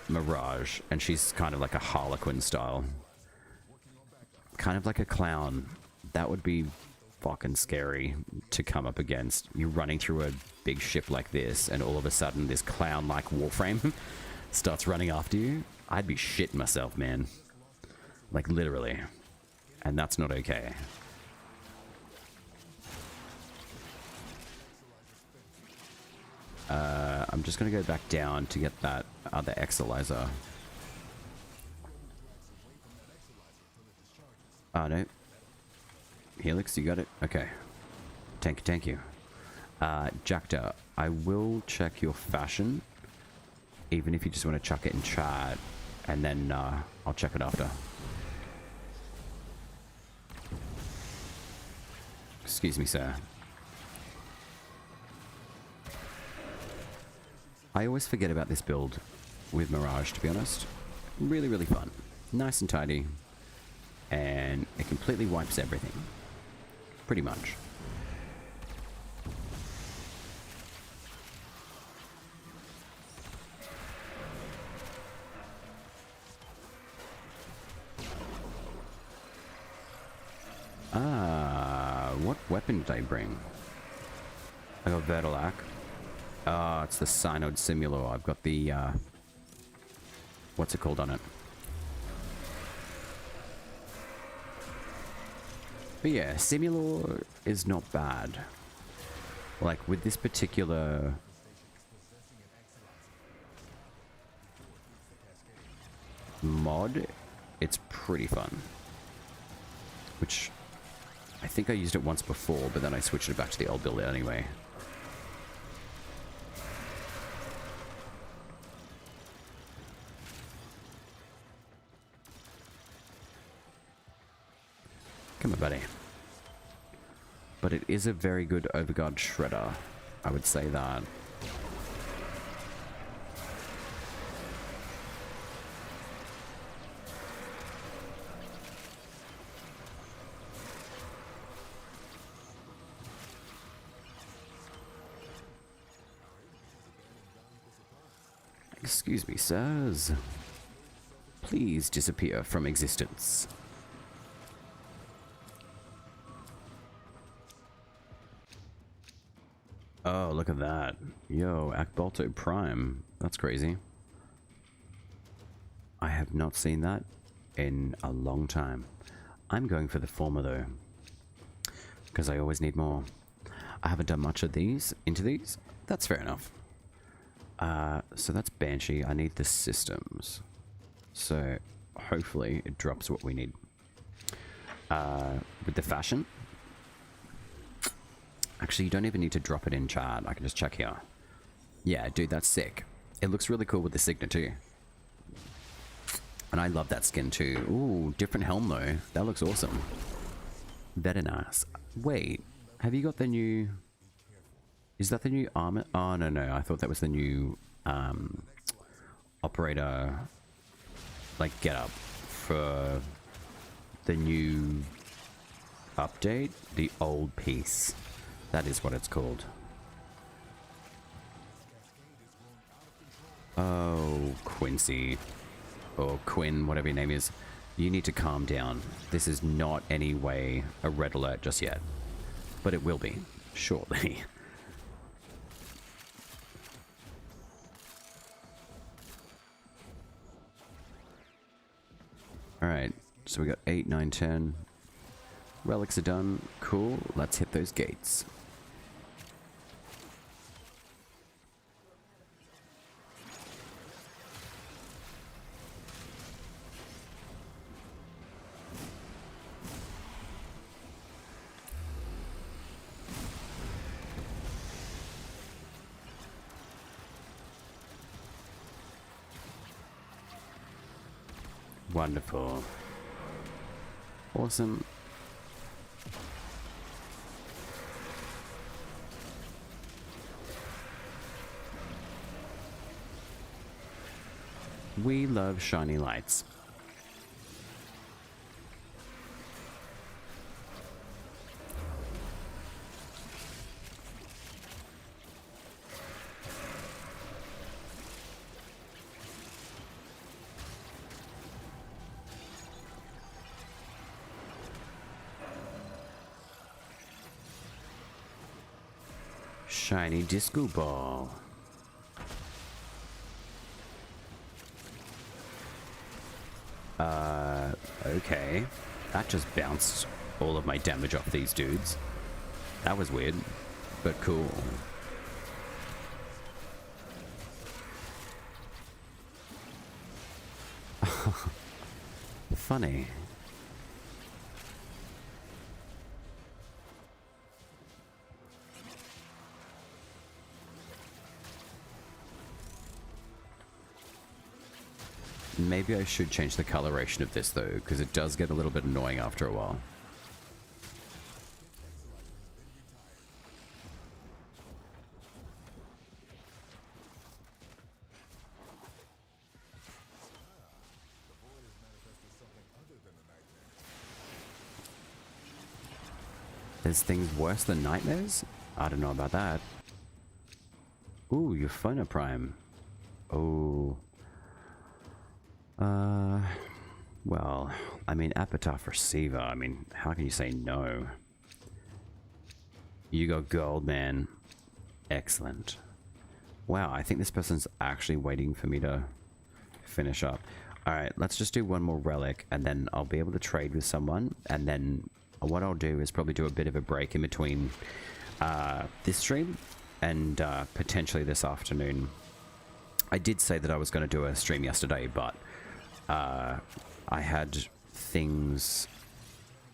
Mirage, and she's kind of like a Harlequin style. Kind of like a clown. That would be fucking scary to come up against. You running through a big ship like this, and all of a sudden this clown like Warframe starts running after you. I'd be shitting myself, man. Like, literally. And that's not okay. I'm just gonna go back down to get that other Exalizer. Oh, no. Helix, you got it? Okay. Thank you. Jackda, I will check your fashion, even if you just want to chuck it in chat, and then I'll check it after. Excuse me, sir. I always forget about this build with Mirage, to be honest. Really, really fun. Nice and tidy. And it completely wipes everything. Pretty much. What weapon did I bring? I got Vertilac. It's the Synod Simulor. I've got the, what's it called on it? But yeah, Simulor is not bad. Like, with this particular... mod, it's pretty fun. Which... I think I used it once before, but then I switched it back to the old build anyway. Come on, buddy. But it is a very good Overguard Shredder. I would say that. Excuse me, sirs. Please disappear from existence. Oh, look at that. Yo, Akbalto Prime. That's crazy. I have not seen that in a long time. I'm going for the former though, because I always need more. I haven't done much of these, into these. That's fair enough. So that's Banshee. I need the systems. So hopefully it drops what we need. With the fashion. Actually, you don't even need to drop it in chat. I can just check here. Yeah, dude, that's sick. It looks really cool with the Signet too. And I love that skin too. Ooh, different helm though. That looks awesome. Very nice. Wait, have you got the new... Is that the new armor? Oh, no, no. I thought that was the new operator, like, get up for the new update. The old piece. That is what it's called. Oh, Quincy. Or Quinn, whatever your name is. You need to calm down. This is not any way a red alert just yet. But it will be, shortly. Alright, so we got 8, 9, 10. Relics are done. Cool, let's hit those gates. Wonderful. Awesome. We love shiny lights. Shiny disco ball. Okay. That just bounced all of my damage off these dudes. That was weird, but cool. Funny. Maybe I should change the coloration of this though, because it does get a little bit annoying after a while. There's things worse than nightmares? I don't know about that. Ooh, your Phona Prime. Oh. Well, I mean, Epitaph Receiver, I mean, how can you say no? You got gold, man. Excellent. Wow, I think this person's actually waiting for me to finish up. Alright, let's just do one more relic, and then I'll be able to trade with someone, and then what I'll do is probably do a bit of a break in between this stream and potentially this afternoon. I did say that I was going to do a stream yesterday, but I had things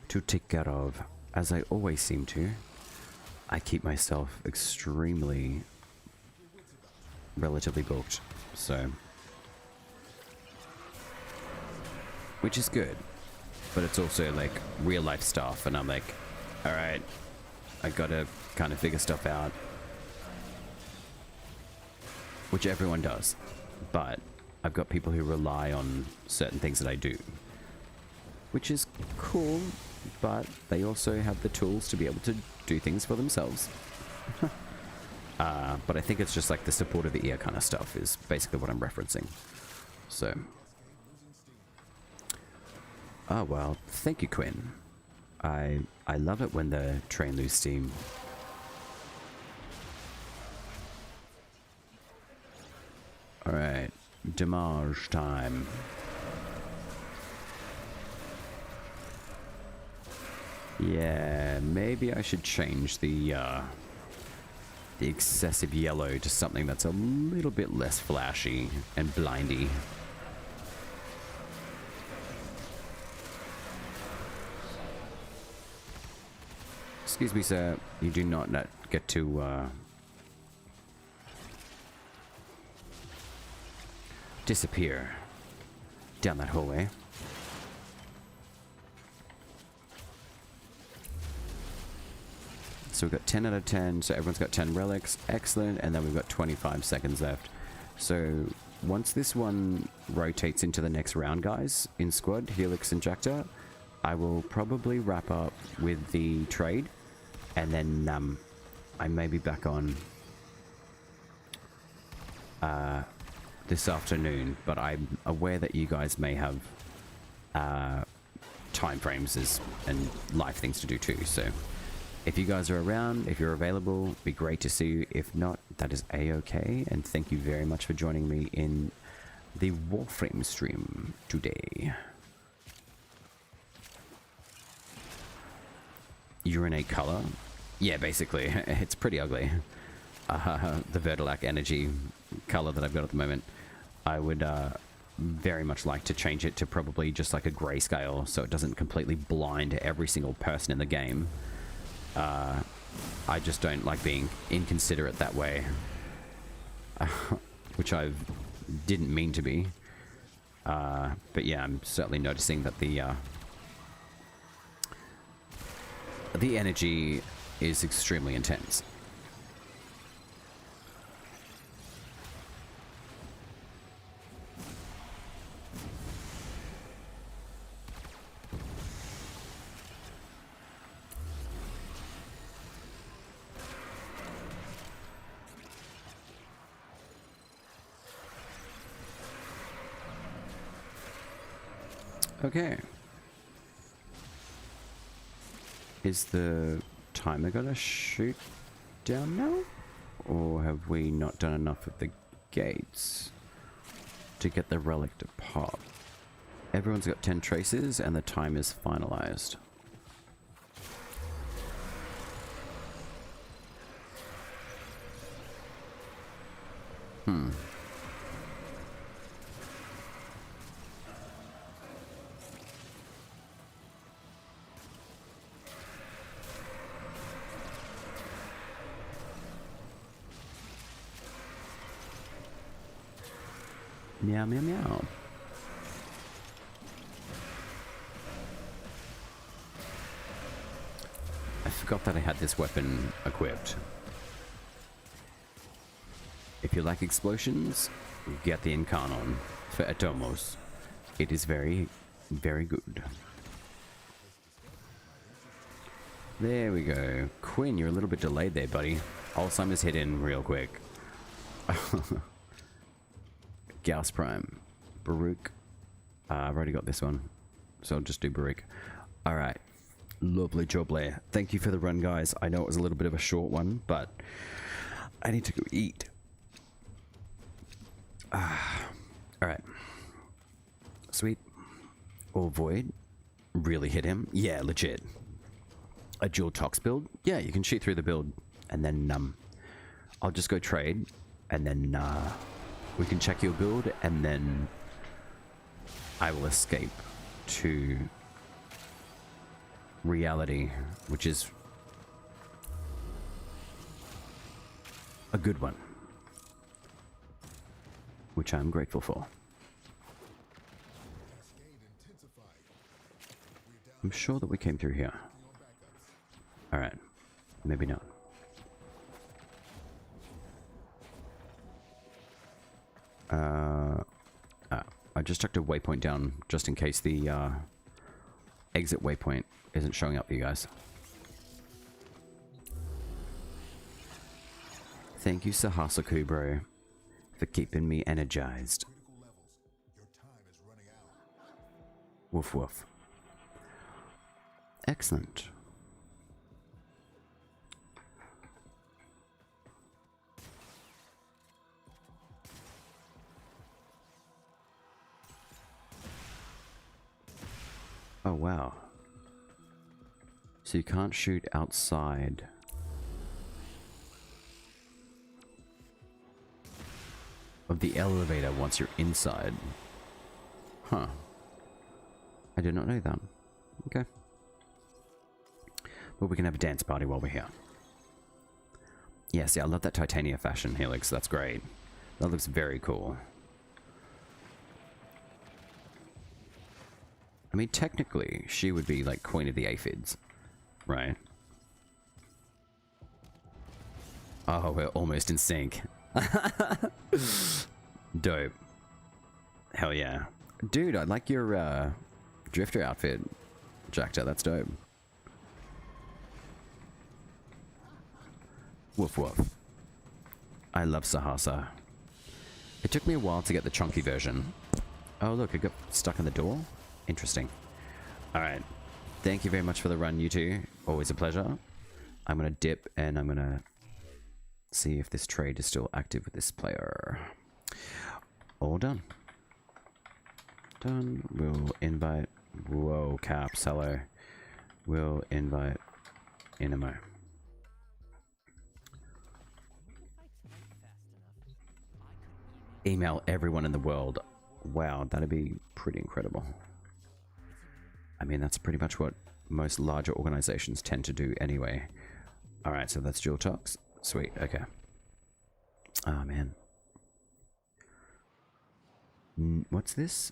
to take care of, as I always seem to. I keep myself extremely relatively booked, so which is good, but it's also like real life stuff, and I'm like, all right, I gotta kind of figure stuff out, which everyone does, but I've got people who rely on certain things that I do, which is cool, but they also have the tools to be able to do things for themselves. But I think it's just like the support of the ear kind of stuff is basically what I'm referencing. So. Oh, well, thank you, Quinn. I love it when the train lose steam. Alright, damage time. Yeah, maybe I should change the excessive yellow to something that's a little bit less flashy and blindy. Excuse me, sir. You do not get to disappear down that hallway. So we've got 10 out of 10, so everyone's got 10 relics. Excellent, and then we've got 25 seconds left. So once this one rotates into the next round, guys, in squad, Helix Injector, I will probably wrap up with the trade, and then I may be back on this afternoon, but I'm aware that you guys may have time frames and live things to do too, so if you guys are around, if you're available, it'd be great to see you. If not, that is a-okay, and thank you very much for joining me in the Warframe stream today. Urinate color? Yeah, basically. It's pretty ugly. The Vertilac energy color that I've got at the moment. I would very much like to change it to probably just like a grayscale so it doesn't completely blind every single person in the game. I just don't like being inconsiderate that way. Which I didn't mean to be. But yeah, I'm certainly noticing that the energy is extremely intense. Okay. Is the timer gonna shoot down now? Or have we not done enough of the gates to get the relic to pop? Everyone's got 10 traces and the time is finalized. Meow, meow, meow. I forgot that I had this weapon equipped. If you like explosions, get the Incarnon for Atomos. It is very, very good. There we go. Quinn, you're a little bit delayed there, buddy. Alzheimer's hit in real quick. Gauss Prime. Baruch. I've already got this one, so I'll just do Baruch. Alright. Lovely jubbly. Thank you for the run, guys. I know it was a little bit of a short one, but I need to go eat. Alright. Sweet. Or Void. Really hit him? Yeah, legit. A dual tox build? Yeah, you can shoot through the build. And then, I'll just go trade. And then, we can check your build, and then I will escape to reality, which is a good one, which I'm grateful for. I'm sure that we came through here. Alright, maybe not. I just chucked a waypoint down just in case the exit waypoint isn't showing up for you guys. Thank you, Sahasaku, bro, for keeping me energized. Woof woof. Excellent. Oh, wow. So you can't shoot outside. Of the elevator once you're inside. Huh. I did not know that. Okay. Well, we can have a dance party while we're here. Yes, yeah, I love that titania fashion, Helix. That's great. That looks very cool. I mean, technically, she would be like Queen of the Aphids, right? Oh, we're almost in sync. Dope. Hell yeah. Dude, I like your drifter outfit, Jackta. That's dope. Woof woof. I love Sahasa. It took me a while to get the chunky version. Oh, look, it got stuck in the door. Interesting. Alright. Thank you very much for the run, you two. Always a pleasure. I'm going to dip and I'm going to see if this trade is still active with this player. All done. Done. We'll invite... Whoa, Caps. Hello. We'll invite Inamo. Email everyone in the world. Wow, that'd be pretty incredible. I mean, that's pretty much what most larger organizations tend to do anyway. Alright, so that's dual talks. Sweet, okay. Oh, man. What's this?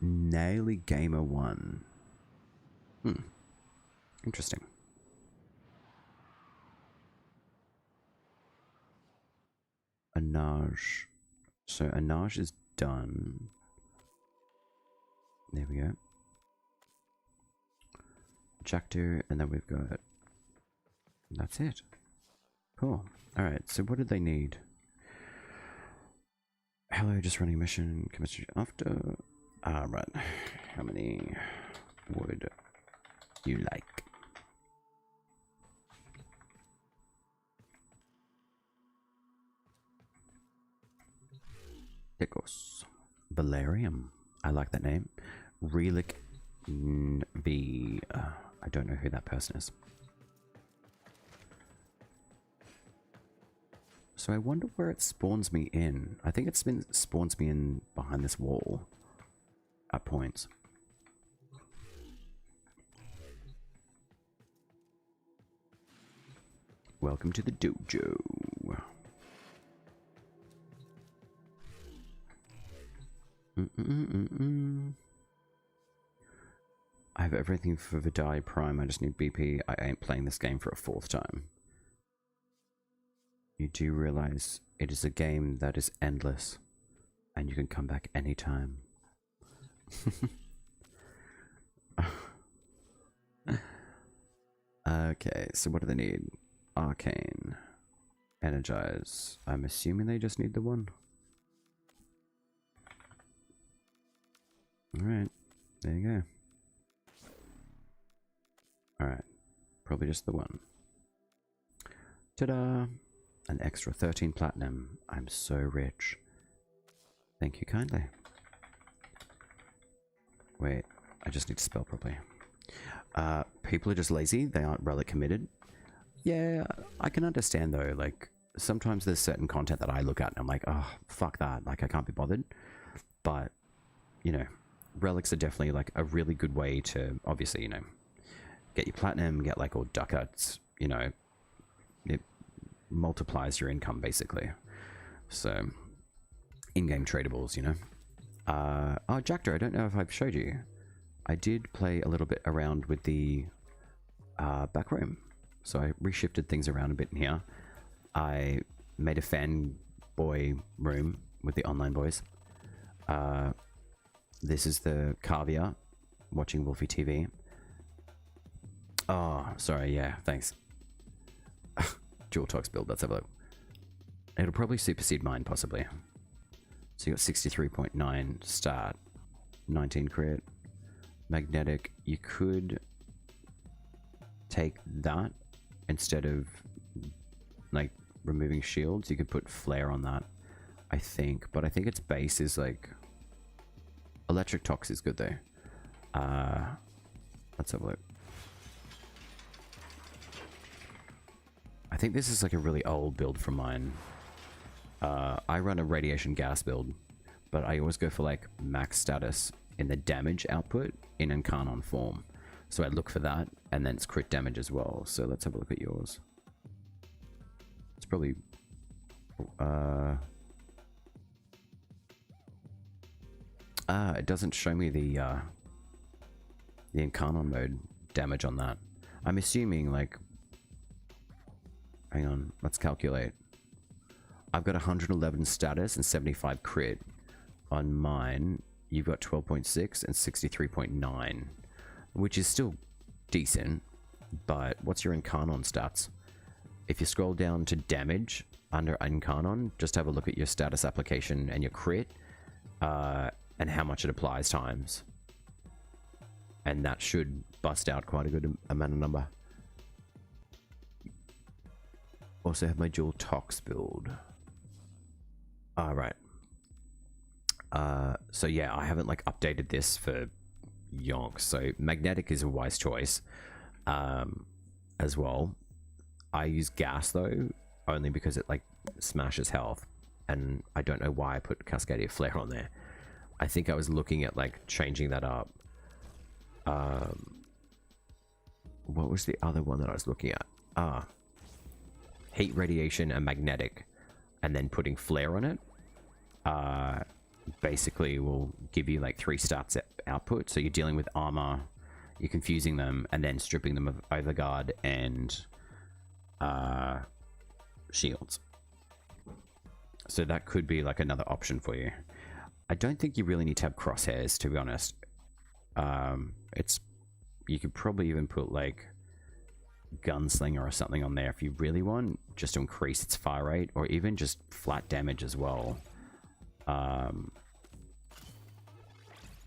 Naily Gamer 1. Interesting. Anaj. So Anaj is done. There we go. Jackdo, and then we've got... That's it. Cool. Alright, so what did they need? Hello, just running a mission. Chemistry after... right. How many would you like? Ticos. Valerium. I like that name. Relic V. I don't know who that person is. So I wonder where it spawns me in. I think spawns me in behind this wall at points. Welcome to the dojo. I have everything for Vidai Prime. I just need BP. I ain't playing this game for a 4th time. You do realize it is a game that is endless, and you can come back anytime. Okay, so what do they need? Arcane. Energize. I'm assuming they just need the one. Alright, there you go. Alright, probably just the one. Ta-da! An extra 13 platinum. I'm so rich. Thank you kindly. Wait, I just need to spell properly. People are just lazy. They aren't relic committed. Yeah, I can understand though. Like, sometimes there's certain content that I look at and I'm like, oh, fuck that. Like, I can't be bothered. But, you know, relics are definitely like a really good way to, obviously, you know, get your platinum, get like all ducats, you know, it multiplies your income basically. So, in-game tradables, you know. Oh, Jackdo, I don't know if I've showed you. I did play a little bit around with the back room. So I reshifted things around a bit in here. I made a fanboy room with the online boys. This is the Cavia watching Wolfie TV. Oh, sorry, yeah, thanks. Dual Talks build, let's have a look. It'll probably supersede mine, possibly. So you got 63.9 start, 19 crit, magnetic. You could take that instead of like removing shields. You could put flare on that, I think. But I think its base is like electric tox is good though. Let's have a look. I think this is like a really old build from mine. I run a radiation gas build, but I always go for like max status in the damage output in Incarnon form. So I look for that, and then it's crit damage as well. So let's have a look at yours. It's probably... it doesn't show me the Incarnon mode damage on that. I'm assuming like... Hang on, let's calculate. I've got 111 status and 75 crit. On mine, you've got 12.6 and 63.9, which is still decent, but what's your Incarnon stats? If you scroll down to damage under Incarnon, just have a look at your status application and your crit, and how much it applies times. And that should bust out quite a good amount of number. Also have my dual tox build. Alright. So yeah, I haven't like updated this for yonks. So magnetic is a wise choice as well. I use gas though, only because it like smashes health. And I don't know why I put Cascadia Flare on there. I think I was looking at like changing that up. What was the other one that I was looking at? Heat radiation and magnetic, and then putting flare on it basically will give you like 3 stats output. So you're dealing with armor, you're confusing them, and then stripping them of overguard and shields. So that could be like another option for you. I don't think you really need to have crosshairs, to be honest. You could probably even put like gunslinger or something on there if you really want, just to increase its fire rate, or even just flat damage as well.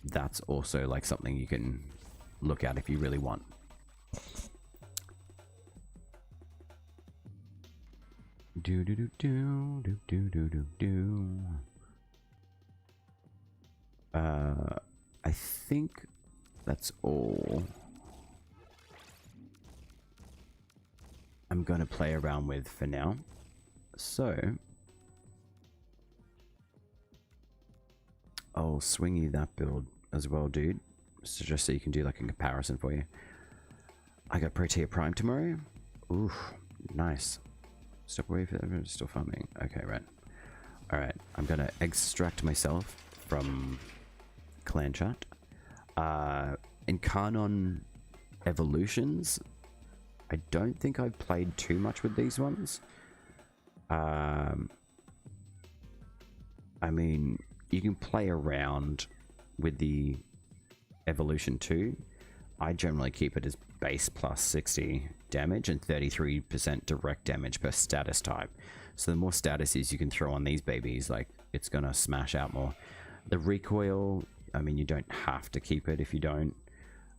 That's also like something you can look at if you really want. Do do do do do do do do do. I think that's all I'm gonna play around with for now. So I'll swing you that build as well, dude. So just so you can do like a comparison for you. I got Protea Prime tomorrow. Ooh, nice. Step away from still farming. Okay, right. Alright, I'm gonna extract myself from clan chat. Incarnon evolutions, I don't think I've played too much with these ones. I mean, you can play around with the evolution too. I generally keep it as base plus 60 damage and 33% direct damage per status type. So the more statuses you can throw on these babies, like, it's gonna smash out more. The recoil, I mean, you don't have to keep it if you don't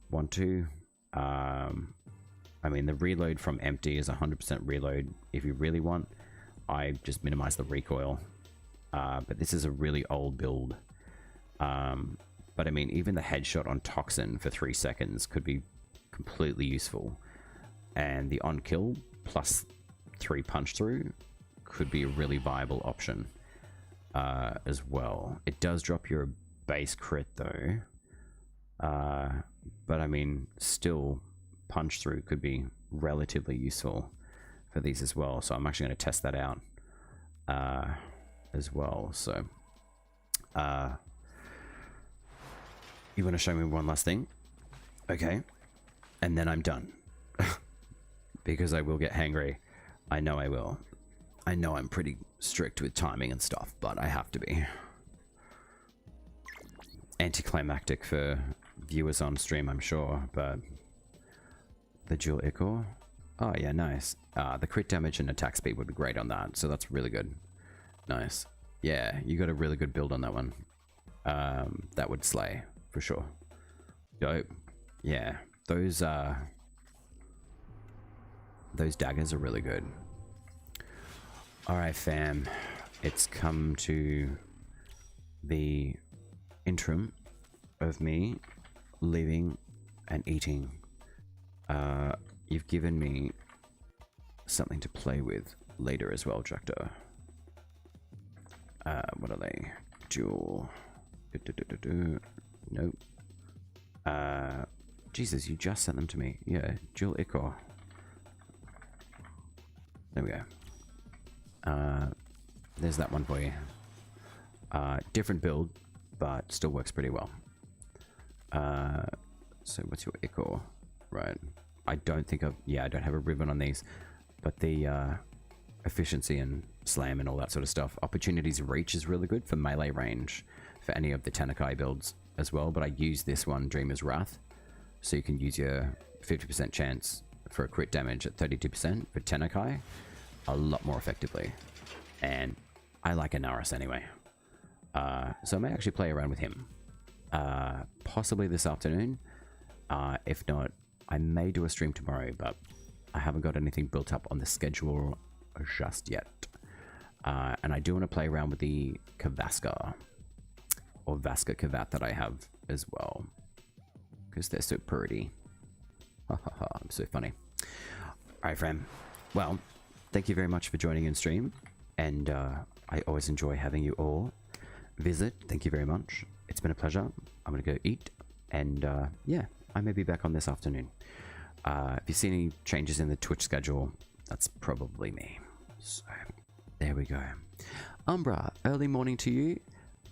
want to. I mean, the reload from empty is 100% reload if you really want. I just minimize the recoil. But this is a really old build. But I mean, even the headshot on Toxin for 3 seconds could be completely useful. And the on kill plus 3 punch through could be a really viable option as well. It does drop your base crit though. But I mean, still punch through could be relatively useful for these as well. So I'm actually going to test that out as well. So you want to show me one last thing? Okay. And then I'm done. Because I will get hangry. I know I will. I know I'm pretty strict with timing and stuff, but I have to be. Anticlimactic for viewers on stream, I'm sure, but the dual ichor. Oh yeah, nice. The crit damage and attack speed would be great on that, so that's really good. Nice. Yeah, you got a really good build on that one. That would slay for sure. Dope. Yeah, those daggers are really good. All right, fam. It's come to the interim of me leaving and eating. You've given me something to play with later as well, Director. What are they? Jewel. Nope. Jesus, you just sent them to me. Yeah, Jewel Ichor. There we go. There's that one for you. Different build, but still works pretty well. So what's your Ichor? Right. I don't think I don't have a ribbon on these, but the efficiency and slam and all that sort of stuff. Opportunities reach is really good for melee range for any of the Tenakai builds as well, but I use this one, Dreamer's Wrath, so you can use your 50% chance for a crit damage at 32% for Tenakai a lot more effectively. And I like Anaris anyway. So I may actually play around with him. Possibly this afternoon. If not, I may do a stream tomorrow, but I haven't got anything built up on the schedule just yet. And I do want to play around with the Kavaska or Vaska Kavat that I have as well, because they're so pretty. I'm so funny. Alright, friend. Well, thank you very much for joining in stream, and I always enjoy having you all visit. Thank you very much. It's been a pleasure. I'm gonna go eat, and yeah, I may be back on this afternoon. If you see any changes in the Twitch schedule, that's probably me. So there we go. Umbra, early morning to you.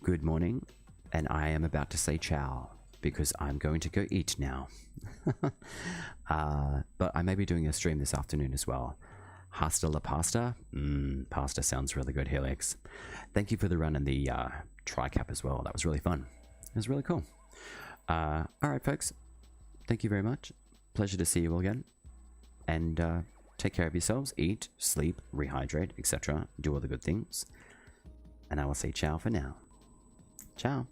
Good morning. And I am about to say ciao because I'm going to go eat now. But I may be doing a stream this afternoon as well. Hasta la pasta. Pasta sounds really good, Helix. Thank you for the run and the tri-cap as well. That was really fun. It was really cool. All right, folks. Thank you very much. Pleasure to see you all again. And take care of yourselves. Eat, sleep, rehydrate, etc. Do all the good things. And I will say ciao for now. Ciao.